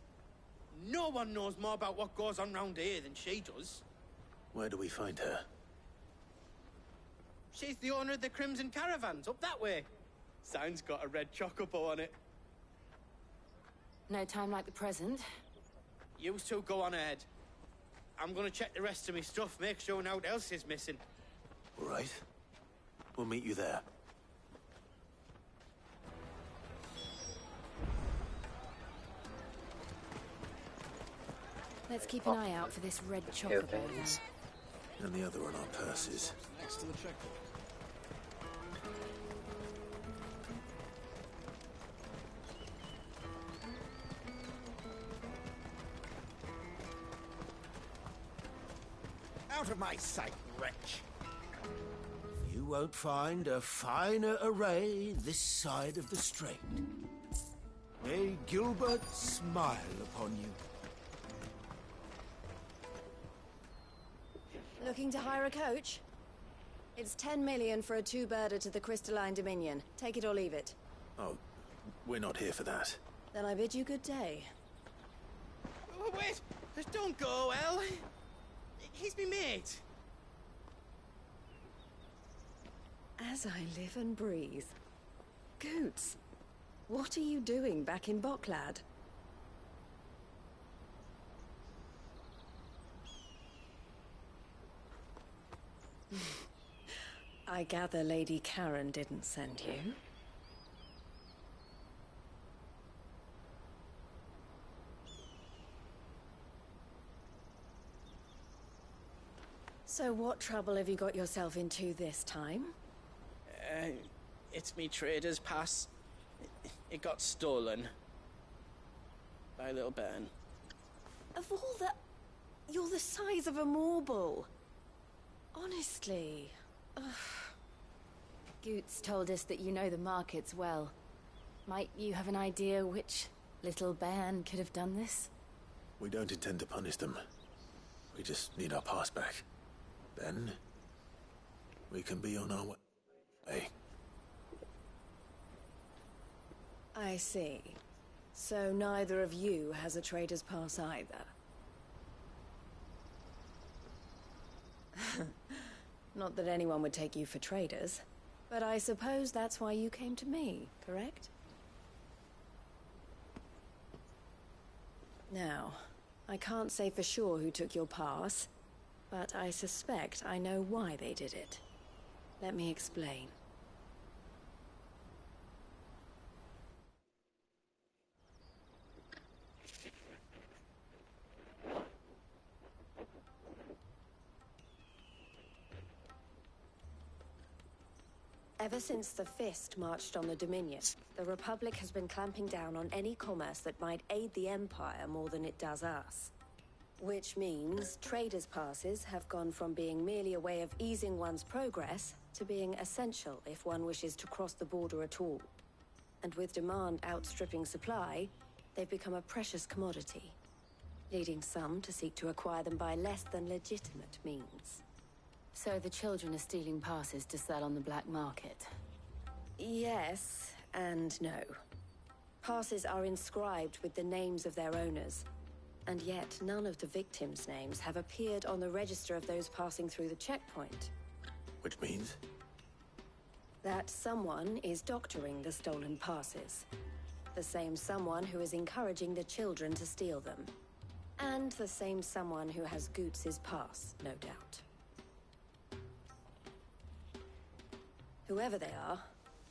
No one knows more about what goes on round here than she does. Where do we find her? She's the owner of the Crimson Caravans, up that way. Sign's got a red chocobo on it. No time like the present. You two go on ahead. I'm gonna check the rest of my stuff, make sure naught else is missing. All right. We'll meet you there. Let's keep an eye out for this red chocobo then. And the other on our purses. Next to the checkpoint. Out of my sight, wretch! You won't find a finer array this side of the strait. May Gilbert smile upon you. Looking to hire a coach? It's 10 million for a two-birder to the Crystalline Dominion. Take it or leave it. Oh, we're not here for that. Then I bid you good day. Oh, wait! Don't go, El! He's me mate! As I live and breathe. Goots, what are you doing back in Boklad? I gather Lady Karen didn't send you. So what trouble have you got yourself into this time? It's me trader's pass. It got stolen. By little Ben. Of all the... You're the size of a marble. Honestly. Ugh. Goots told us that you know the markets well. Might you have an idea which little bairn could have done this? We don't intend to punish them. We just need our pass back. Then, we can be on our way. Hey. I see. So neither of you has a trader's pass either. Not that anyone would take you for traders, but I suppose that's why you came to me, correct? Now, I can't say for sure who took your pass, but I suspect I know why they did it. Let me explain. Ever since the Fist marched on the Dominion, the Republic has been clamping down on any commerce that might aid the Empire more than it does us. Which means traders' passes have gone from being merely a way of easing one's progress to being essential if one wishes to cross the border at all. And with demand outstripping supply, they've become a precious commodity, leading some to seek to acquire them by less than legitimate means. So the children are stealing passes to sell on the black market? Yes, and no. Passes are inscribed with the names of their owners, and yet none of the victims' names have appeared on the register of those passing through the checkpoint. Which means? That someone is doctoring the stolen passes. The same someone who is encouraging the children to steal them. And the same someone who has Goots' pass, no doubt. Whoever they are,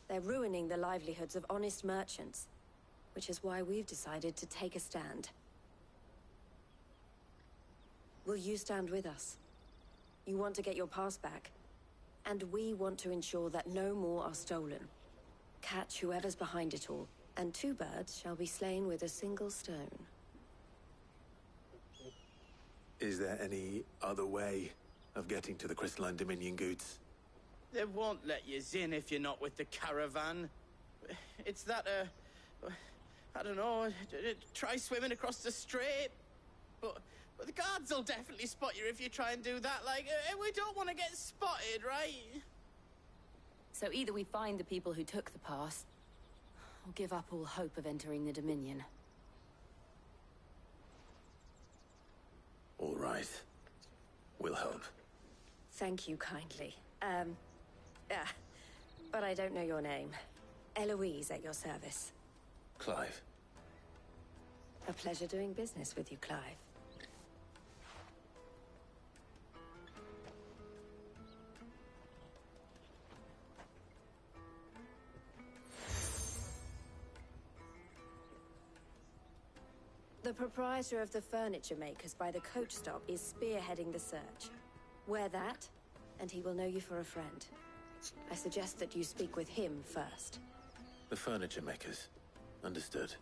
they're ruining the livelihoods of honest merchants, which is why we've decided to take a stand. Will you stand with us? You want to get your pass back, and we want to ensure that no more are stolen. Catch whoever's behind it all, and two birds shall be slain with a single stone. Is there any other way of getting to the Crystalline Dominion, Goots? They won't let you in if you're not with the caravan. It's that, I don't know, try swimming across the strait. But the guards will definitely spot you if you try and do that. Like, we don't want to get spotted, right? So either we find the people who took the pass, or give up all hope of entering the Dominion. All right. We'll help. Thank you kindly. But I don't know your name. Eloise at your service. Clive. A pleasure doing business with you, Clive. The proprietor of the furniture makers by the coach stop is spearheading the search. Wear that, and he will know you for a friend. I suggest that you speak with him first. The furniture makers. Understood.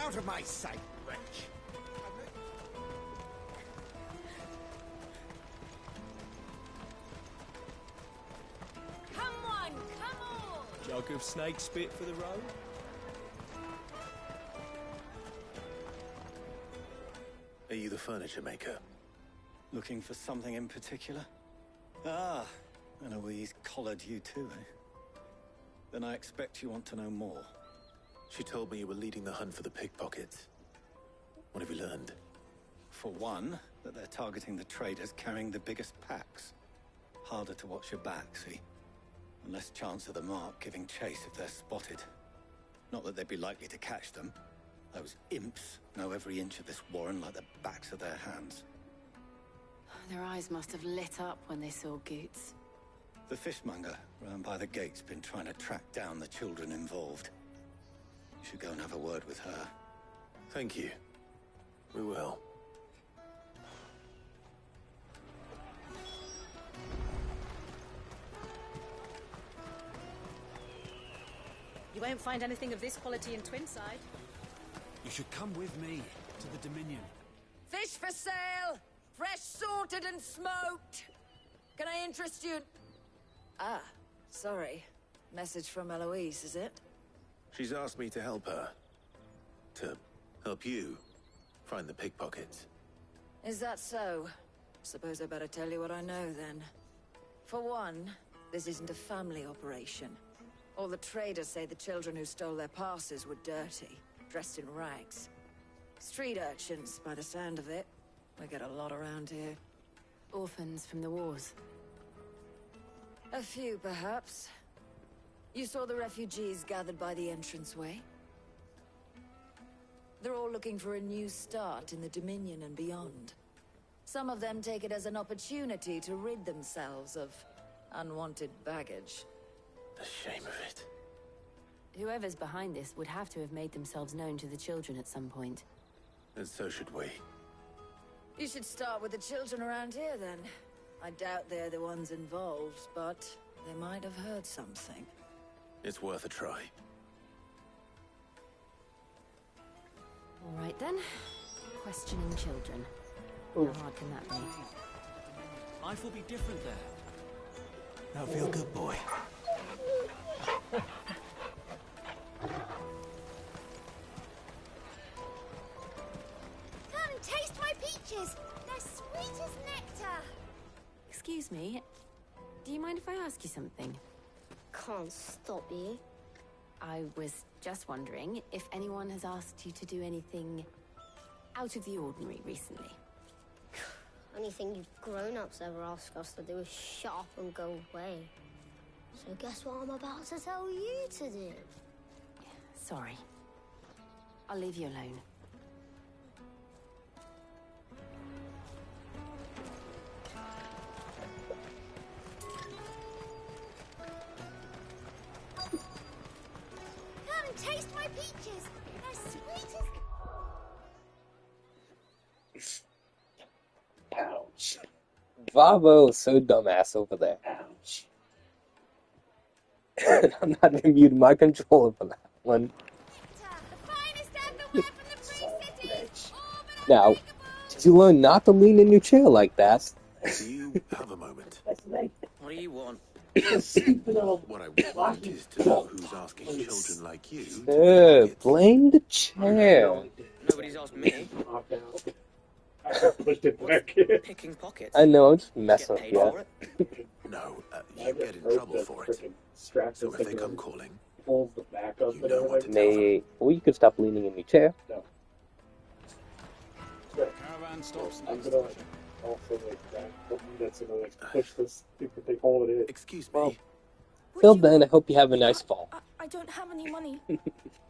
Out of my sight, wretch! Come on, come on! Jug of snake spit for the road? Are you the furniture maker? Looking for something in particular? Ah, Eloise collared you too, eh? Then I expect you want to know more. She told me you were leading the hunt for the pickpockets. What have you learned? For one, that they're targeting the traders carrying the biggest packs. Harder to watch your back, see? And less chance of the mark giving chase if they're spotted. Not that they'd be likely to catch them. Those imps know every inch of this warren like the backs of their hands. Their eyes must have lit up when they saw Goots. The fishmonger round by the gate's been trying to track down the children involved. You should go and have a word with her. Thank you. We will. You won't find anything of this quality in Twinside. You should come with me to the Dominion. Fish for sale! Fresh sorted and smoked! Can I interest you? Ah, sorry. Message from Eloise, is it? She's asked me to help her. To help you find the pickpockets. Is that so? Suppose I better tell you what I know, then. For one, this isn't a family operation. All the traders say the children who stole their passes were dirty, dressed in rags. Street urchins, by the sound of it. We get a lot around here. Orphans from the wars. A few, perhaps. You saw the refugees gathered by the entranceway? They're all looking for a new start in the Dominion and beyond. Some of them take it as an opportunity to rid themselves of unwanted baggage. The shame of it. Whoever's behind this would have to have made themselves known to the children at some point. And so should we. You should start with the children around here, then. I doubt they're the ones involved, but they might have heard something. It's worth a try. All right, then. Questioning children. Ooh. How hard can that be? Life will be different there. Now feel good, boy. Come, taste my peaches. They're sweet as nectar. Excuse me. Do you mind if I ask you something? Can't stop you. I was just wondering if anyone has asked you to do anything out of the ordinary recently. Anything you grown-ups ever ask us to do is shut up and go away. So guess what I'm about to tell you to do? Sorry. I'll leave you alone. Come and taste my peaches. They're sweet as... Ouch. Vavo is so dumbass over there. Ouch. I'm not gonna mute my controller for that one. Now, did you learn not to lean in your chair like that? Do you have a moment? What do you want? What I want is to know who's asking children like you. Sir, blame the chair. Nobody's asked me. Picking pockets. I know, I'm just messing with you. No, you get in trouble for it. So if they come calling, You know what to tell them. Or you could stop leaning in your chair. Caravan stops. I'm next gonna station. also that's gonna push this stupid thing hold it in. Excuse me. Well, till then, I hope you have a nice fall. I don't have any money.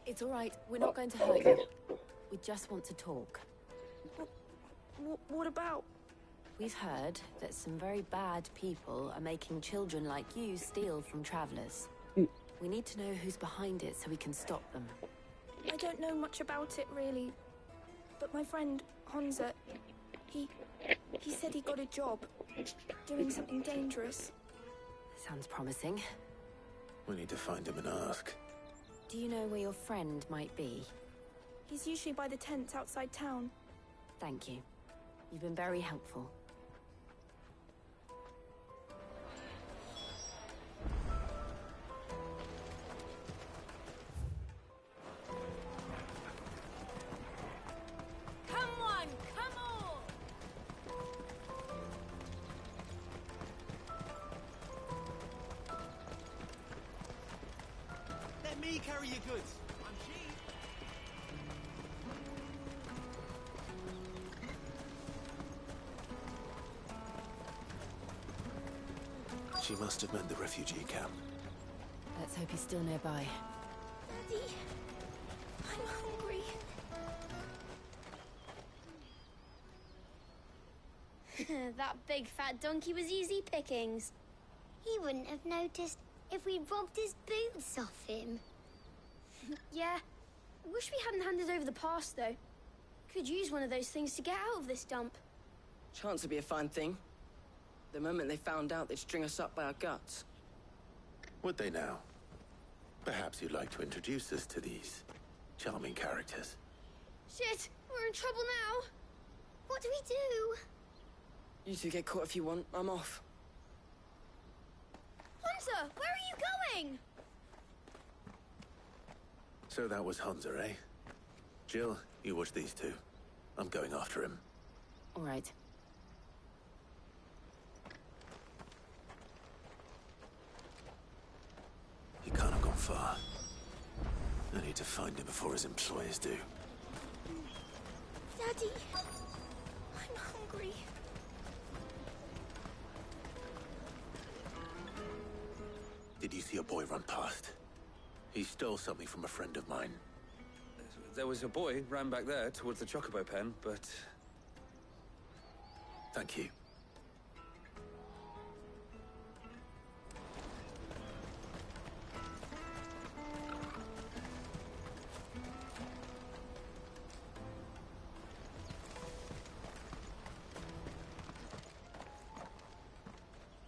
It's all right. We're not going to hurt you. We just want to talk. What about? We've heard that some very bad people are making children like you steal from travelers. We need to know who's behind it so we can stop them. I don't know much about it, really. But my friend, Honza, he said he got a job doing something dangerous. Sounds promising. We need to find him and ask. Do you know where your friend might be? He's usually by the tents outside town. Thank you. You've been very helpful. Come on, come on! Let me carry your goods. I'm cheap. She must have meant the refugee camp. Let's hope he's still nearby. Daddy, I'm hungry. That big fat donkey was easy pickings. He wouldn't have noticed if we'd robbed his boots off him. Yeah. I wish we hadn't handed over the pass, though. Could use one of those things to get out of this dump. Chance would be a fine thing. The moment they found out, they'd string us up by our guts. Would they now? Perhaps you'd like to introduce us to these charming characters. Shit, we're in trouble now. What do we do? You two get caught if you want. I'm off. Hunter, where are you going? So that was Hunter, eh? Jill, you watch these two. I'm going after him. All right. He can't have gone far. I need to find him before his employers do. Daddy, I'm hungry. Did you see a boy run past? He stole something from a friend of mine. There was a boy ran back there towards the Chocobo pen, but... Thank you.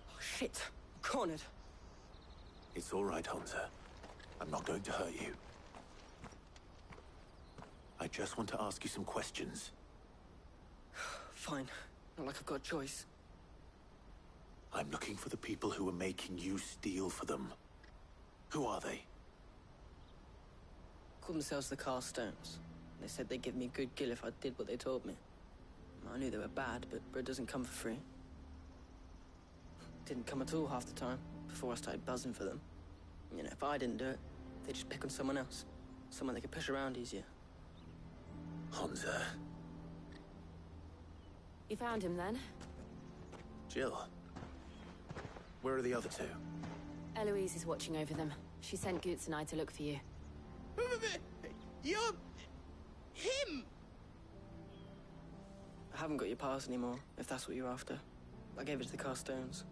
Oh, shit. Cornered. It's all right, Hunter. I'm not going to hurt you. I just want to ask you some questions. Fine. Not like I've got a choice. I'm looking for the people who are making you steal for them. Who are they? Called themselves the Carstones. They said they'd give me good gill if I did what they told me. I knew they were bad, but bread doesn't come for free. Didn't come at all half the time, before I started buzzing for them. You know, if I didn't do it, they'd just pick on someone else. Someone they could push around easier. Hunter. You found him then? Jill. Where are the other two? Eloise is watching over them. She sent Goots and I to look for you. You're... him! I haven't got your pass anymore, if that's what you're after. I gave it to the Carstones.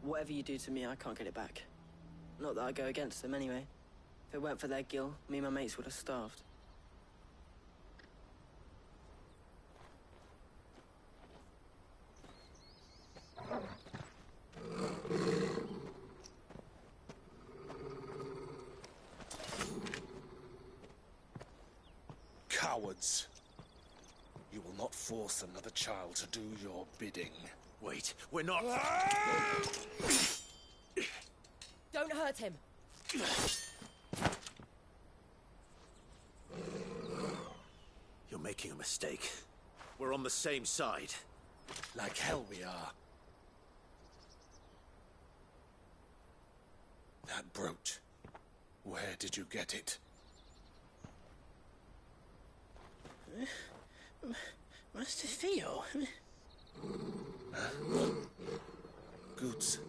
Whatever you do to me, I can't get it back. Not that I go against them anyway. If it weren't for their gill, me and my mates would have starved. Cowards. You will not force another child to do your bidding. Wait, we're not... Don't hurt him. You're making a mistake. We're on the same side. Like hell we are. That brooch. Where did you get it? Master Theo? Goots.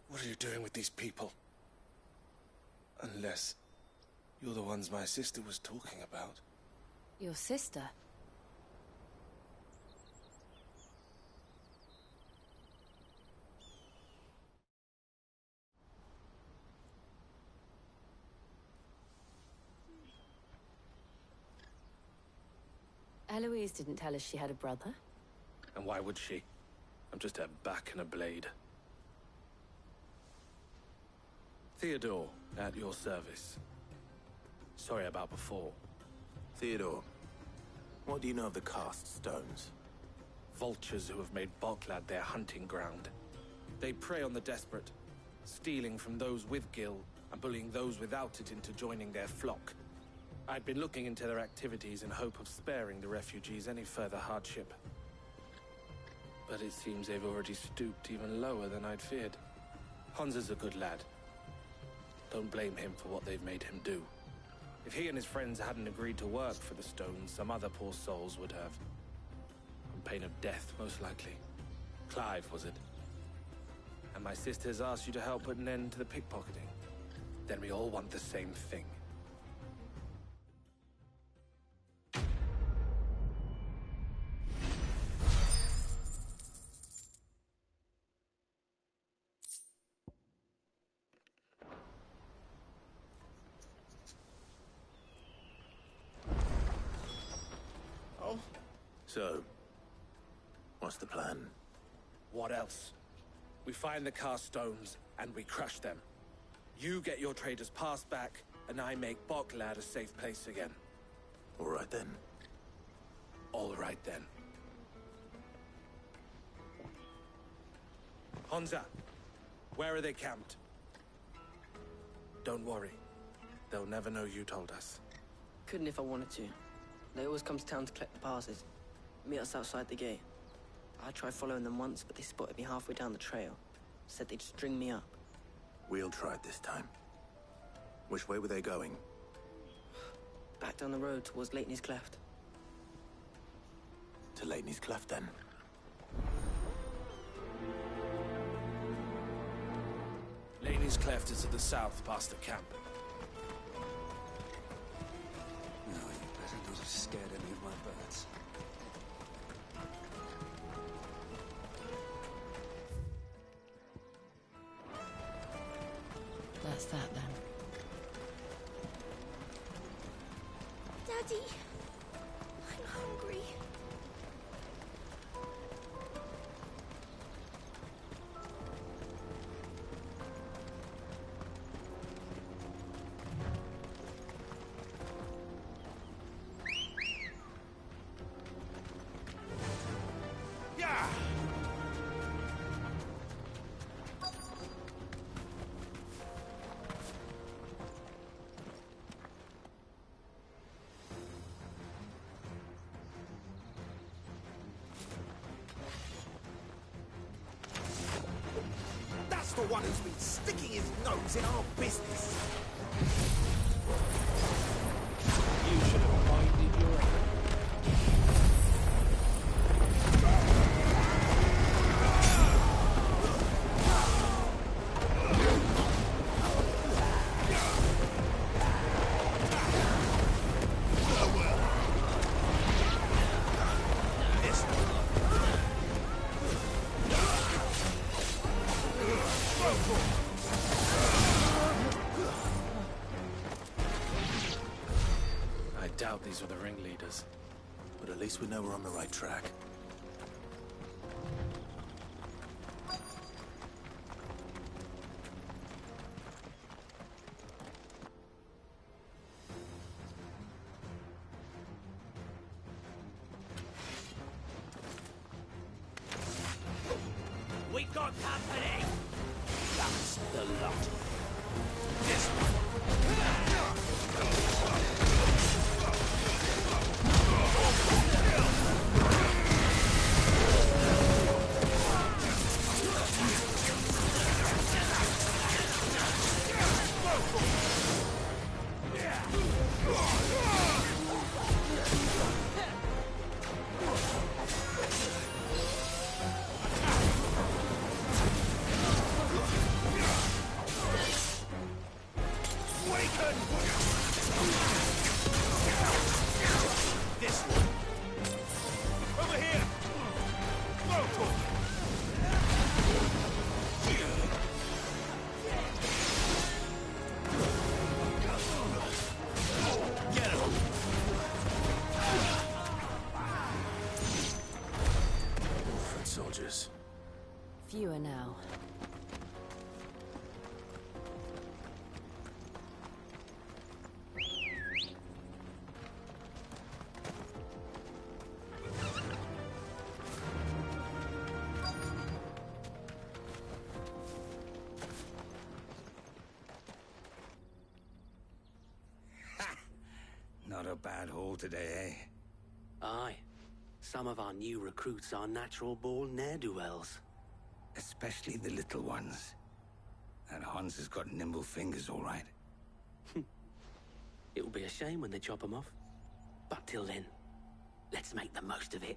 What are you doing with these people? Unless you're the ones my sister was talking about. Your sister? Eloise didn't tell us she had a brother. And why would she? I'm just a back and a blade. Theodore, at your service. Sorry about before. Theodore, what do you know of the Cast Stones? Vultures who have made Boklad their hunting ground. They prey on the desperate, stealing from those with Gil and bullying those without it into joining their flock. I'd been looking into their activities in hope of sparing the refugees any further hardship. But it seems they've already stooped even lower than I'd feared. Hans is a good lad. Don't blame him for what they've made him do. If he and his friends hadn't agreed to work for the Stones, some other poor souls would have. On pain of death, most likely. Clive, was it? And my sisters asked you to help put an end to the pickpocketing. Then we all want the same thing. So, what's the plan? What else? We find the Cast Stones, and we crush them. You get your traders pass back, and I make Boklad a safe place again. All right then. All right then. Hansa, where are they camped? Don't worry. They'll never know you told us. Couldn't if I wanted to. They always come to town to collect the passes. Meet us outside the gate. I tried following them once, but they spotted me halfway down the trail. Said they'd string me up. We'll try it this time. Which way were they going? Back down the road towards Leitney's Cleft. To Leitney's Cleft, then? Leitney's Cleft is to the south, past the camp. No, you better not have scared any of my birds. That's that then. Daddy, I'm hungry. The one who's been sticking his nose in our business. You should have minded your own. I doubt these were the ringleaders. But at least we know we're on the right track. We got company! That's the lot. This one. This one. Over here. Get him. Foot soldiers. Fewer now. a bad haul today, eh? Aye. Some of our new recruits are natural-born ne'er-do-wells. Especially the little ones. That Hans has got nimble fingers, all right. It'll be a shame when they chop them off. But till then, let's make the most of it.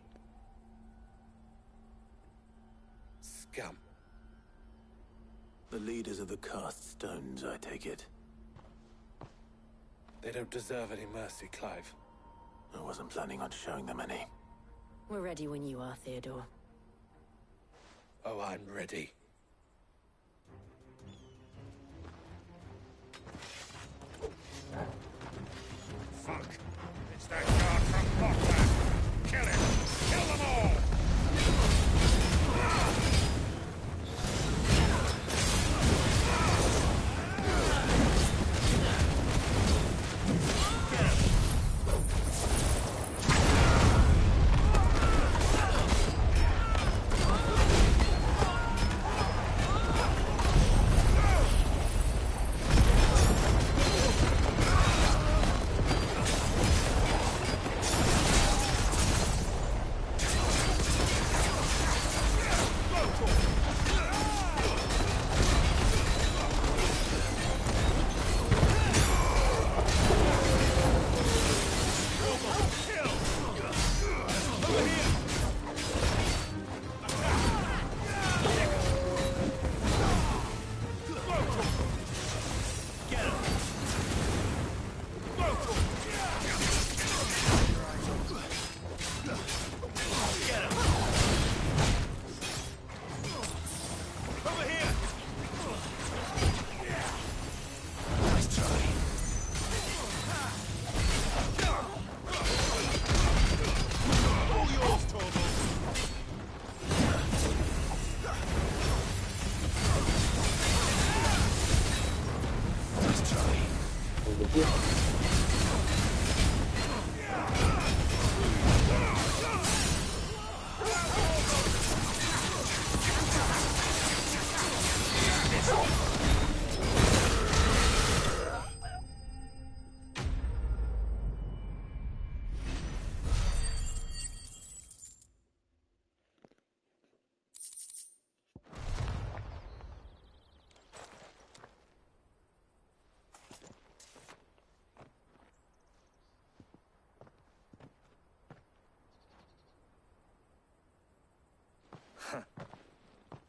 Scum. The leaders of the cast stones, I take it. They don't deserve any mercy, Clive. I wasn't planning on showing them any. We're ready when you are, Theodore. Oh, I'm ready. Fuck! It's that guard from Botland! Kill him! Kill them all!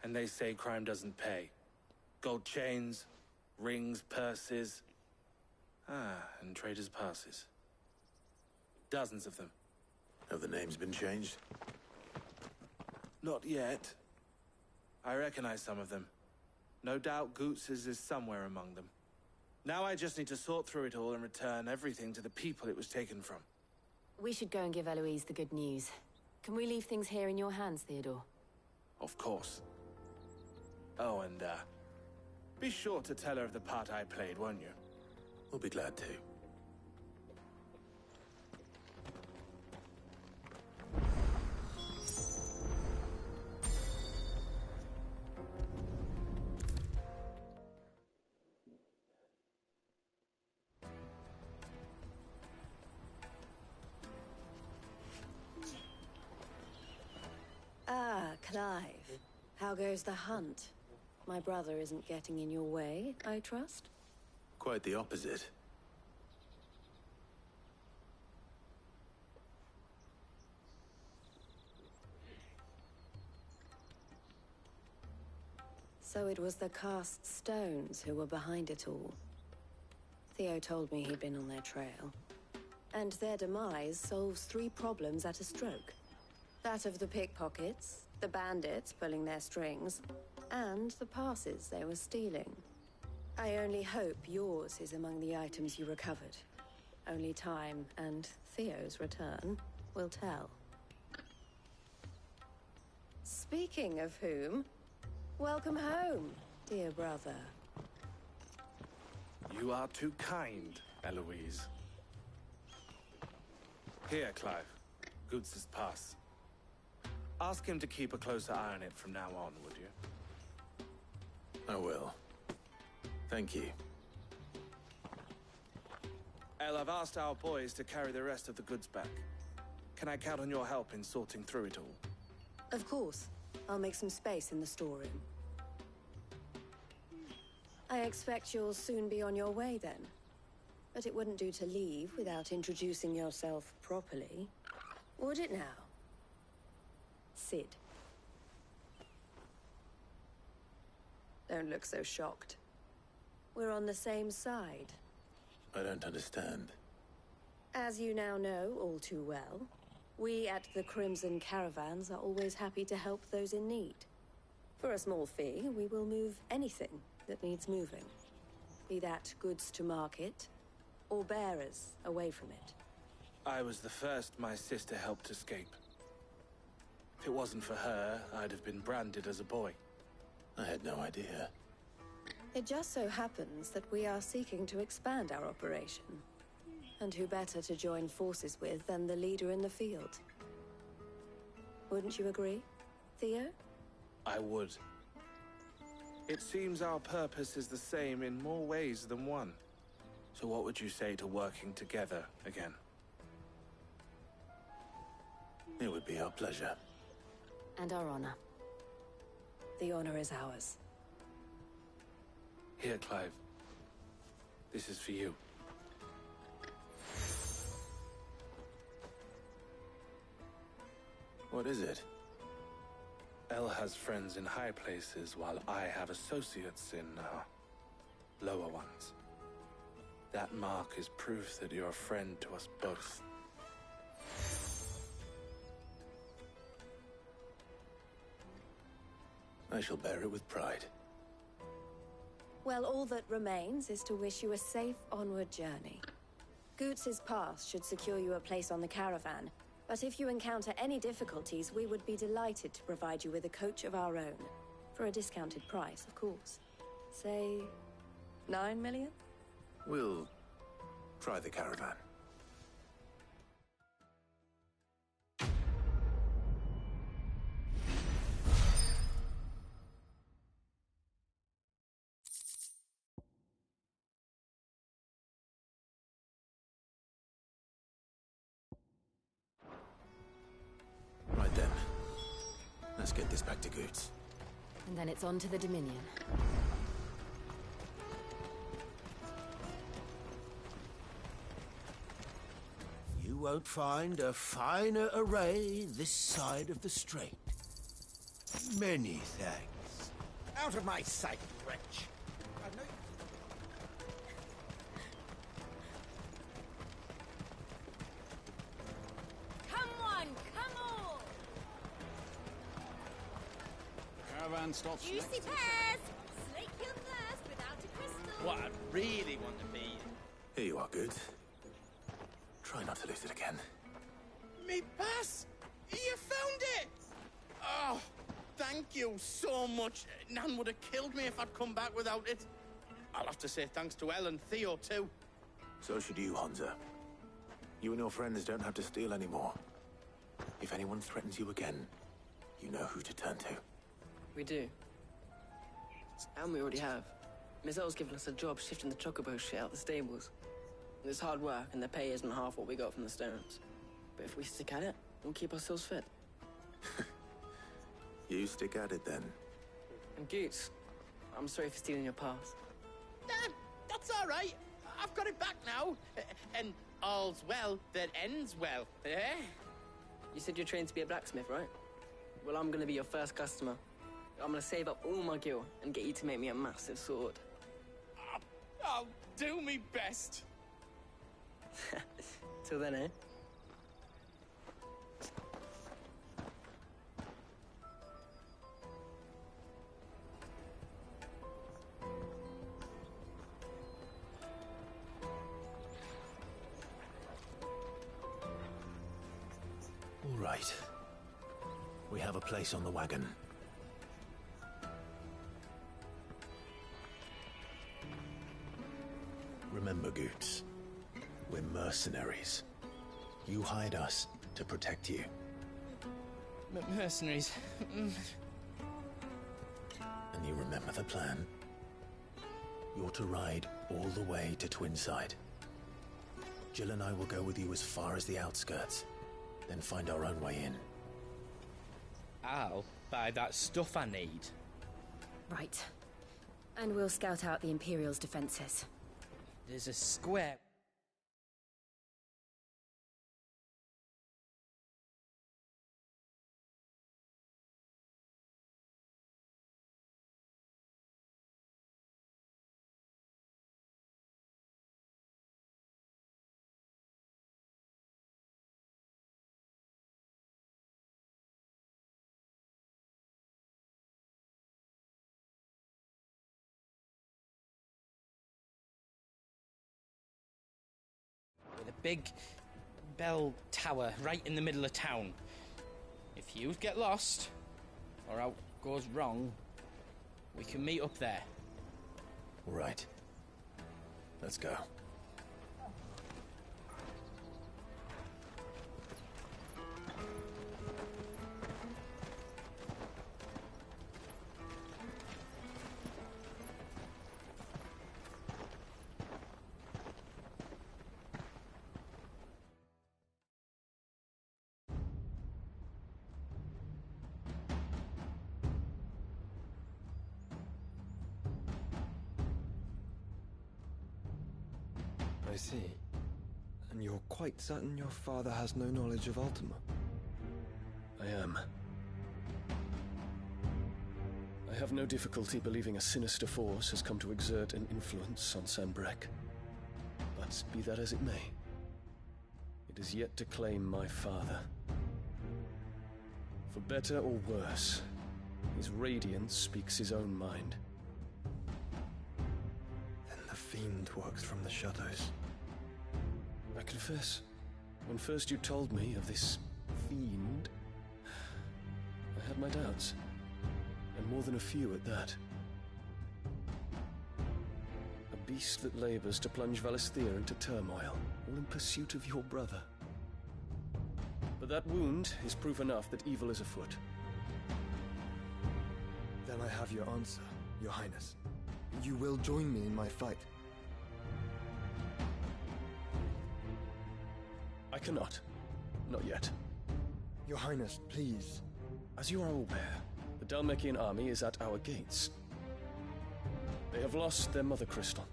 And they say crime doesn't pay. Gold chains, rings, purses. And traders' passes. Dozens of them. Have the names been changed? Not yet. I recognize some of them. No doubt Goots's is somewhere among them. Now I just need to sort through it all and return everything to the people it was taken from. We should go and give Eloise the good news. Can we leave things here in your hands, Theodore? Of course. Oh, and, be sure to tell her of the part I played, won't you? We'll be glad to. Ah, Clive. How goes the hunt? My brother isn't getting in your way, I trust? Quite the opposite. So it was the cast stones who were behind it all. Theo told me he'd been on their trail. And their demise solves 3 problems at a stroke. That of the pickpockets, the bandits pulling their strings, and the passes they were stealing. I only hope yours is among the items you recovered. Only time and Theo's return will tell. Speaking of whom, welcome home, dear brother. You are too kind, Eloise. Here, Clive. Goots's pass. Ask him to keep a closer eye on it from now on, would you? I will. Thank you. El, I've asked our boys to carry the rest of the goods back. Can I count on your help in sorting through it all? Of course. I'll make some space in the storeroom. I expect you'll soon be on your way then. But it wouldn't do to leave without introducing yourself properly. Would it now? Cid. Don't look so shocked. We're on the same side. I don't understand. As you now know all too well, we at the Crimson Caravans are always happy to help those in need. For a small fee, we will move anything that needs moving. Be that goods to market, or bearers away from it. I was the first my sister helped escape. If it wasn't for her, I'd have been branded as a boy. I had no idea. It just so happens that we are seeking to expand our operation. And who better to join forces with than the leader in the field? Wouldn't you agree, Theo? I would. It seems our purpose is the same in more ways than one. So what would you say to working together again? It would be our pleasure. And our honor. The honor is ours. Here, Clive. This is for you. What is it? El has friends in high places, while I have associates in, lower ones. That mark is proof that you're a friend to us both. I shall bear it with pride. Well, all that remains is to wish you a safe onward journey. Goots' pass should secure you a place on the caravan, but if you encounter any difficulties, we would be delighted to provide you with a coach of our own. For a discounted price, of course. Say, 9 million? We'll try the caravan. Right then. Let's get this back to Goots. And then it's on to the Dominion. You won't find a finer array this side of the strait. Many thanks. Out of my sight, wretch. Come on, come on! Caravan stops Juicy pears! Slake your thirst without a crystal! What I really want to be. Here you are, Goots. Try not to lose it again. Me pass! You found it! Oh, thank you so much. Nan would have killed me if I'd come back without it. I'll have to say thanks to El and Theo, too. So should you, Hansa. You and your friends don't have to steal anymore. If anyone threatens you again, you know who to turn to. We do. And we already have. Miss L's given us a job shifting the chocobo shit out the stables. It's hard work, and the pay isn't half what we got from the Stones. But if we stick at it, we'll keep ourselves fit. You stick at it, then. And Goots, I'm sorry for stealing your pass. That's all right. I've got it back now. And all's well that ends well, eh? You said you're trained to be a blacksmith, right? Well, I'm gonna be your first customer. I'm gonna save up all my gil and get you to make me a massive sword. I'll do me best. Till then, eh? All right. We have a place on the wagon. Remember, Goots, we're mercenaries. You hired us to protect you. Mercenaries. And you remember the plan? You're to ride all the way to Twinside. Jill and I will go with you as far as the outskirts, then find our own way in. I'll buy that stuff I need. Right. And we'll scout out the Imperial's defenses. There's a square... with a big bell tower right in the middle of town. If you get lost, or out goes wrong, we can meet up there. Right. Let's go. I see. And you're quite certain your father has no knowledge of Ultima? I am. I have no difficulty believing a sinister force has come to exert an influence on Sanbreque. But be that as it may, it is yet to claim my father. For better or worse, his radiance speaks his own mind. Then the Fiend works from the shadows. I confess, when first you told me of this Fiend, I had my doubts. And more than a few at that. A beast that labors to plunge Valisthea into turmoil, all in pursuit of your brother. But that wound is proof enough that evil is afoot. Then I have your answer, Your Highness. You will join me in my fight. I cannot. Not yet. Your Highness, please. As you are aware, the Dhalmekian army is at our gates. They have lost their mother crystal,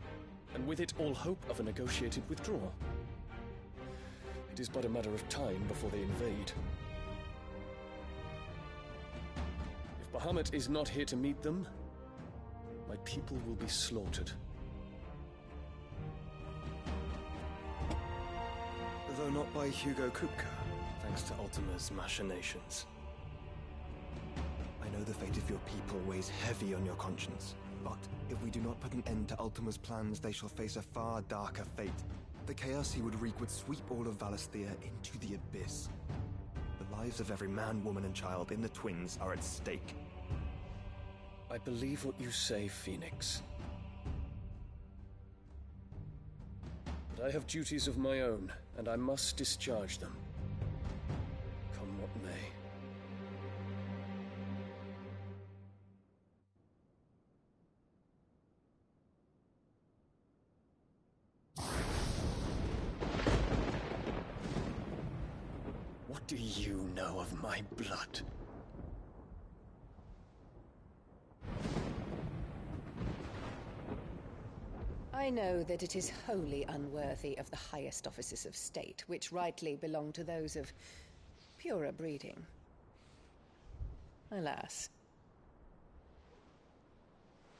and with it all hope of a negotiated withdrawal. It is but a matter of time before they invade. If Bahamut is not here to meet them, my people will be slaughtered. Though not by Hugo Kupka, thanks to Ultima's machinations. I know the fate of your people weighs heavy on your conscience, but if we do not put an end to Ultima's plans, they shall face a far darker fate. The chaos he would wreak would sweep all of Valisthea into the abyss. The lives of every man, woman, and child in the Twins are at stake. I believe what you say, Phoenix. But I have duties of my own, and I must discharge them. Come what may. What do you know of my blood? I know that it is wholly unworthy of the highest offices of state, which rightly belong to those of purer breeding. Alas.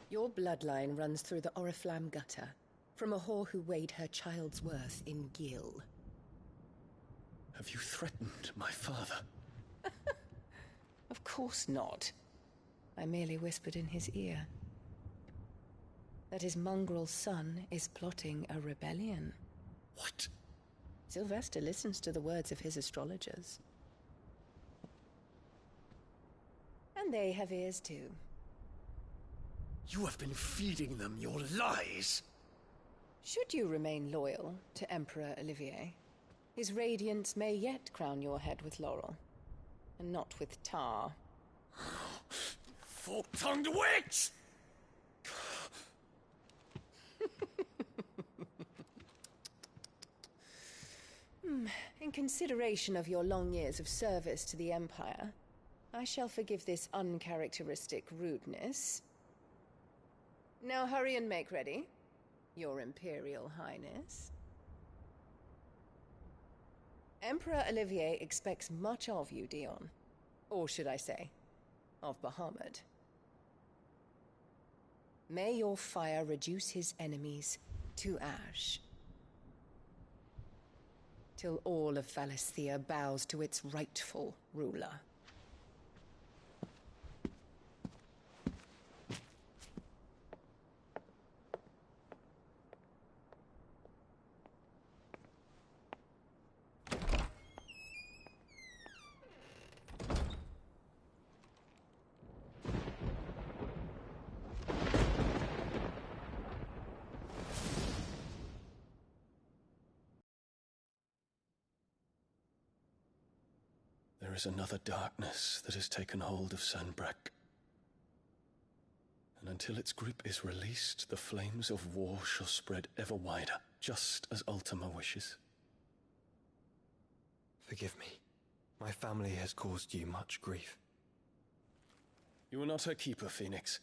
Your bloodline runs through the Oriflamme gutter, from a whore who weighed her child's worth in Gil. Have you threatened my father? Of course not. I merely whispered in his ear that his mongrel son is plotting a rebellion. What? Sylvester listens to the words of his astrologers. And they have ears too. You have been feeding them your lies! Should you remain loyal to Emperor Olivier, his radiance may yet crown your head with laurel, and not with tar. Fork-tongued witch! In consideration of your long years of service to the Empire, I shall forgive this uncharacteristic rudeness. Now hurry and make ready, Your Imperial Highness. Emperor Olivier expects much of you, Dion. Or should I say, of Bahamut. May your fire reduce his enemies to ash, till all of Valisthea bows to its rightful ruler. There is another darkness that has taken hold of Sanbreque. And until its grip is released, the flames of war shall spread ever wider, just as Ultima wishes. Forgive me. My family has caused you much grief. You are not her keeper, Phoenix.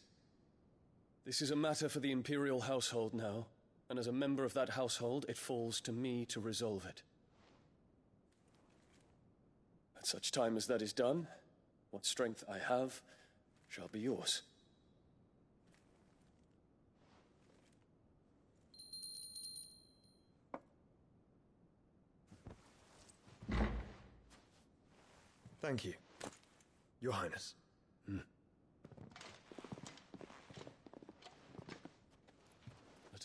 This is a matter for the Imperial household now, and as a member of that household, it falls to me to resolve it. At such time as that is done, what strength I have shall be yours. Thank you, Your Highness. Let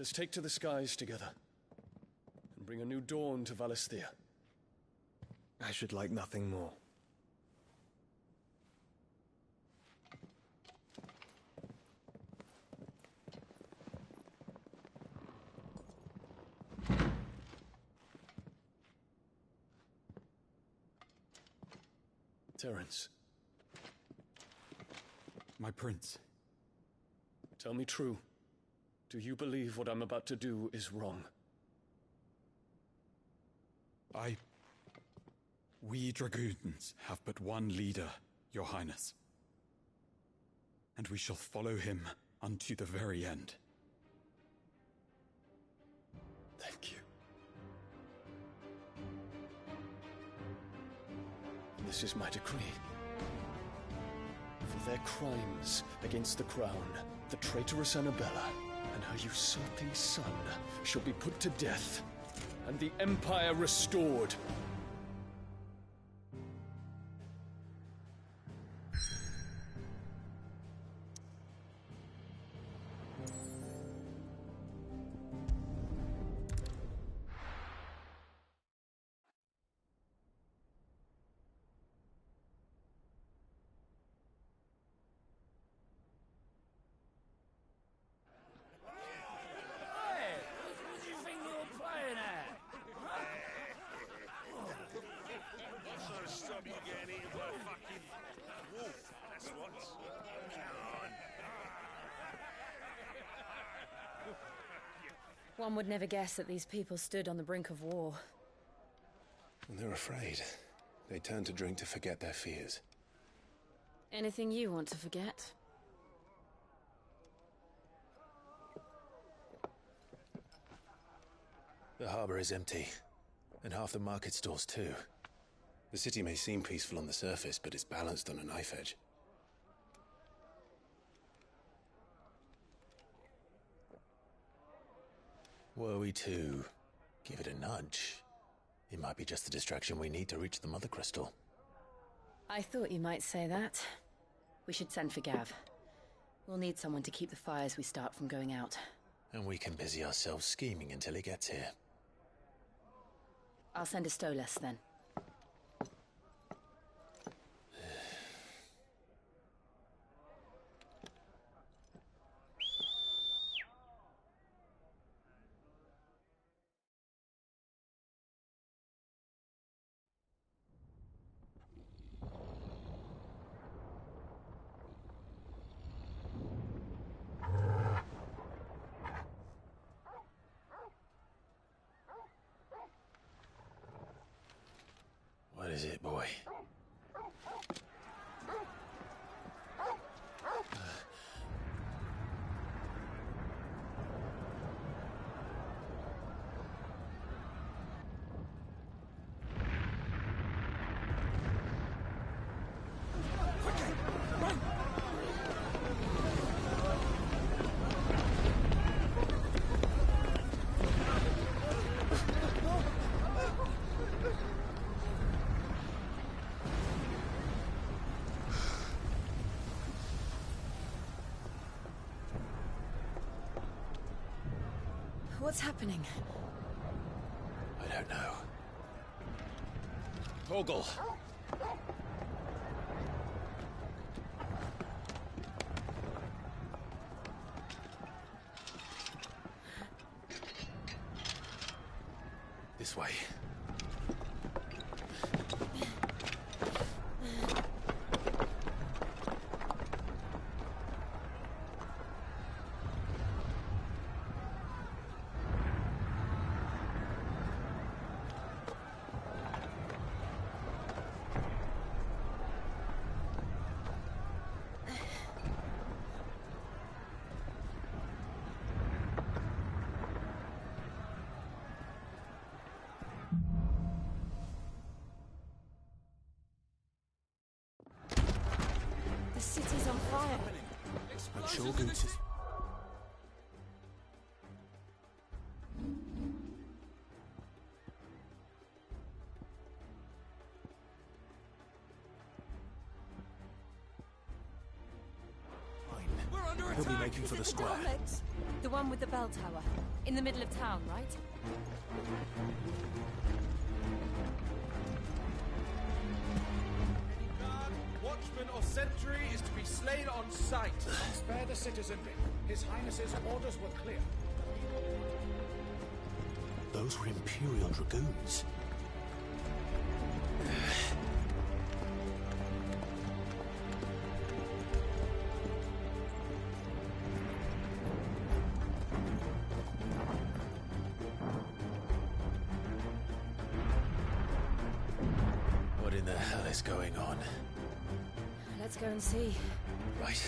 us take to the skies together, and bring a new dawn to Valisthea. I should like nothing more. Terence. My prince. Tell me true. Do you believe what I'm about to do is wrong? We Dragoons have but one leader, Your Highness. And we shall follow him unto the very end. Thank you. This is my decree. For their crimes against the crown, the traitorous Annabella and her usurping son shall be put to death, and the Empire restored. One would never guess that these people stood on the brink of war. And they're afraid. They turn to drink to forget their fears. Anything you want to forget? The harbor is empty, and half the market stalls too. The city may seem peaceful on the surface, but it's balanced on a knife edge. Were we to give it a nudge, it might be just the distraction we need to reach the Mother Crystal. I thought you might say that. We should send for Gav. We'll need someone to keep the fires we start from going out. And we can busy ourselves scheming until he gets here. I'll send a Stolas then. is it, boy? What's happening? I don't know. Torgal! This way. The city's on fire. I'm sure Goetz is... He'll be making for the square. The one with the bell tower. In the middle of town, right? Watchman or sentry is to be slain on sight. Spare the citizenry. His Highness's orders were clear. Those were Imperial Dragoons. What in the hell is going on? Let's go and see. Right.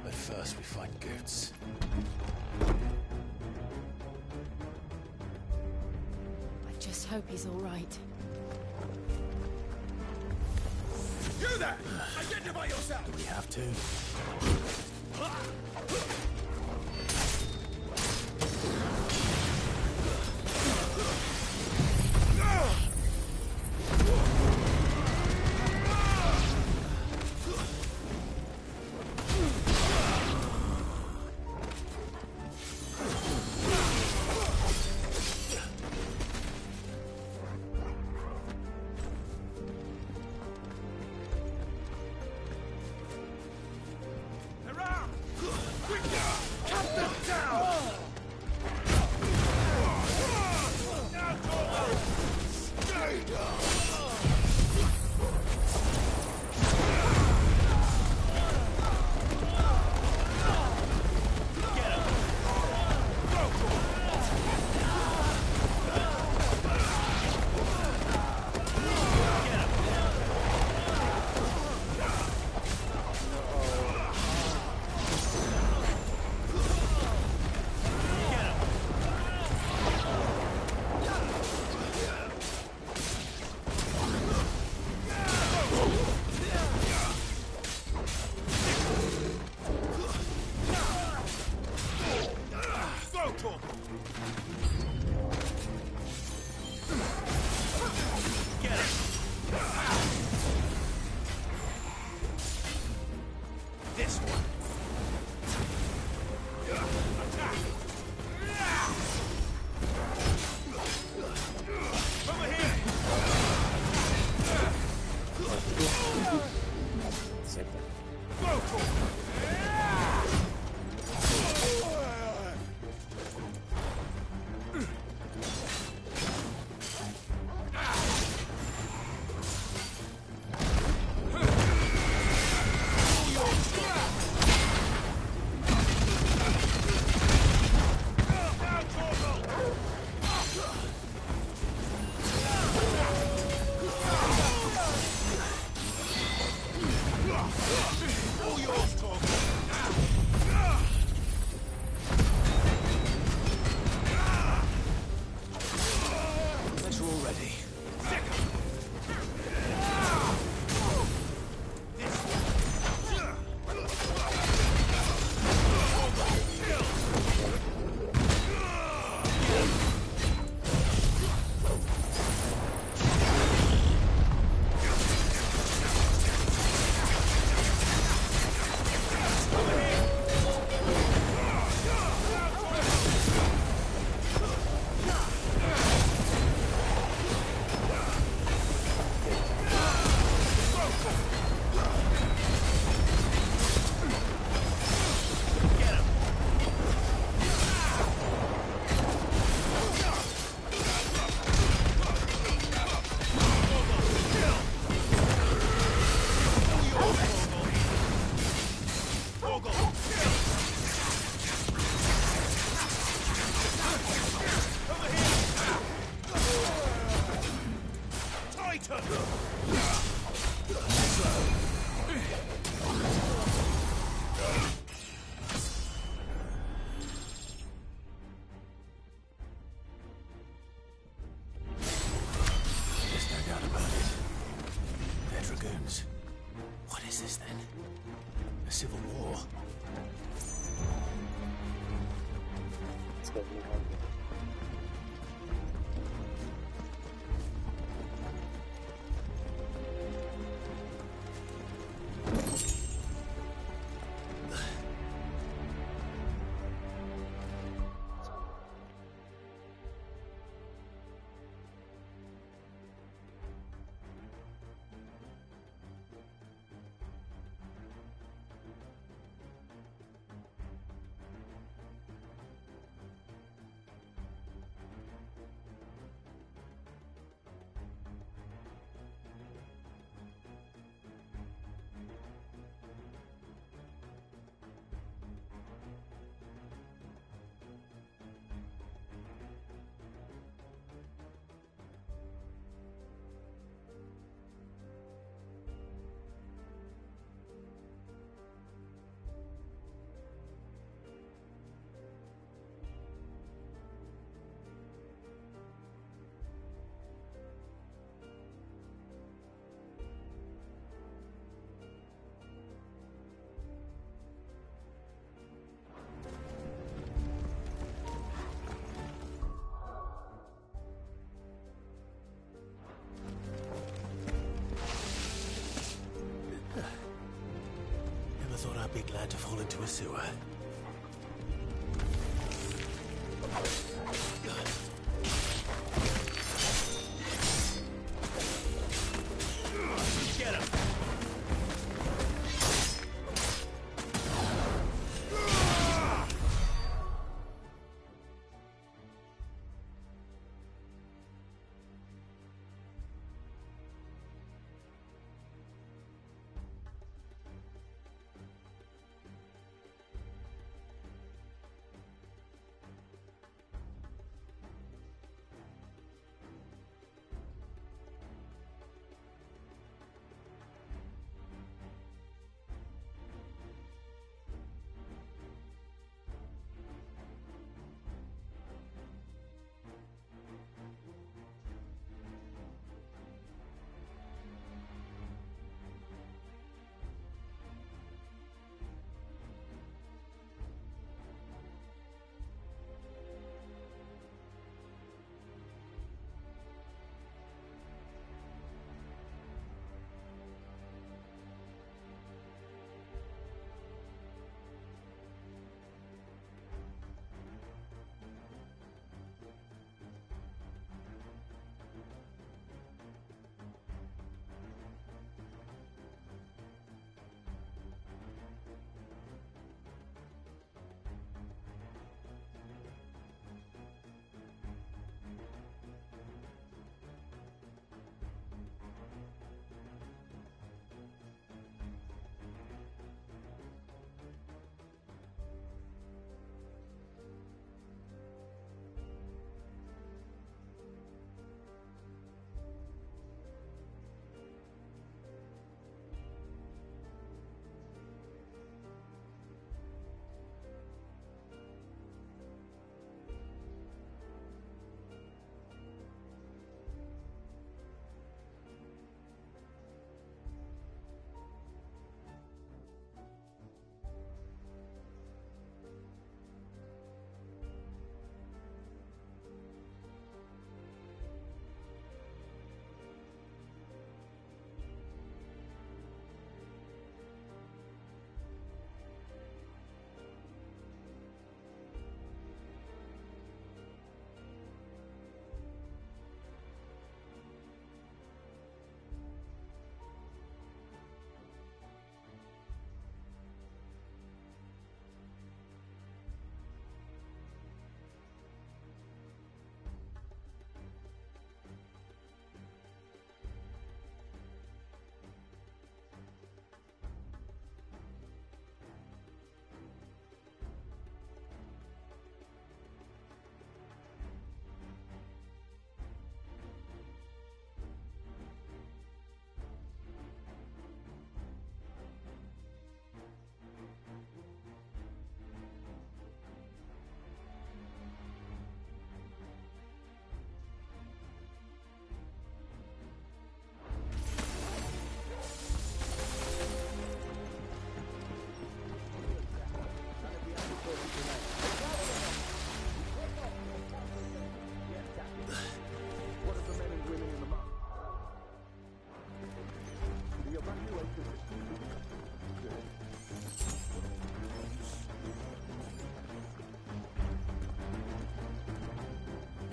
But first we find Goetz. I just hope he's all right. You there! Identify yourself! Do we have to? Never thought I'd be glad to fall into a sewer. Get him!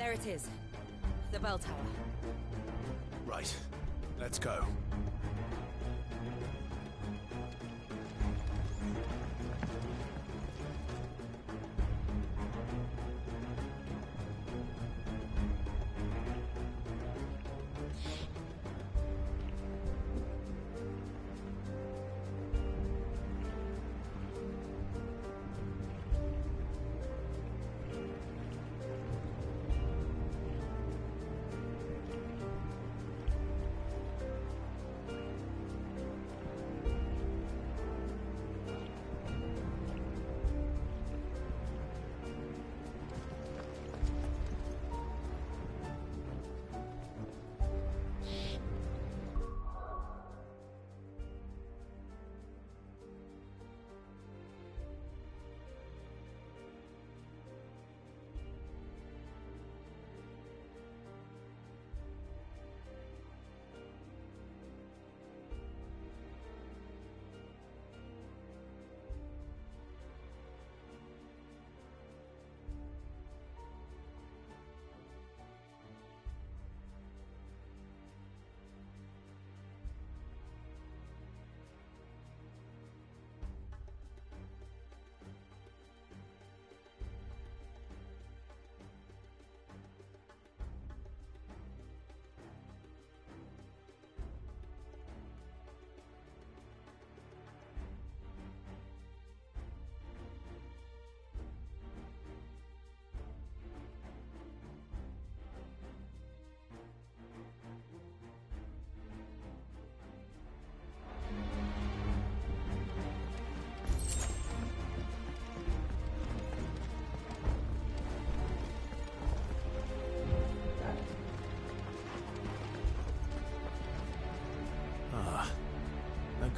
There it is. The bell tower. Right. Let's go.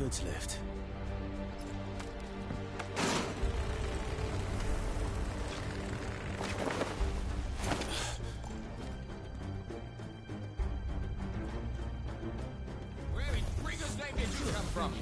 Goods lift. Where in Brigger's name did you come from?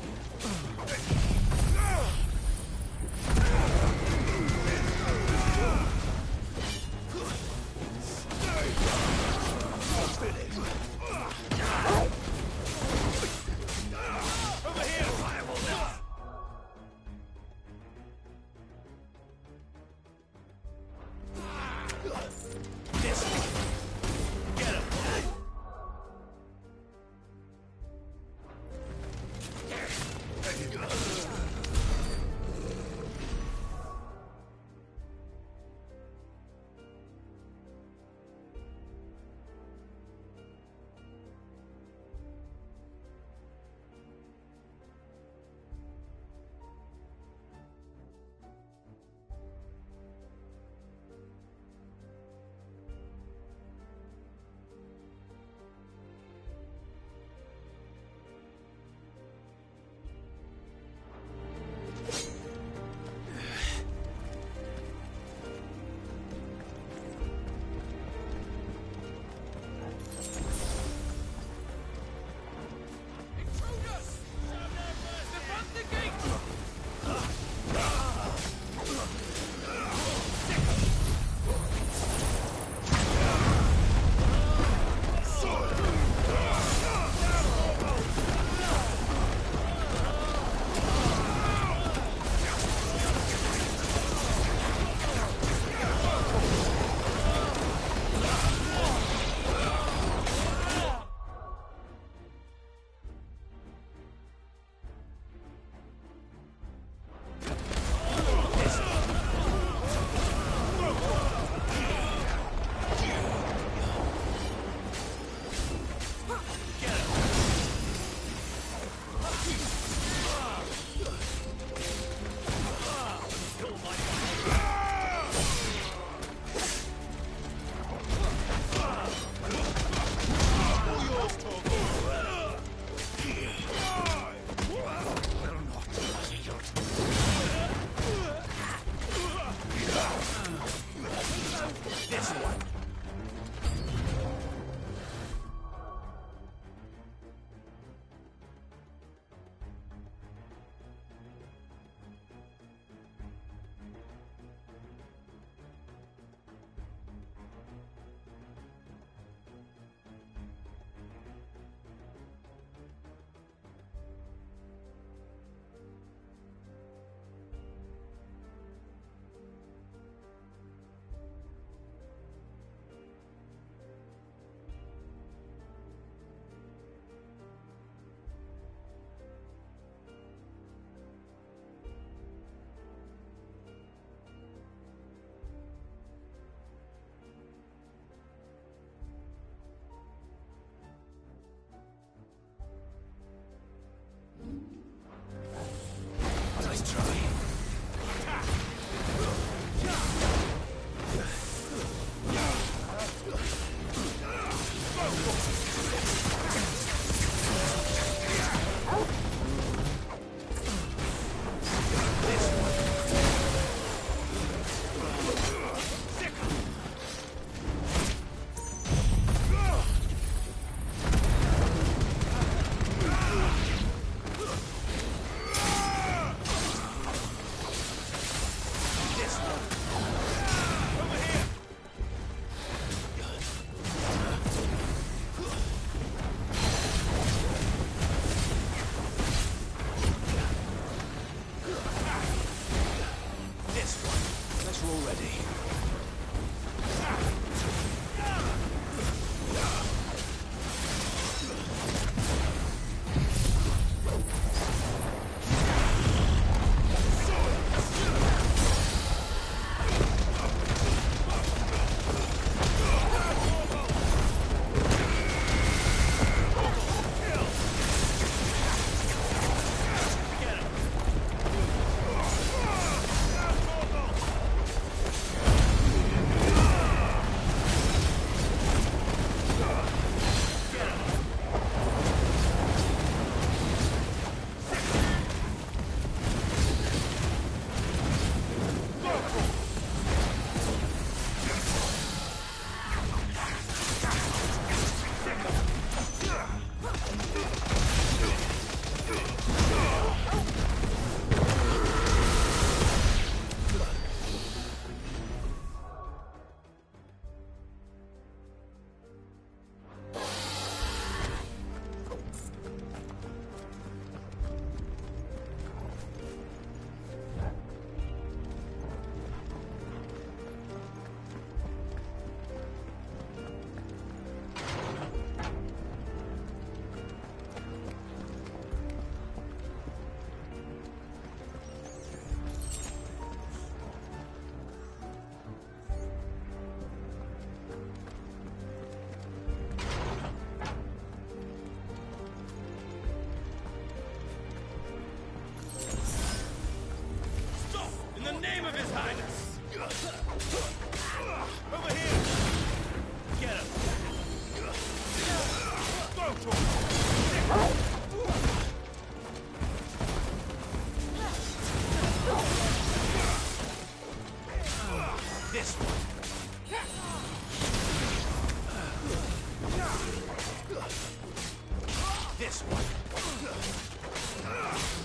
this one.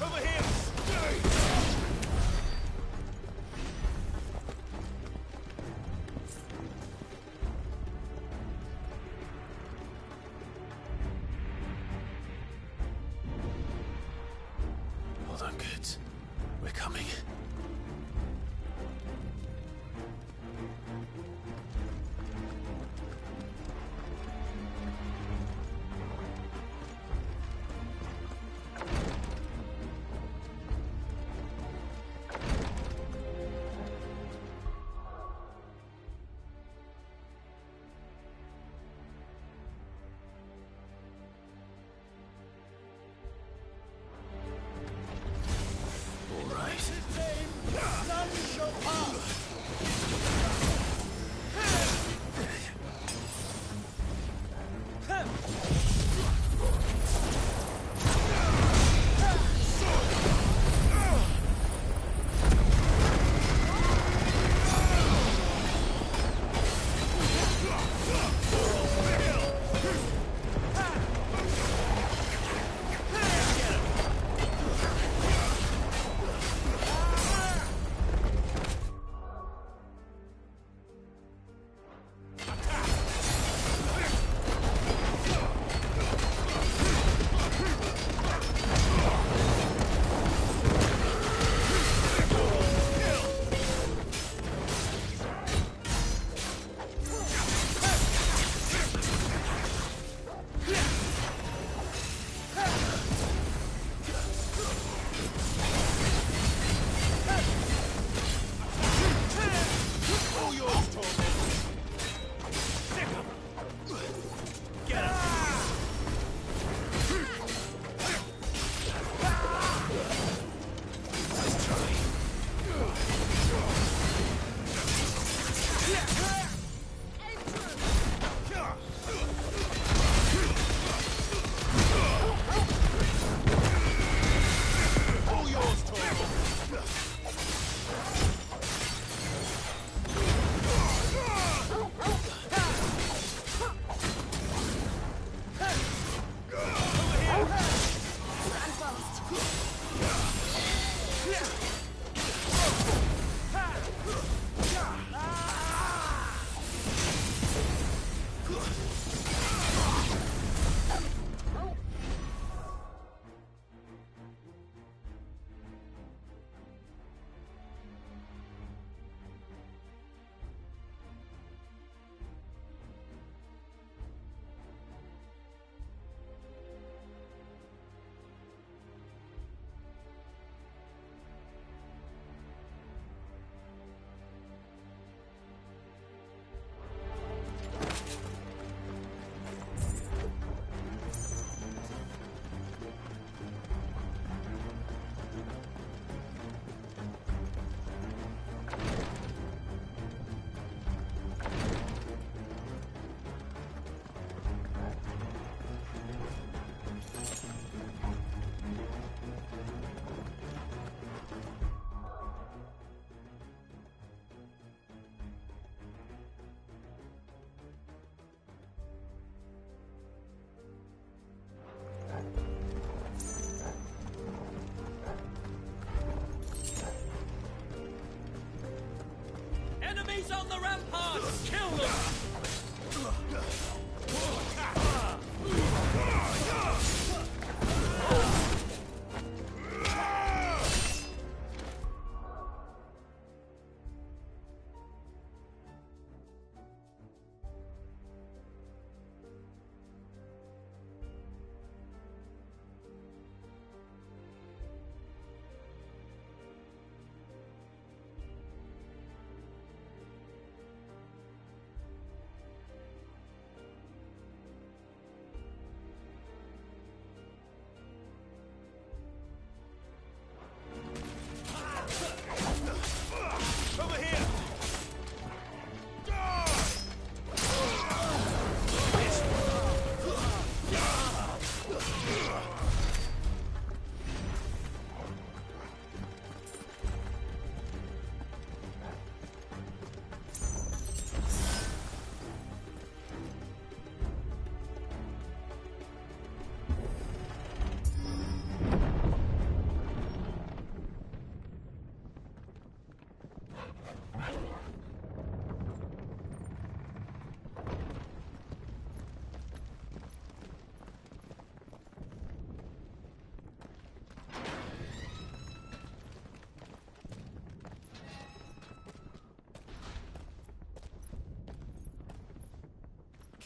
Over here! Hold on, kids. We're coming. All right.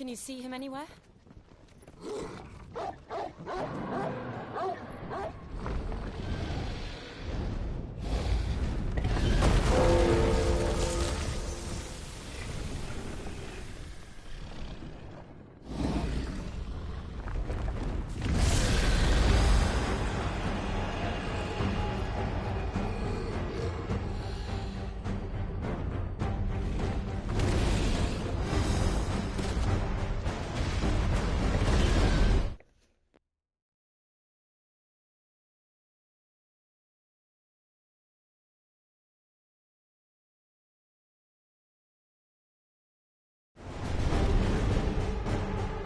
Can you see him anywhere?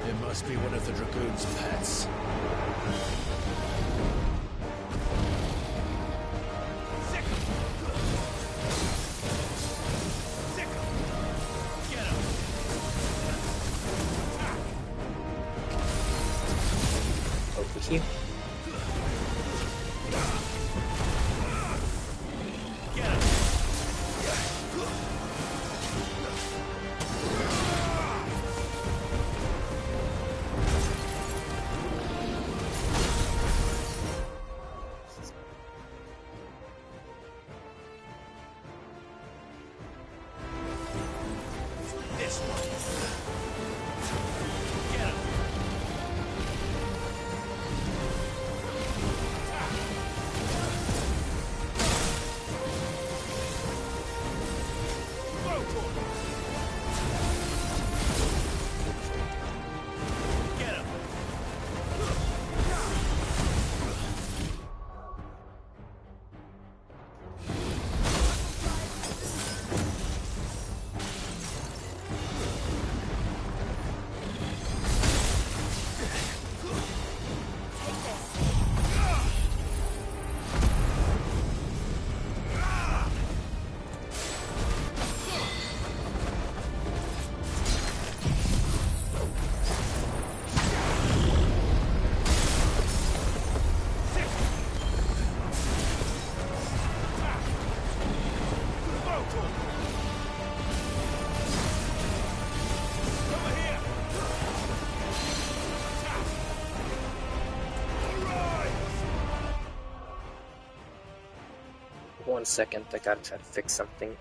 It must be one of the Dragoon's pets. Over here. This one. Get him. Get him. One second, I gotta try to fix something.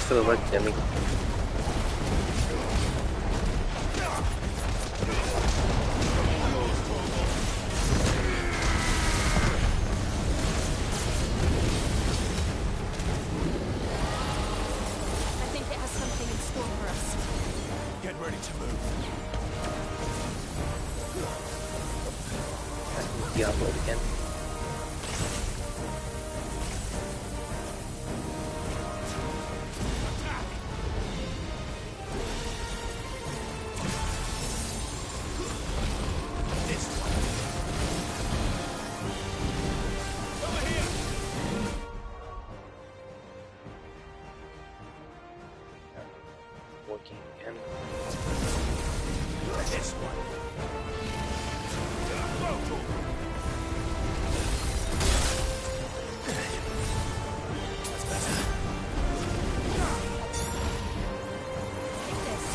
for the luck, Demi. I think it has something in store for us. Get ready to move. Diablo again. Working again. This one. That's better. Take this.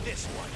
This one.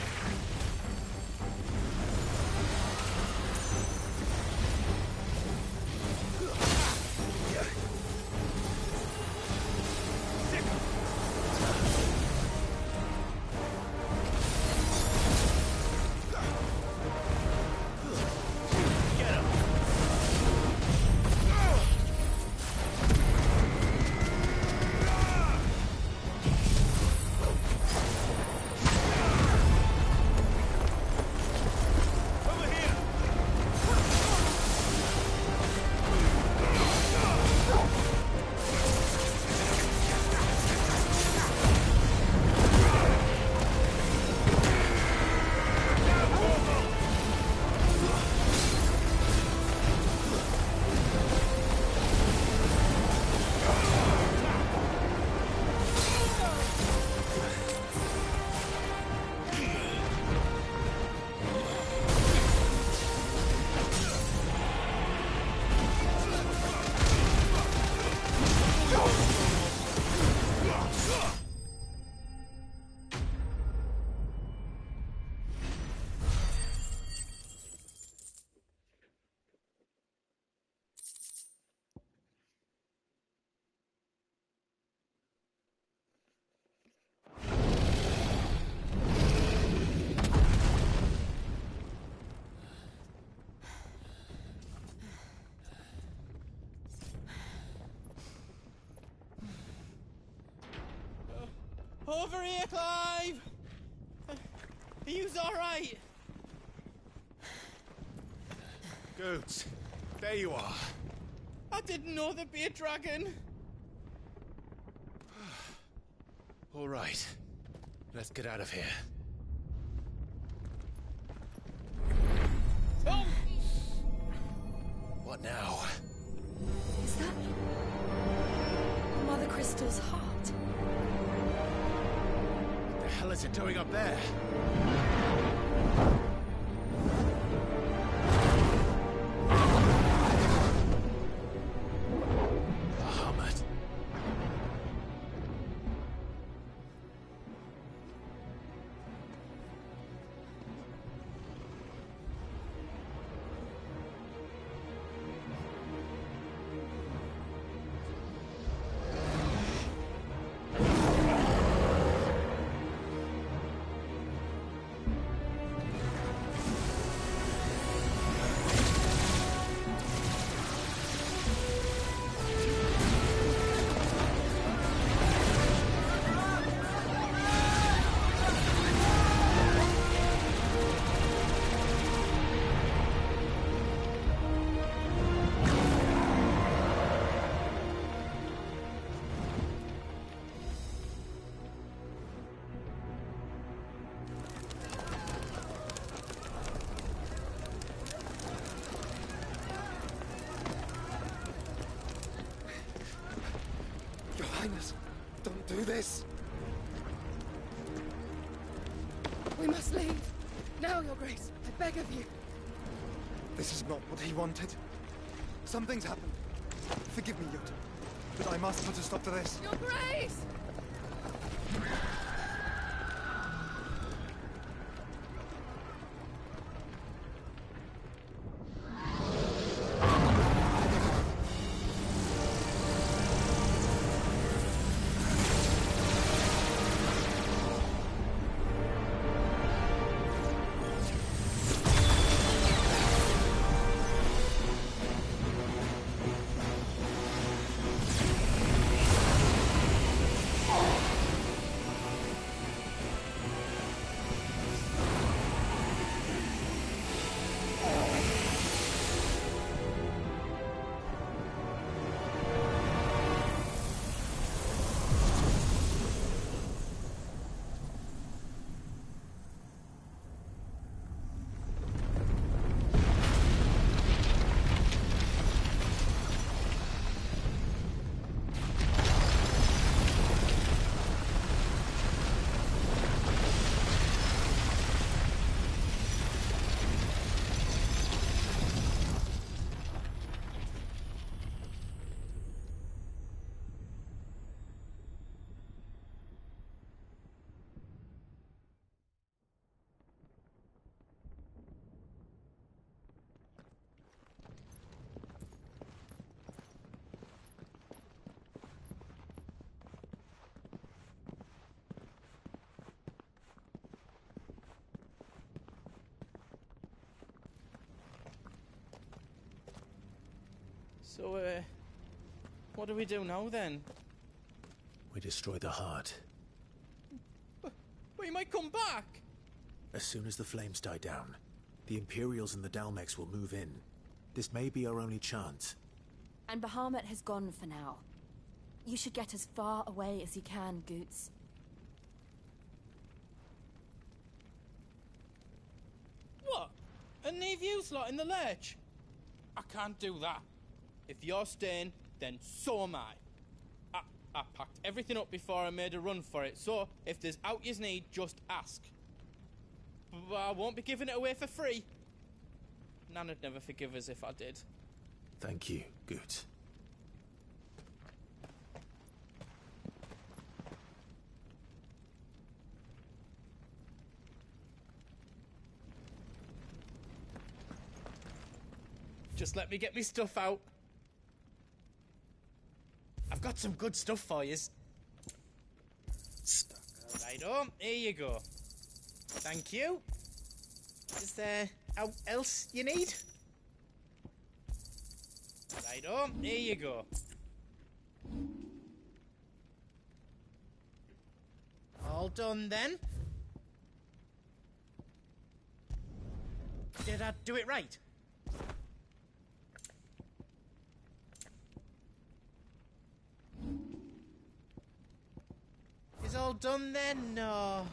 Over here, Clive! Are you alright? Goats, there you are. I didn't know there'd be a dragon. All right, let's get out of here. Tom! What now? Is that Mother Crystal's heart? What the hell is it doing up there? Bahamut. Your Highness, don't do this. must leave. Now, Your Grace. I beg of you. This is not what he wanted. Something's happened. Forgive me, Yota, but I must put a stop to this. Your Grace! So, what do we do now, then? We destroy the heart. But he might come back! As soon as the flames die down, the Imperials and the Dalmex will move in. This may be our only chance. And Bahamut has gone for now. You should get as far away as you can, Goots. What? And leave you lot in the lurch? I can't do that. If you're staying, then so am I. I packed everything up before I made a run for it, so if there's out yous need, just ask. But I won't be giving it away for free. Nana'd never forgive us if I did. Thank you, Goots. Just let me get me stuff out. I've got some good stuff for yous. Righto, here you go. Thank you. Is there else you need? Righto, here you go. All done then? Did I do it right? Is all done then? No.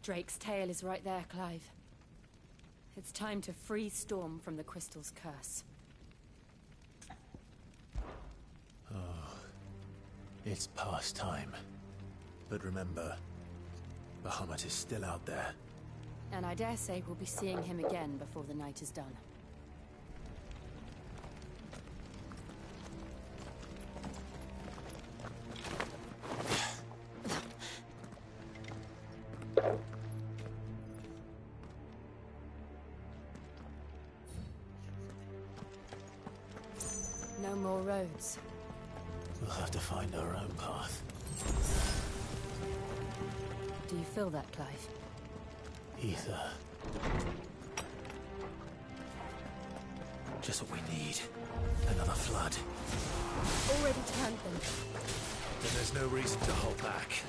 Drake's tail is right there, Clive. It's time to free Storm from the Crystal's curse. Oh, it's past time. But remember, Bahamut is still out there. And I dare say we'll be seeing him again before the night is done. No more roads. We'll have to find our own path. Do you feel that, Clive? Ether. Just what we need. Another flood. Already turned them. Then there's no reason to hold back.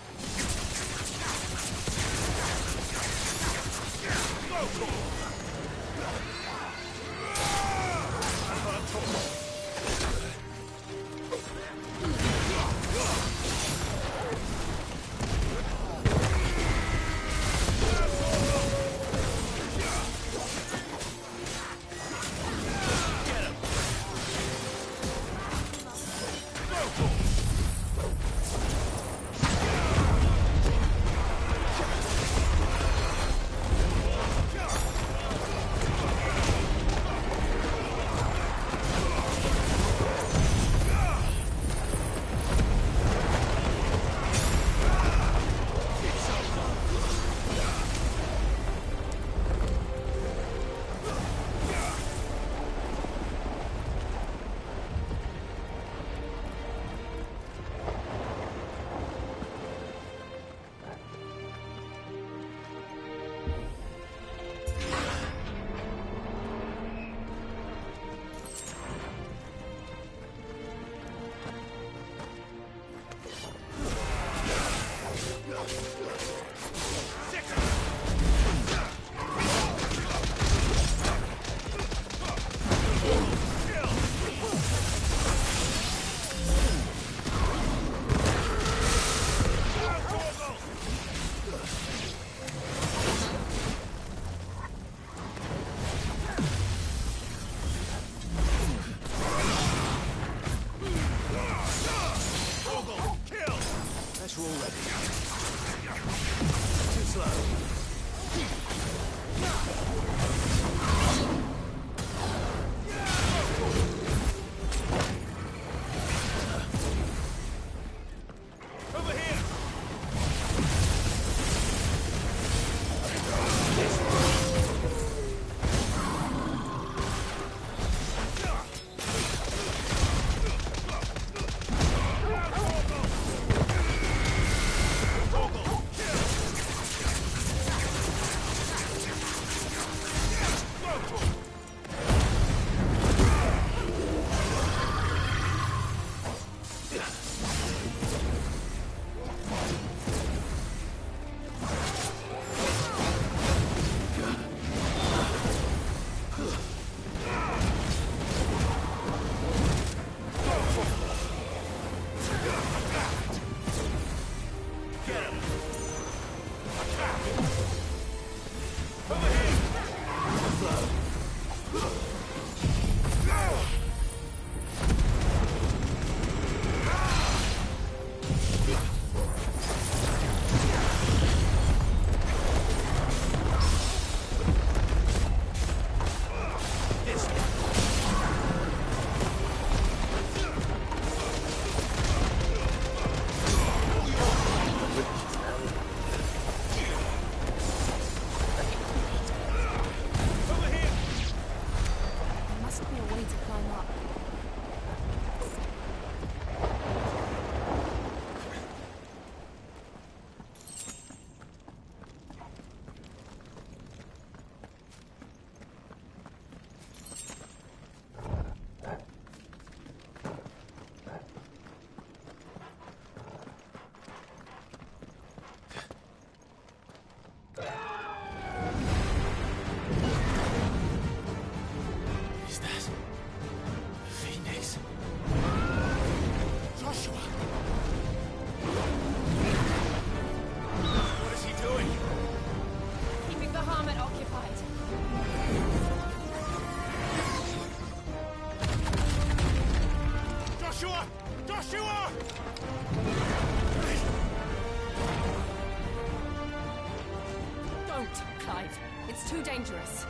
dangerous.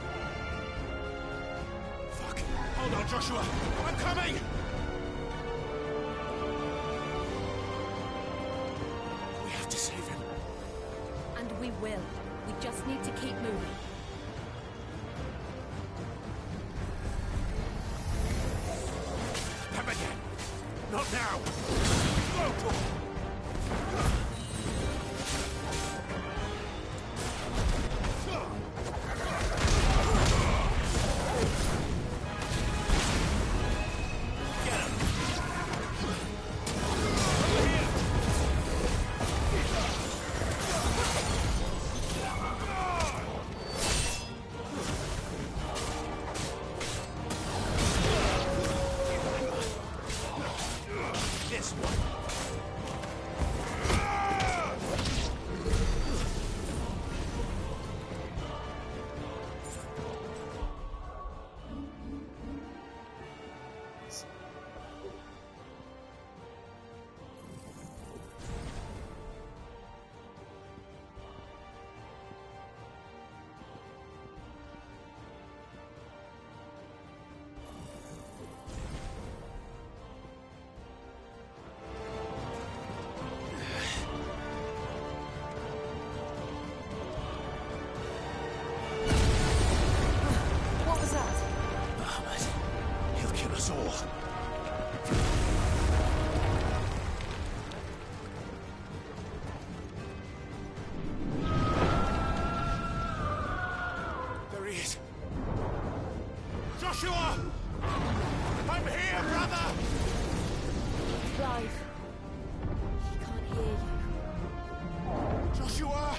Fuck. Hold on, Joshua. I'm coming! We have to save him. And we will. We just need to keep moving. Come again. Not now. Go! Joshua! I'm here, brother! Clive. He can't hear you. Joshua!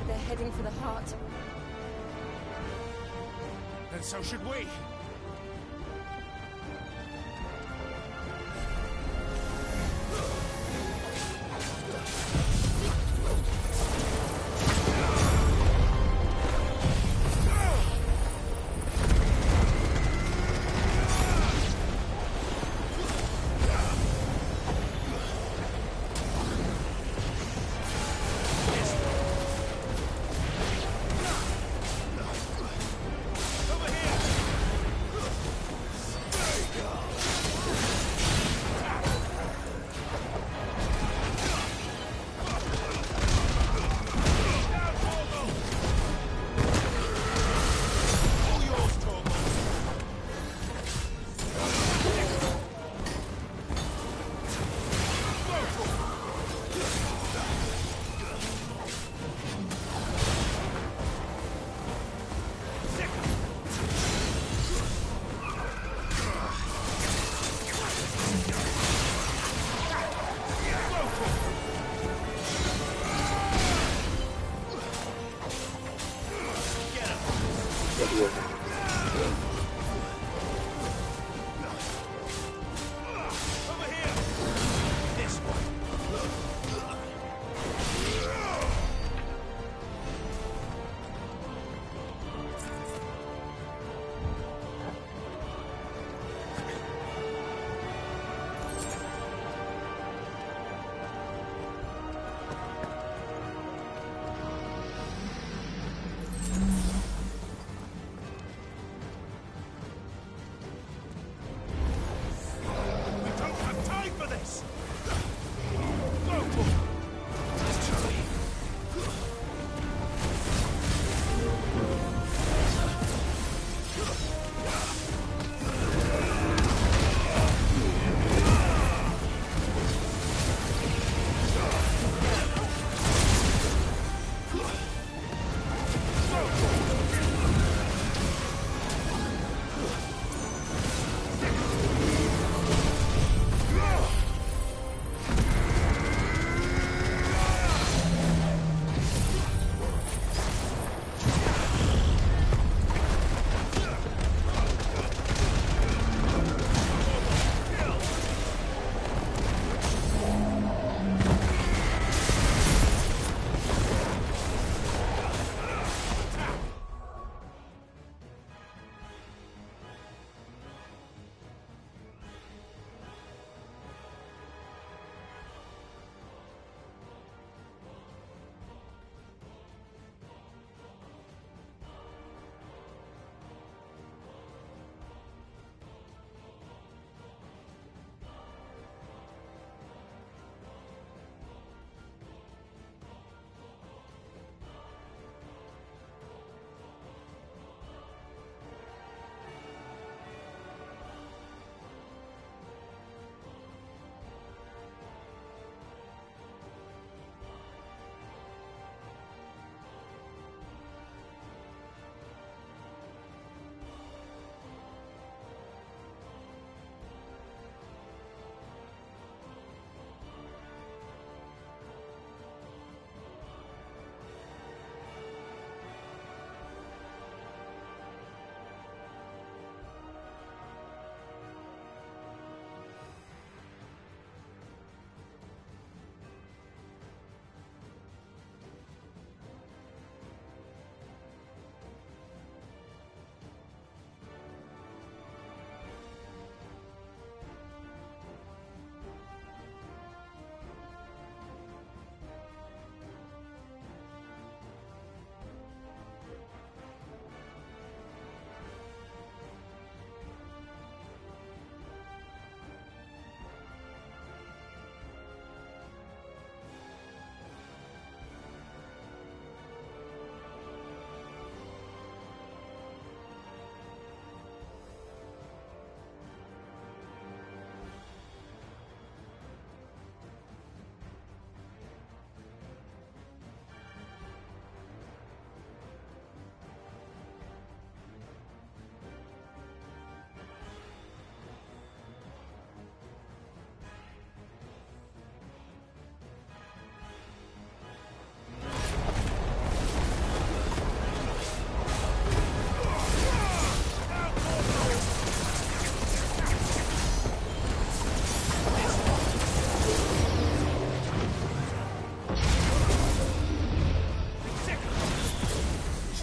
They're heading for the heart. Then so should we.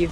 you.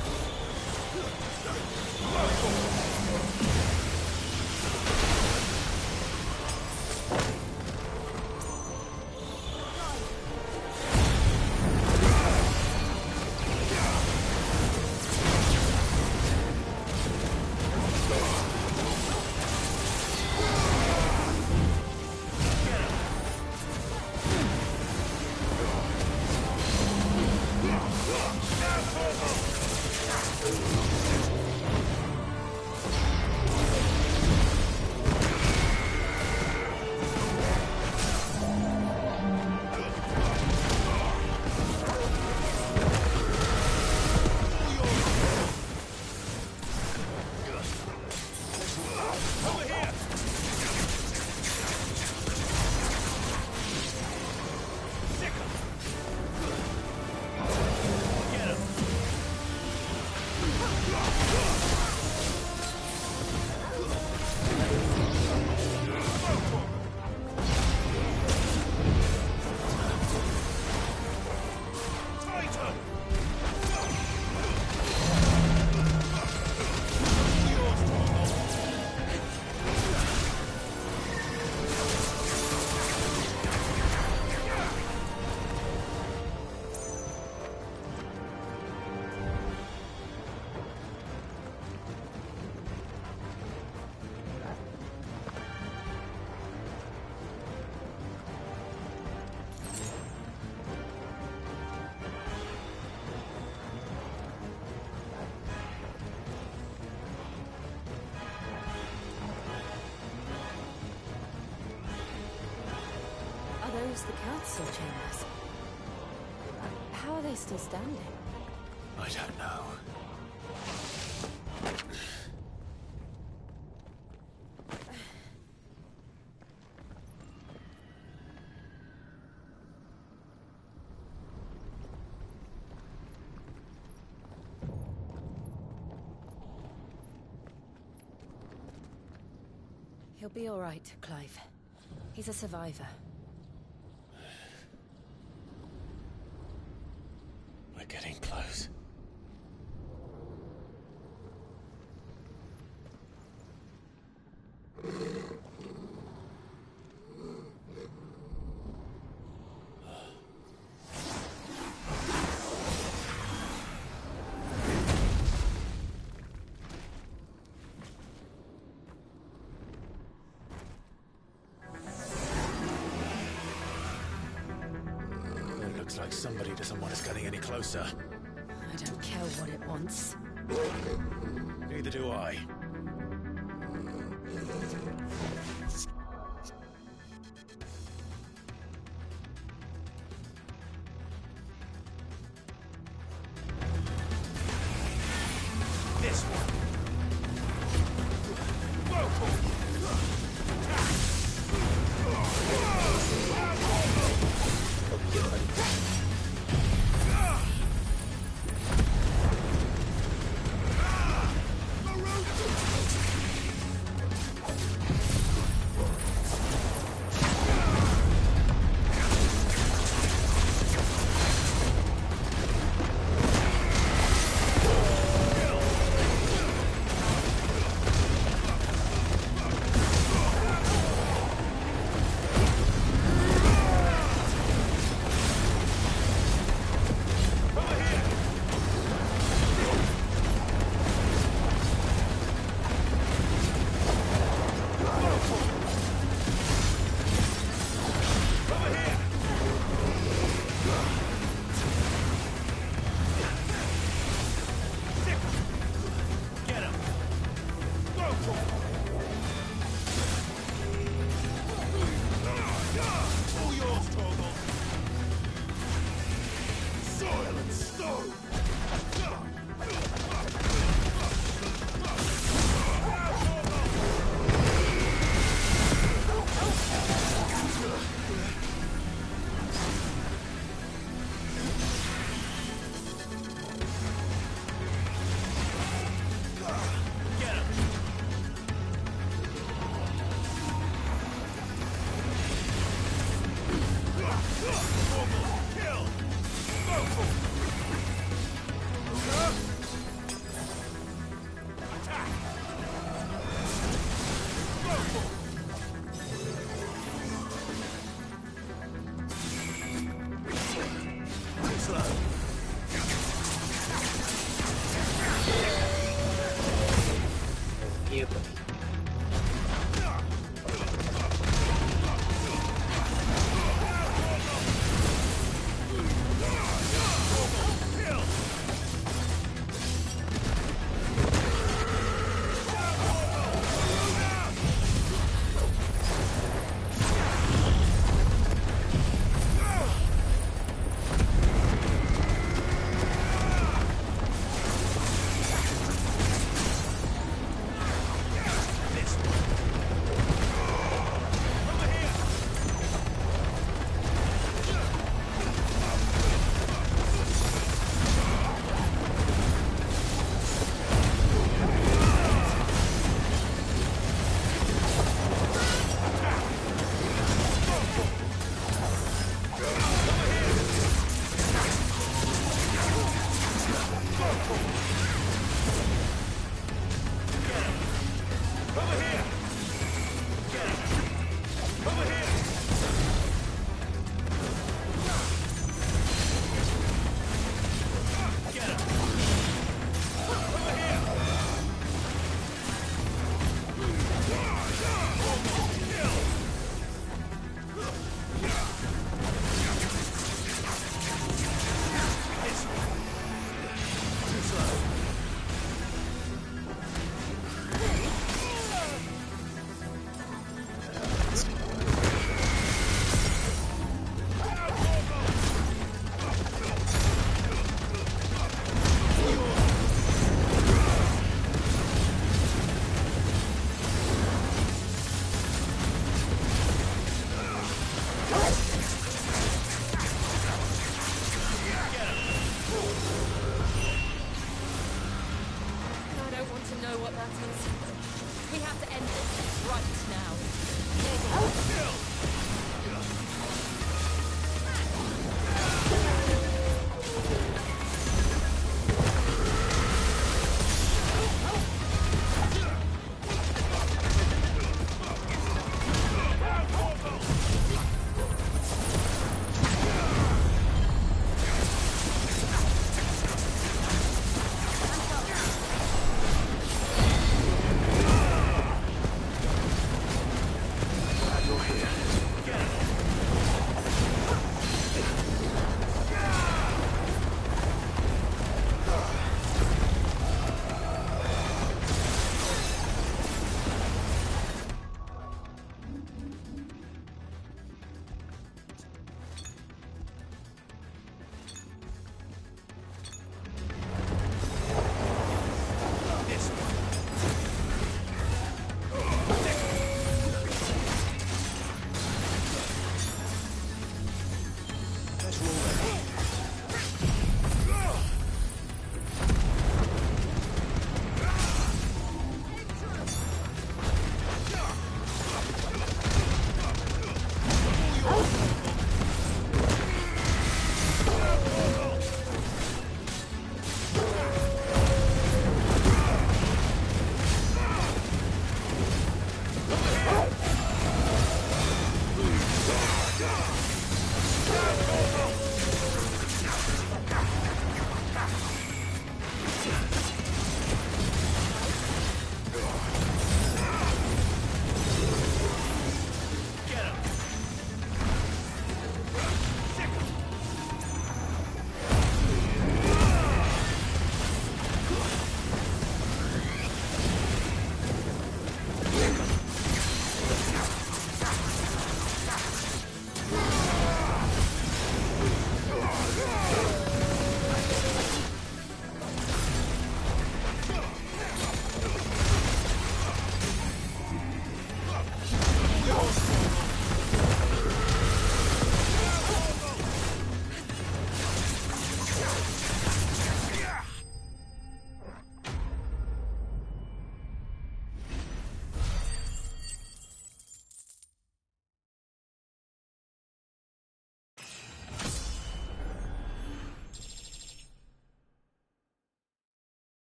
Are those the council chambers? How are they still standing? I don't know. He'll be all right, Clive. He's a survivor. We're getting close. Looks like somebody doesn't want us getting any closer. I don't care what it wants. Neither do I. This one.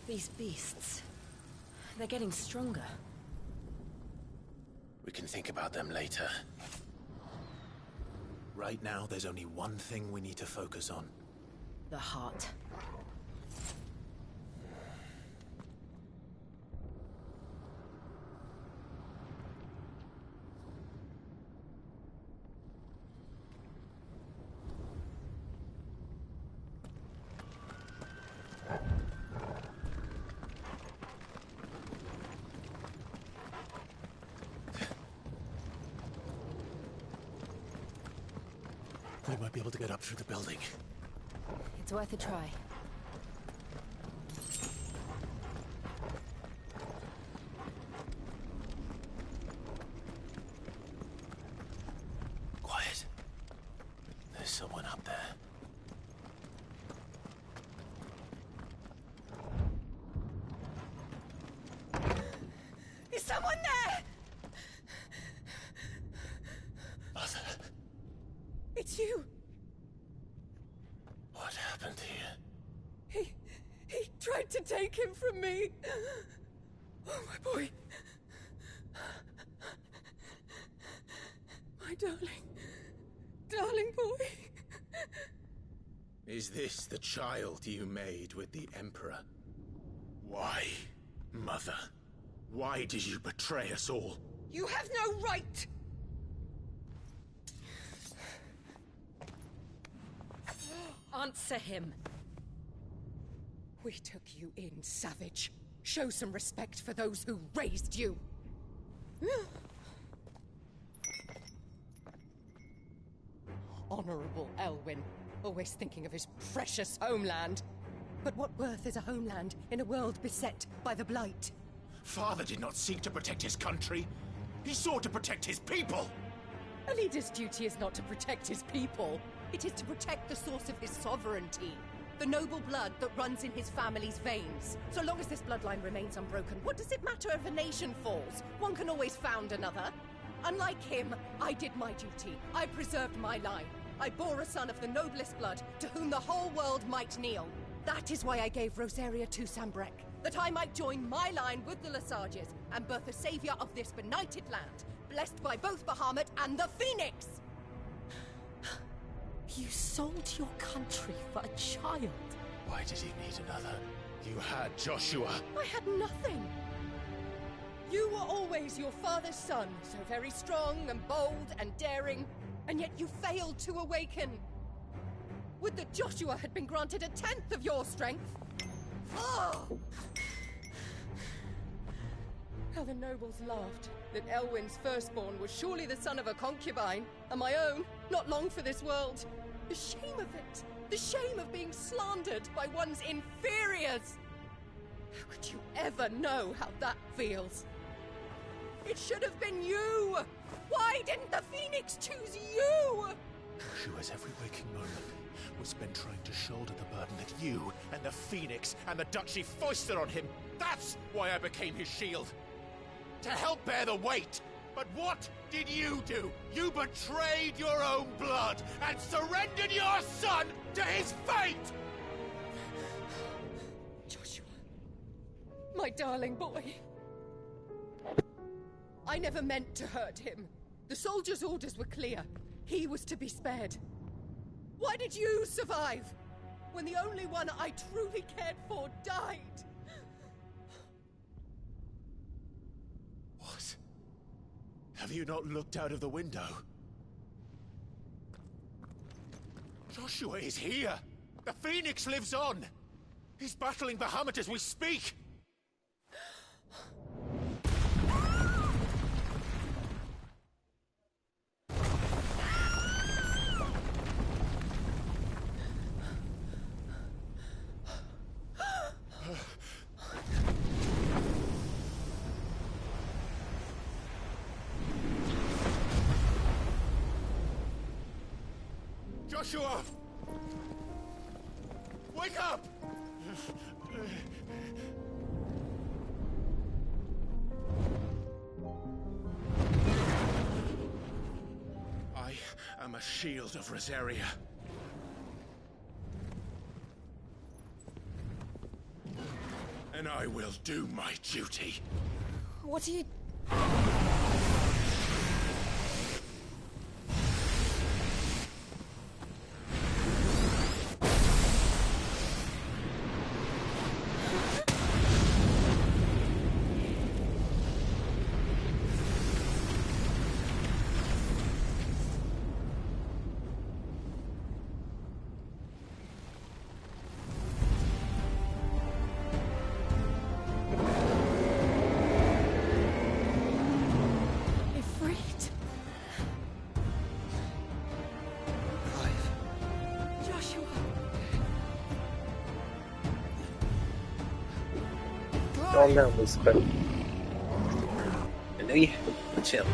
These beasts... they're getting stronger. We can think about them later. Right now, there's only one thing we need to focus on. The heart. We might be able to get up through the building. It's worth a try. Quiet. There's someone up there. Is someone there? Mother. It's you. What happened here? He tried to take him from me. Oh, my boy. My darling boy. Is this the child you made with the Emperor? Why, Mother? Why did you betray us all? You have no right. Answer him. We took you in, savage. Show some respect for those who raised you. Honorable Elwyn, always thinking of his precious homeland. But what worth is a homeland in a world beset by the Blight? Father did not seek to protect his country. He sought to protect his people. A leader's duty is not to protect his people. It is to protect the source of his sovereignty. The noble blood that runs in his family's veins. So long as this bloodline remains unbroken, what does it matter if a nation falls? One can always found another. Unlike him, I did my duty. I preserved my line. I bore a son of the noblest blood, to whom the whole world might kneel. That is why I gave Rosaria to Sambrek, that I might join my line with the Lesages and birth a savior of this benighted land, blessed by both Bahamut and the Phoenix! You sold your country for a child. Why did he need another? You had Joshua. I had nothing. You were always your father's son, so very strong and bold and daring, and yet you failed to awaken. Would that Joshua had been granted 1/10 of your strength? Oh! How the nobles laughed that Elwyn's firstborn was surely the son of a concubine, and my own, not long for this world. The shame of it! The shame of being slandered by one's inferiors! How could you ever know how that feels? It should have been you! Why didn't the Phoenix choose you? Joshua's every waking moment was spent trying to shoulder the burden that you and the Phoenix and the Duchy foisted on him. That's why I became his shield. To help bear the weight. But what did you do? You betrayed your own blood and surrendered your son to his fate! Joshua, my darling boy. I never meant to hurt him. The soldiers' orders were clear. He was to be spared. Why did you survive when the only one I truly cared for died? What? Have you not looked out of the window? Joshua is here! The Phoenix lives on! He's battling Bahamut as we speak! Joshua! Wake up! I am a shield of Rosaria. and I will do my duty. What are you... Calm down, Lucifer. I know you. Chill.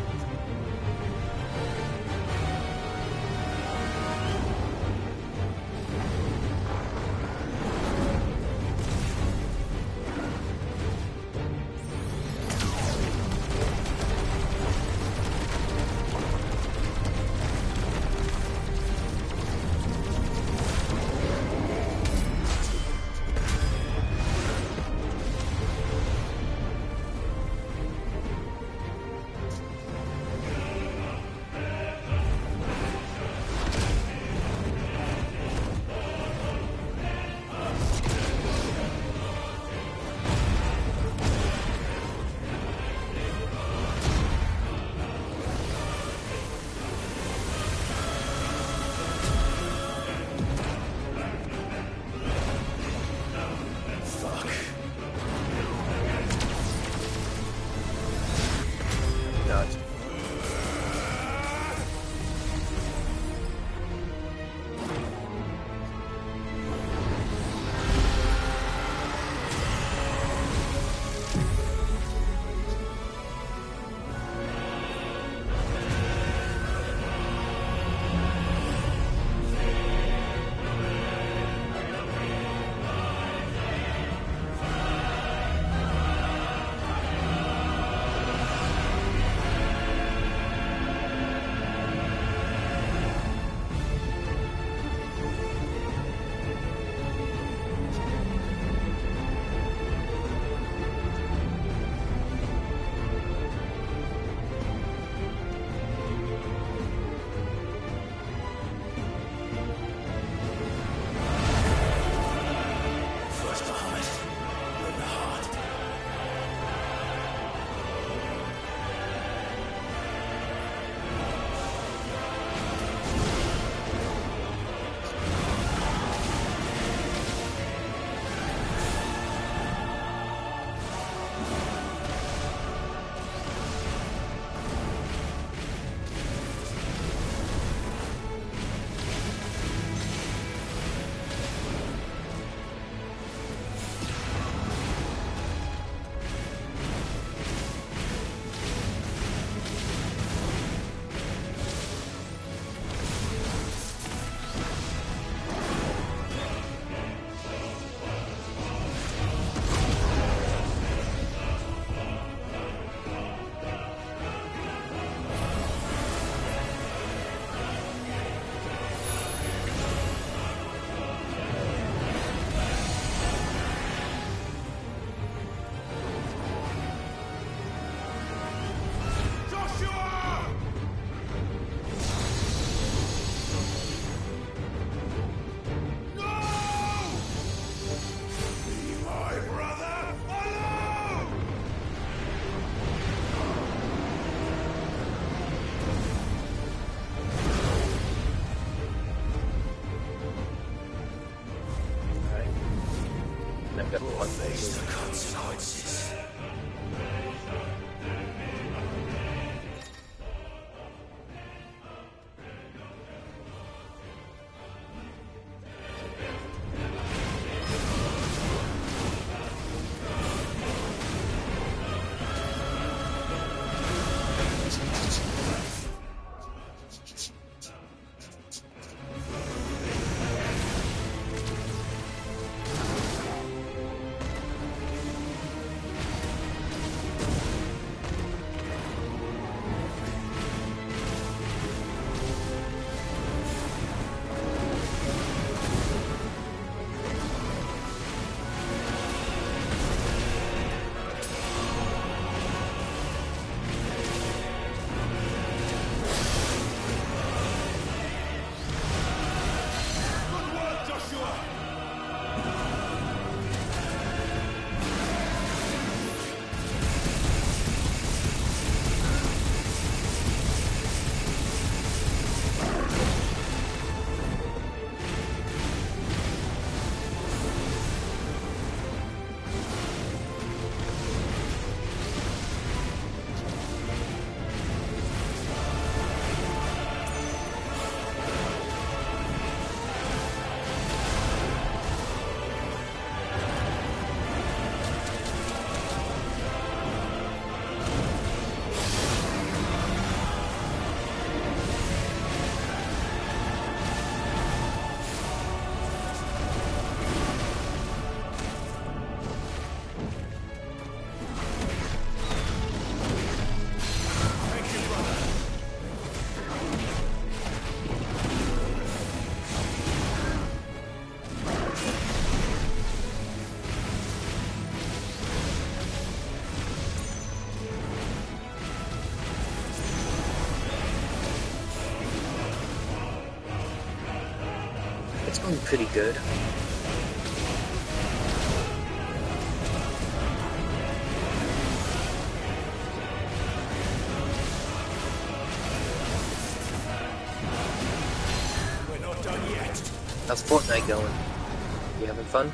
Face the consequences. pretty good. We're not done yet. How's Fortnite going? You having fun?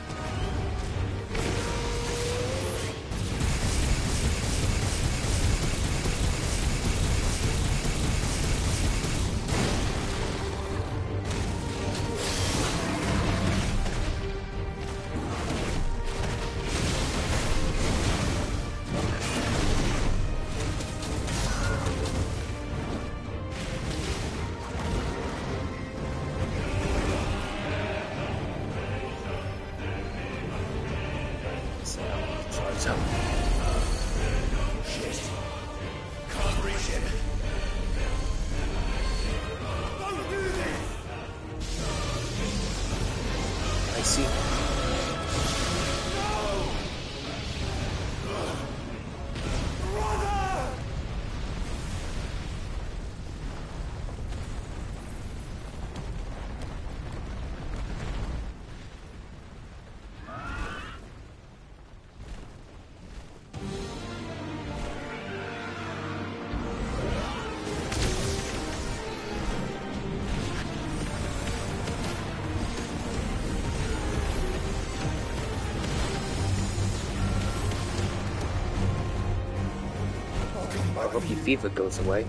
Shit. Can't reach him. Don't do this! I see. I hope your fever goes away.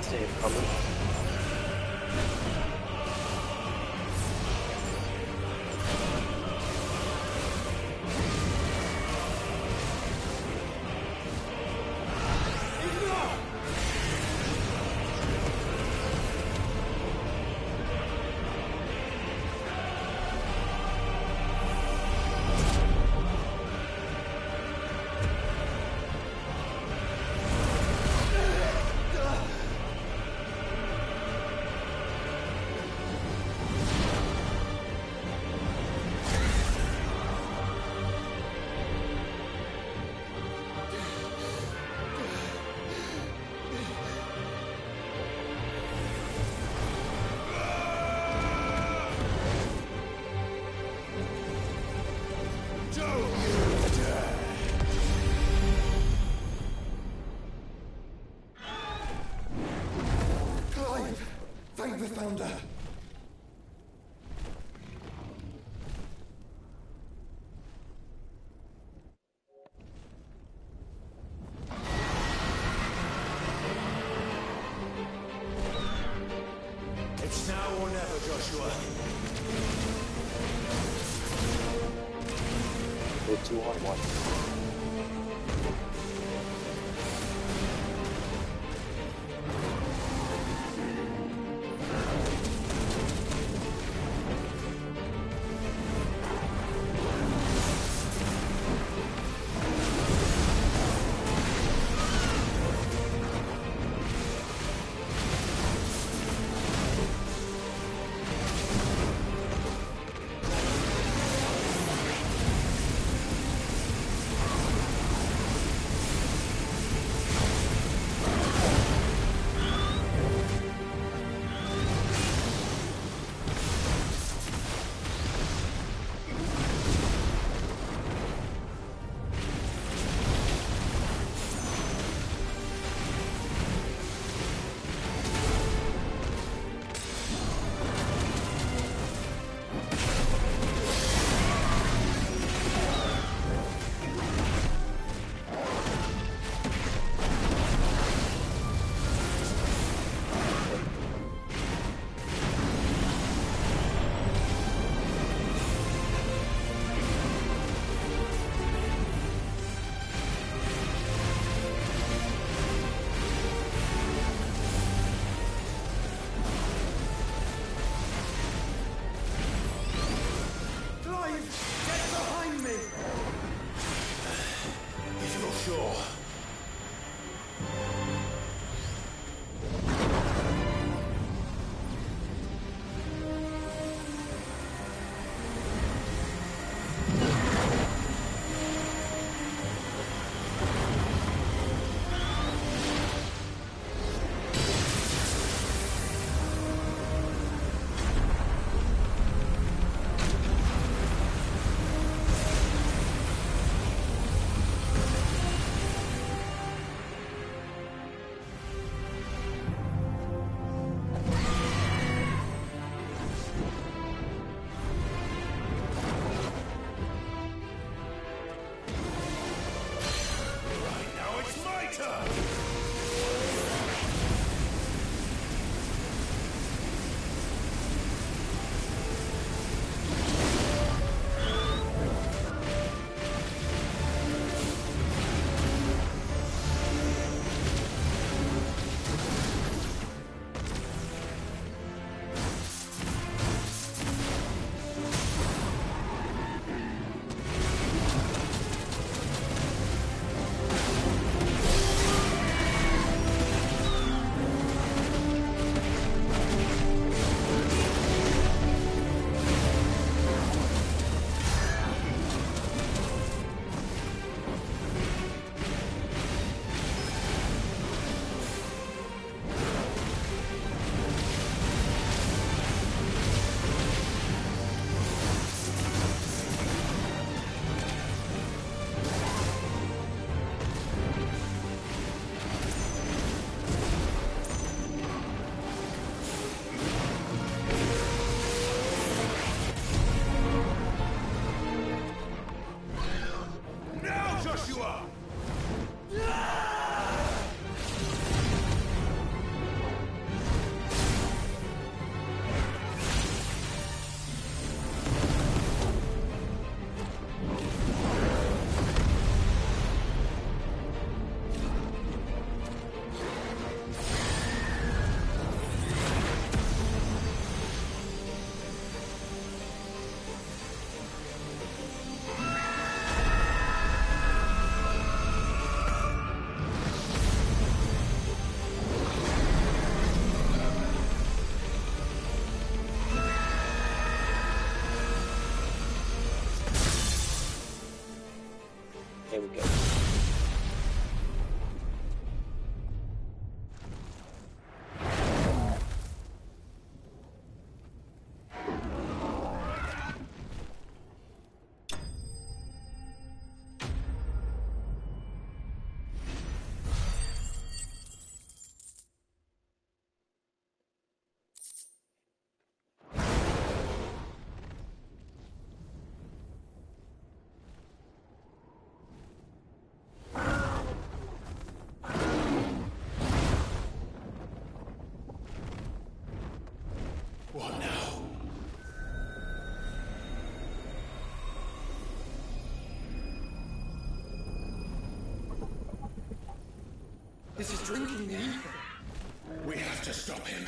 Save coming. We found her. It's now or never, Joshua. Go 2-on-1. Here we go. What now? This is drinking the ether. We have to stop him.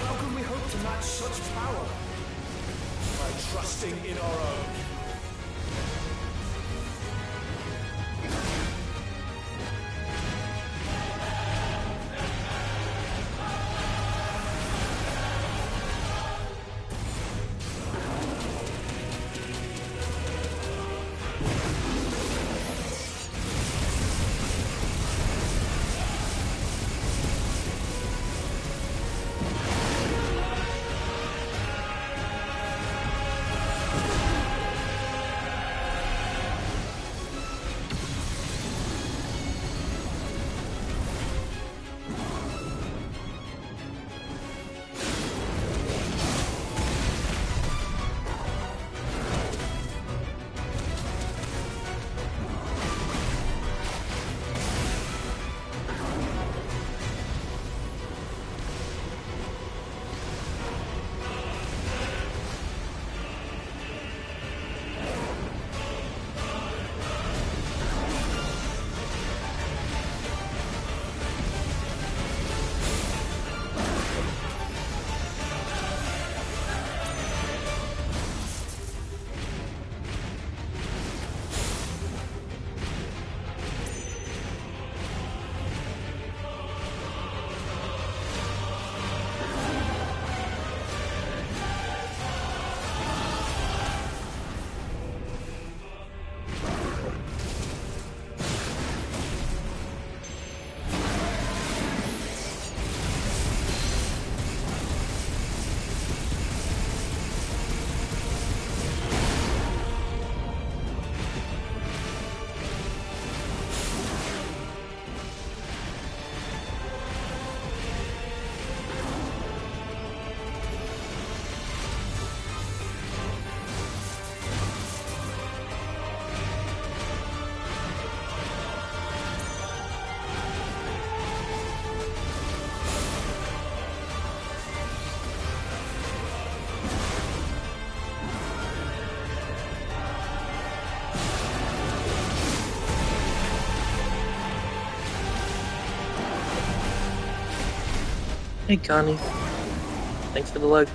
How can we hope to match such power? By trusting in our own. Hey, Connie. Thanks for the lug.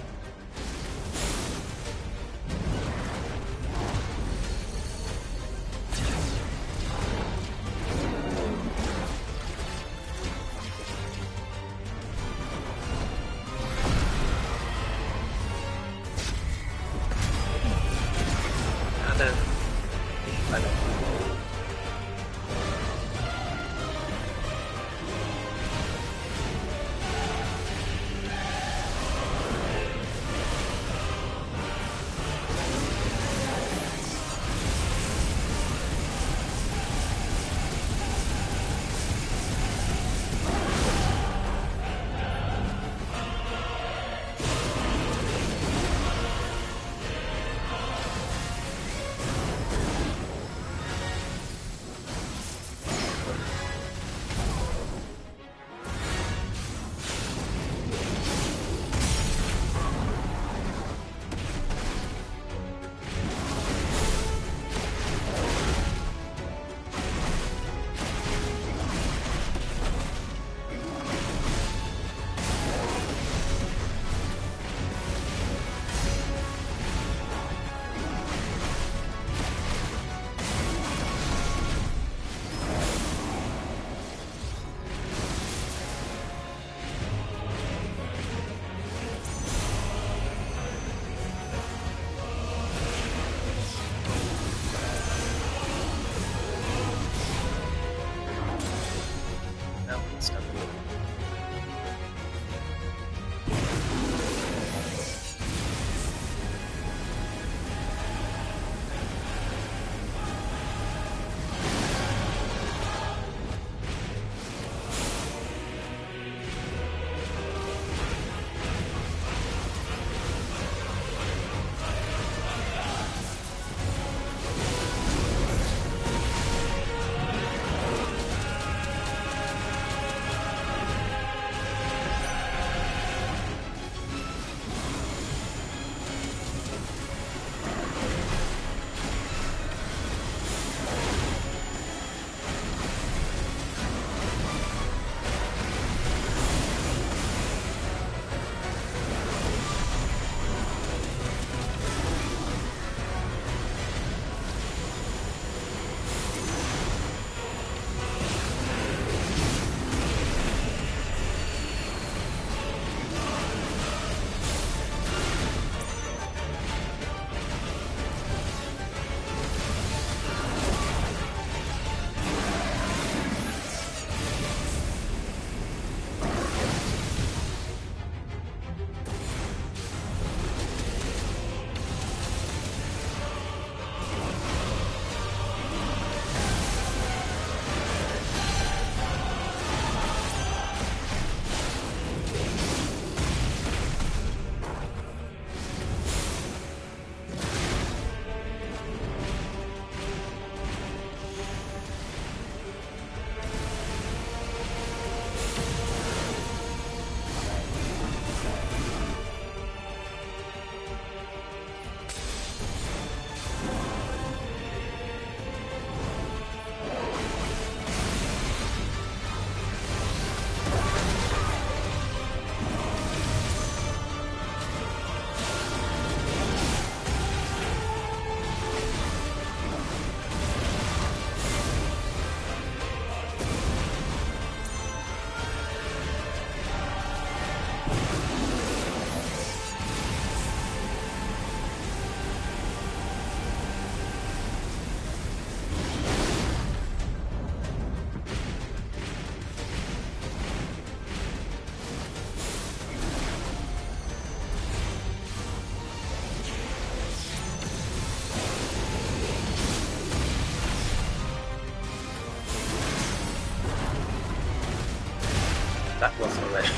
That wasn't already.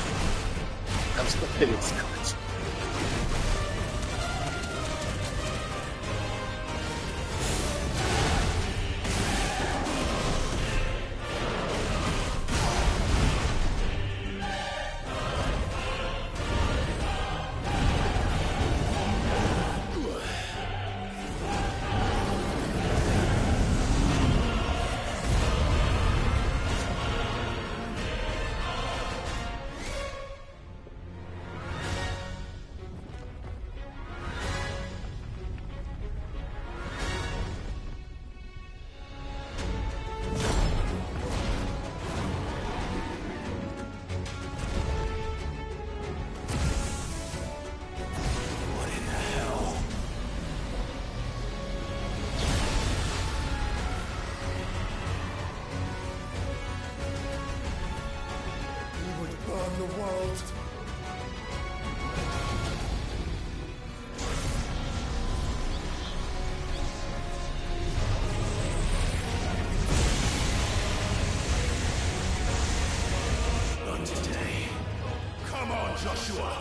I'm still feeling scotch. from the world. Not today. Come on, Joshua!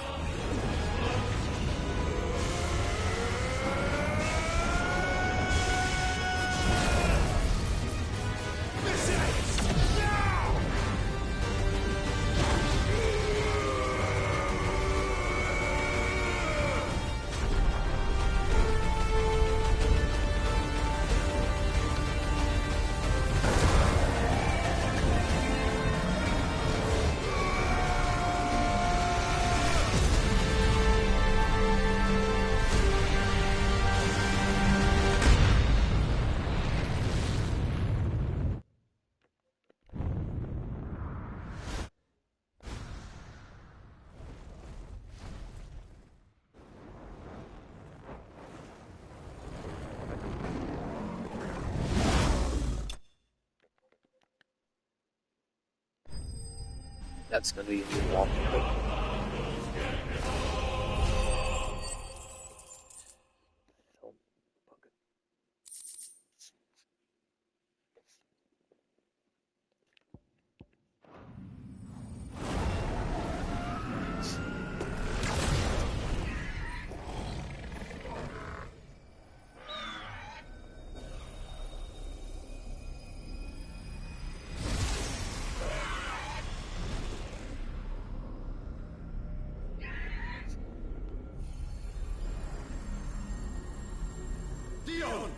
That's gonna be a new wallpaper. Dion!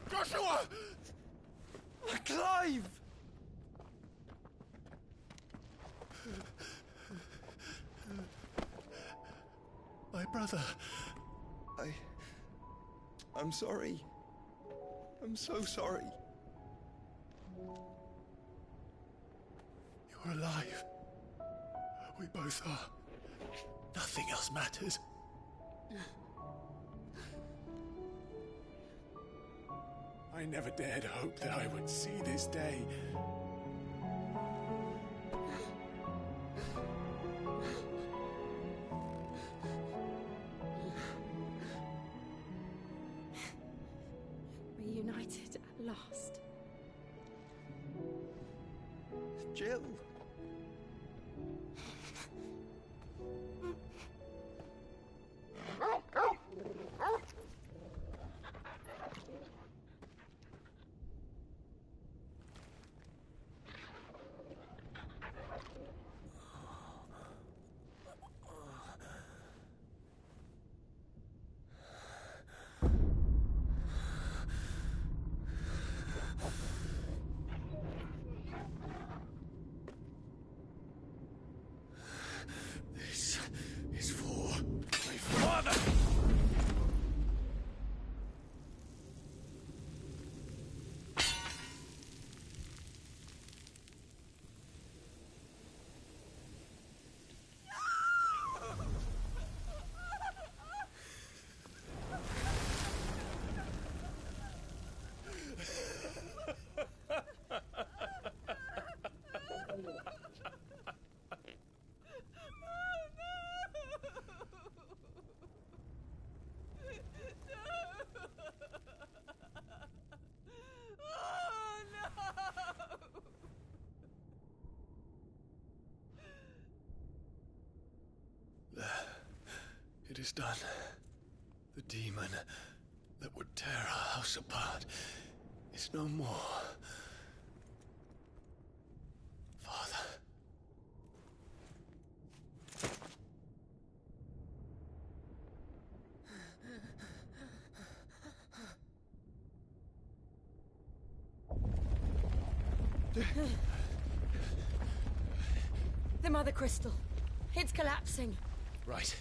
Joshua! Clive! My brother. I'm sorry. I'm so sorry. You're alive. We both are. Nothing else matters. I never dared hope that I would see this day. Reunited at last. Jill. This is for my father. It is done. The demon that would tear our house apart is no more. Father. The Mother Crystal. It's collapsing. Right.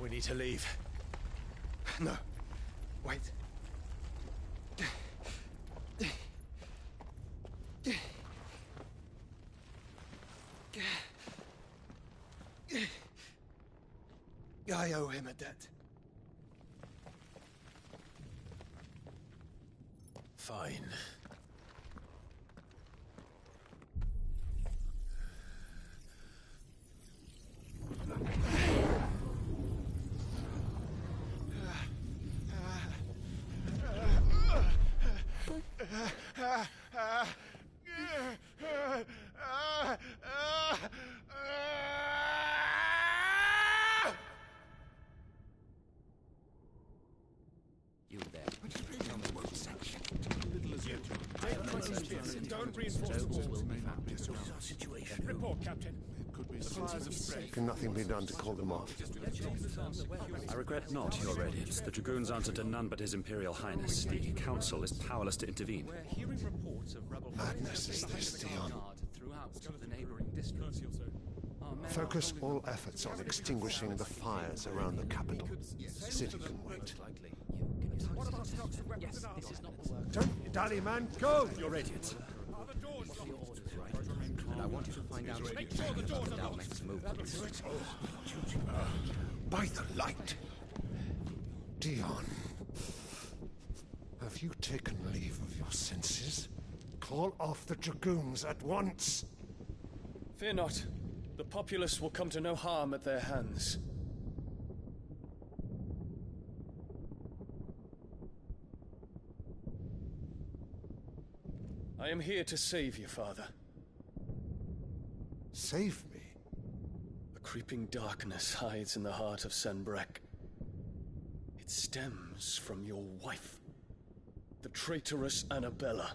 We need to leave. No. Wait. I owe him a debt. Fine. You there. Don't reinforce the walls. Situation. Report, Captain. Can nothing be done to call them off? I regret not, Your Radiance. The Dragoons answer to none but His Imperial Highness. The Council is powerless to intervene. We're hearing reports of rebel Madness is this, Dion. throughout the neighboring districts. Focus all efforts on extinguishing the fires around the capital. The city can wait. Yes, this is not the work. Don't dally, man. Go! Your Radiance. And I want you to find out about the Dalmek's movements. By the light. Dion. Have you taken leave of your senses? Call off the Dragoons at once. Fear not. The populace will come to no harm at their hands. I am here to save you, Father. Save me? A creeping darkness hides in the heart of Sanbreque. It stems from your wife, the traitorous Annabella.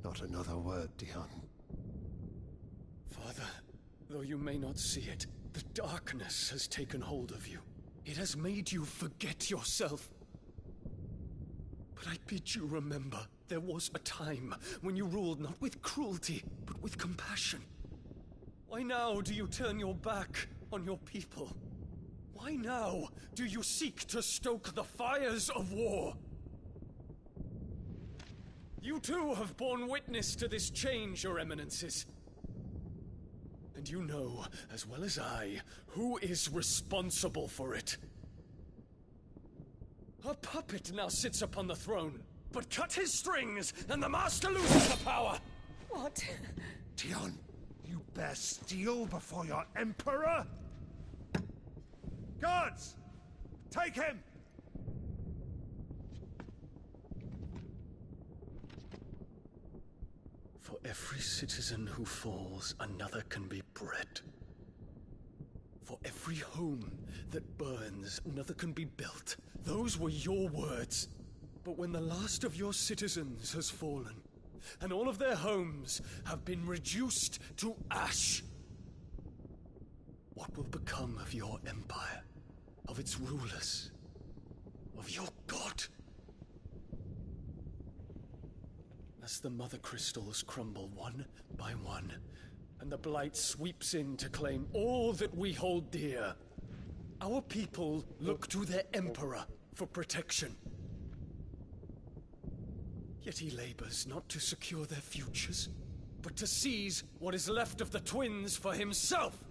Not another word, Dion. Father, though you may not see it, the darkness has taken hold of you. It has made you forget yourself. But I bid you remember, there was a time when you ruled not with cruelty, but with compassion. Why now do you turn your back on your people? Why now do you seek to stoke the fires of war? You too have borne witness to this change, Your Eminences. And you know, as well as I, who is responsible for it. A puppet now sits upon the throne, but cut his strings, and the Master loses the power! What? Dion, you bear steel before your Emperor? Guards! Take him! For every citizen who falls, another can be bred. For every home that burns, another can be built. Those were your words. But when the last of your citizens has fallen, and all of their homes have been reduced to ash, what will become of your empire, of its rulers, of your god? As the Mother Crystals crumble one by one, and the Blight sweeps in to claim all that we hold dear, our people look to their Emperor for protection. Yet he labors not to secure their futures, but to seize what is left of the twins for himself.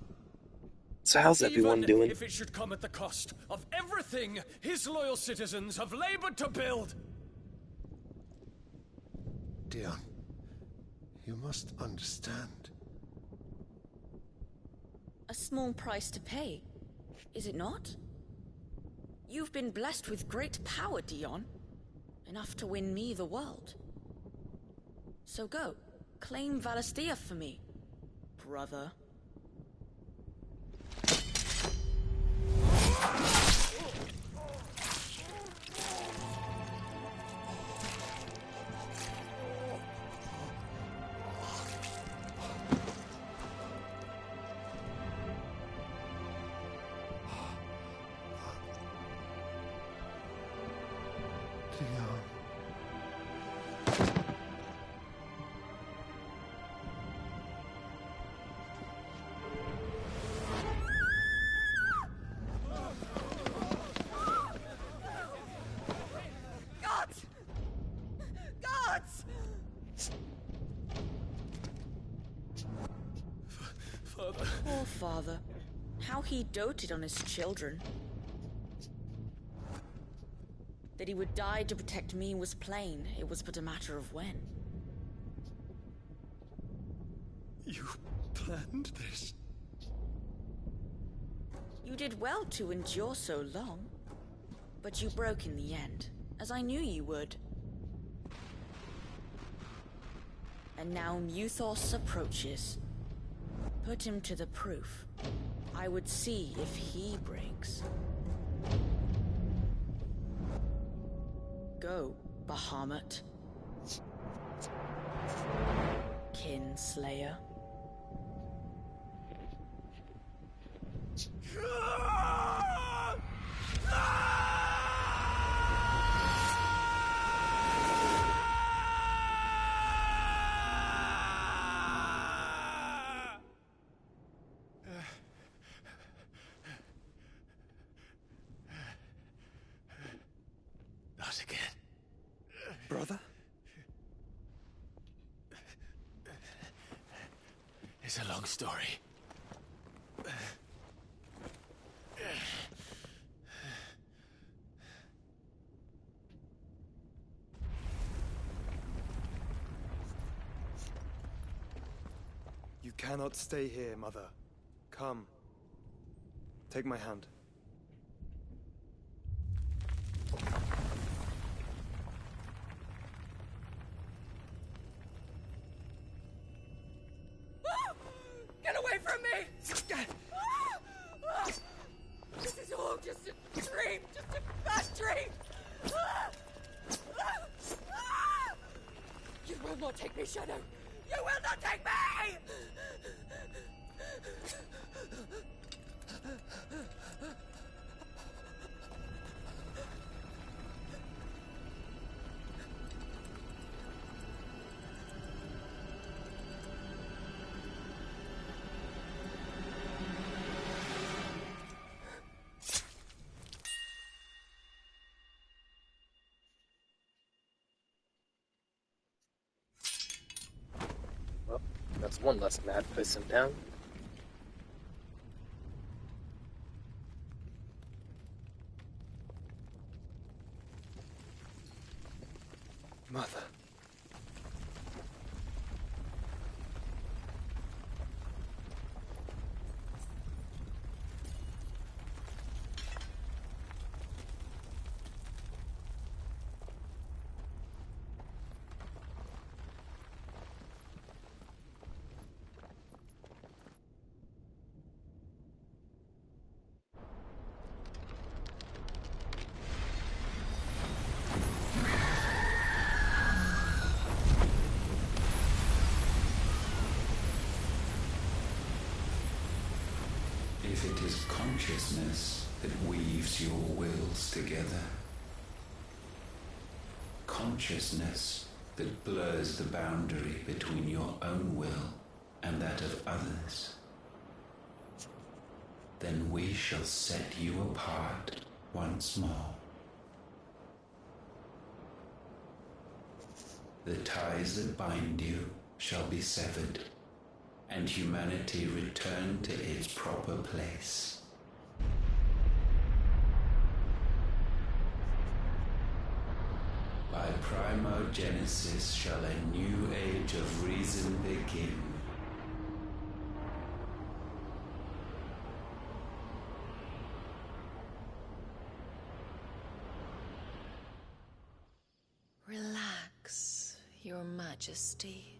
So how's everyone doing? Even if it should come at the cost of everything his loyal citizens have labored to build. Dion, you must understand. A small price to pay, is it not? You've been blessed with great power, Dion. Enough to win me the world. So go, claim Valisthea for me, brother. Leon. Gods! Gods! Father. Poor father. How he doted on his children. That he would die to protect me was plain. It was but a matter of when. You planned this? You did well to endure so long. But you broke in the end, as I knew you would. And now Muthos approaches. Put him to the proof. I would see if he breaks. Go, Bahamut. Kinslayer. Not again. Brother? It's a long story. You cannot stay here, Mother. Come. Take my hand. Get away from me! This is all just a dream, just a bad dream! You will not take me, Shadow! You will not take me! Well, that's one less mad person down. Mother. If it is consciousness that weaves your wills together, consciousness that blurs the boundary between your own will and that of others, then we shall set you apart once more. The ties that bind you shall be severed, and humanity return to its proper place. By primogenesis shall a new age of reason begin. Relax, Your Majesty.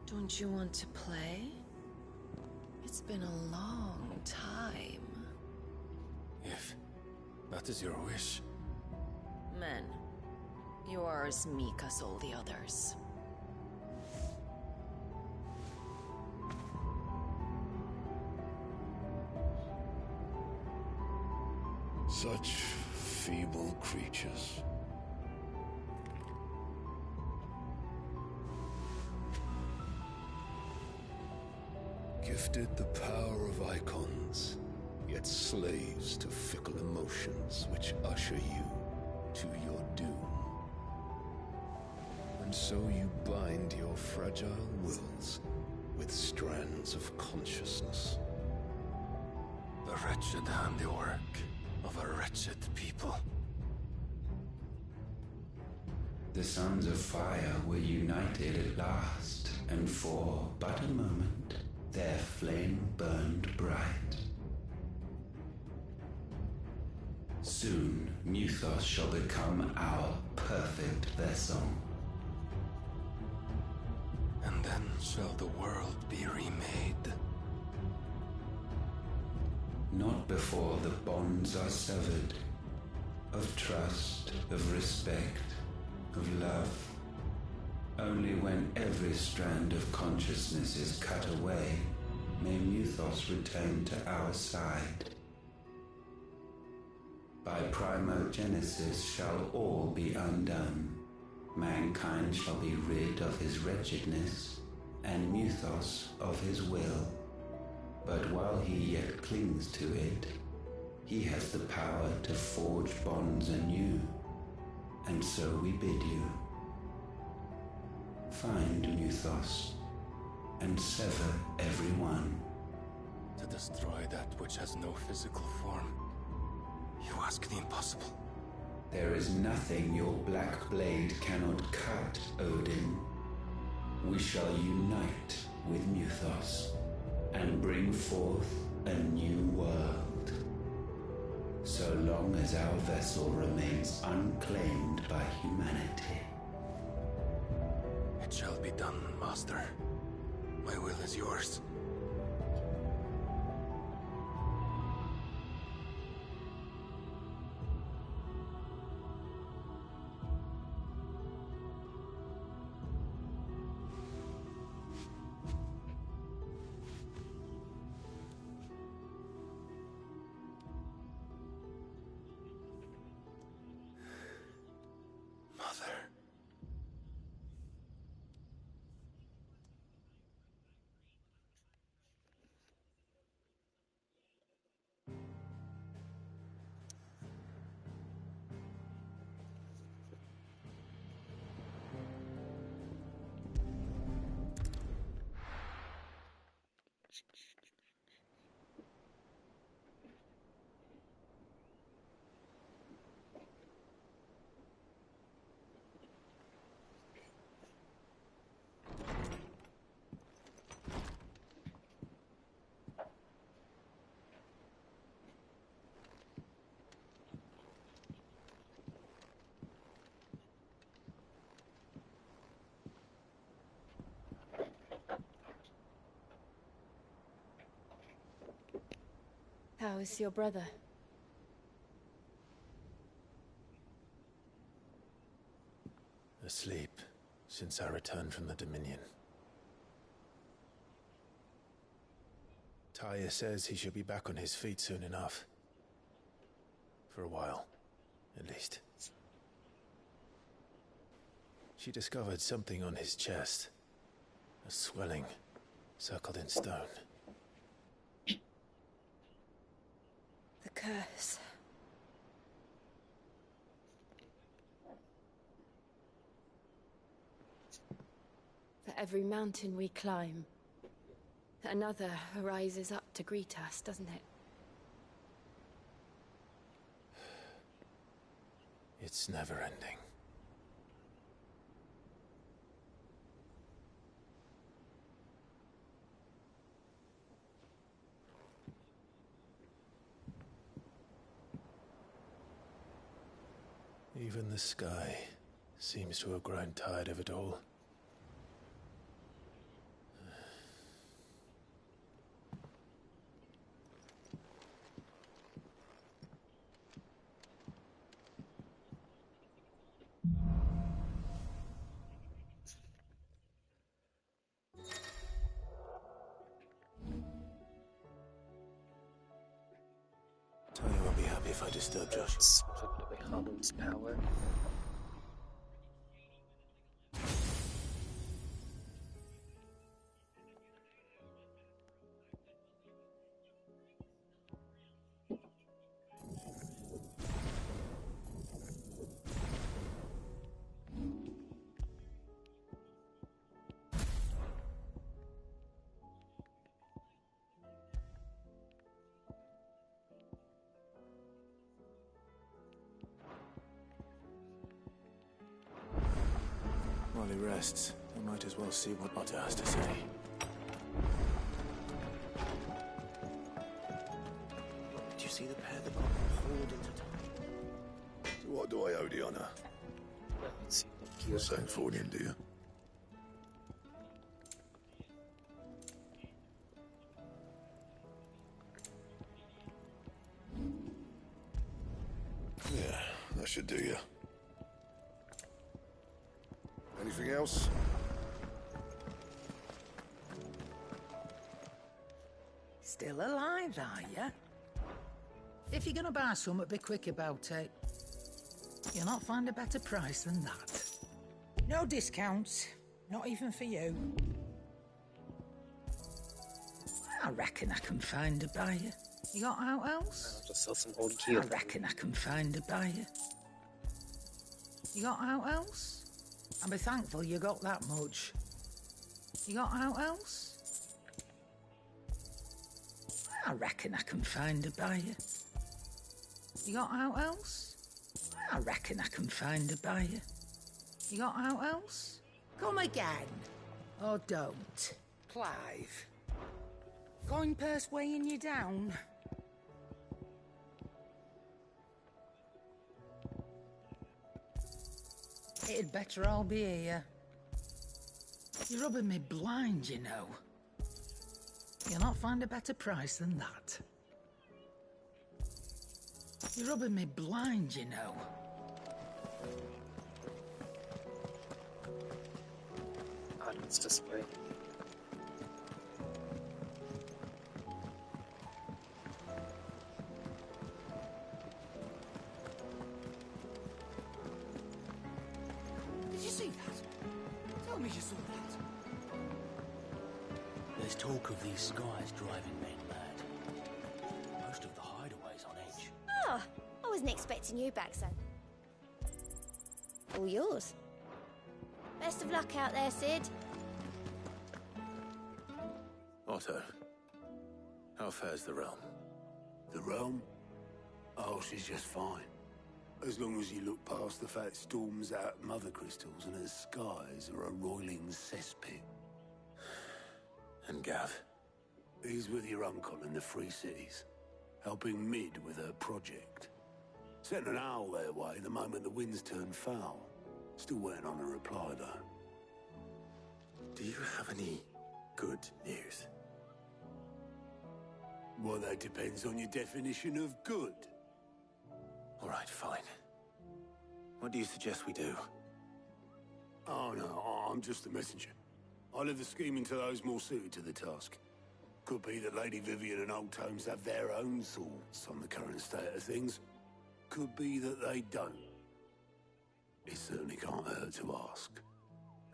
Don't you want to play? It's been a long time. That is your wish. Men, you are as meek as all the others. Such feeble creatures. Gifted the power of icons, yet slaves to fickle emotions which usher you to your doom. And so you bind your fragile wills with strands of consciousness. The wretched handiwork of a wretched people. The Sons of Fire were united at last, and for but a moment, their flame burned bright. Soon, Muthos shall become our perfect vessel. And then shall the world be remade. Not before the bonds are severed, of trust, of respect, of love. Only when every strand of consciousness is cut away, may Muthos return to our side. By primogenesis shall all be undone. Mankind shall be rid of his wretchedness, and Muthos of his will. But while he yet clings to it, he has the power to forge bonds anew. And so we bid you, find Muthos, and sever every one. To destroy that which has no physical form. You ask the impossible. There is nothing your black blade cannot cut, Odin. We shall unite with Muthos, and bring forth a new world. So long as our vessel remains unclaimed by humanity. It shall be done, Master. My will is yours. How is your brother? Asleep since I returned from the Dominion. Taya says he should be back on his feet soon enough. For a while, at least. She discovered something on his chest. A swelling, circled in stone. The curse. For every mountain we climb, another rises up to greet us, doesn't it? It's never ending. Even the sky seems to have grown tired of it all. if I disturb Josh. Specifically Harlan's power. While he rests, I might as well see what Otter has to say. Do you see the pair that got pulled into time? So what do I owe the honor? You're saying for him, do you? Yeah, that should do you. Anything else? Still alive, are you? If you're gonna buy something, be quick about it. You'll not find a better price than that. No discounts, not even for you. I reckon I can find a buyer. You got out else? I'll just sell some old gear. I reckon I can find a buyer. You got out else? I'll be thankful you got that much. You got out else? I reckon I can find a buyer. You got out else? I reckon I can find a buyer. You got out else? Come again. Or don't. Clive. Coin purse weighing you down? It'd better all be here. You're rubbing me blind, you know. You'll not find a better price than that. You're rubbing me blind, you know. Audience display. Did you see that? Tell me you saw that. There's talk of these skies driving men mad. Most of the hideaways on edge. Oh, I wasn't expecting you back, son. All yours. Best of luck out there, Sid. Otto, how fares the realm? The realm? Oh, she's just fine. As long as you look past the fat storms out mother crystals and her skies are a roiling cesspit. And Gav? He's with your uncle in the Free Cities, helping Mid with her project. Sent an owl their way the moment the winds turned foul. Still waiting on a reply, though. Do you have any good news? Well, that depends on your definition of good. All right, fine. What do you suggest we do? Oh, no, I'm just the messenger. I leave the scheming to those more suited to the task. Could be that Lady Vivian and Old Tomes have their own thoughts on the current state of things. Could be that they don't. It certainly can't hurt to ask.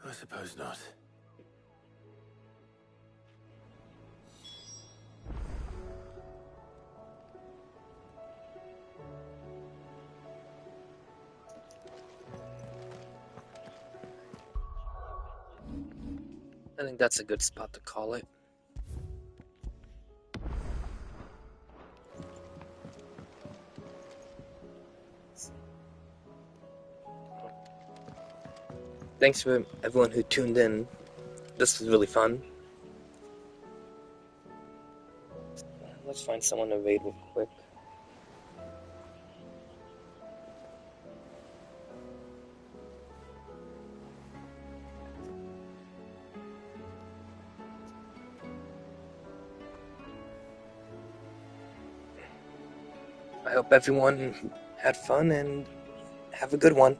I suppose not. I think that's a good spot to call it. Thanks for everyone who tuned in. This was really fun. Let's find someone to raid real quick. I hope everyone had fun and have a good one.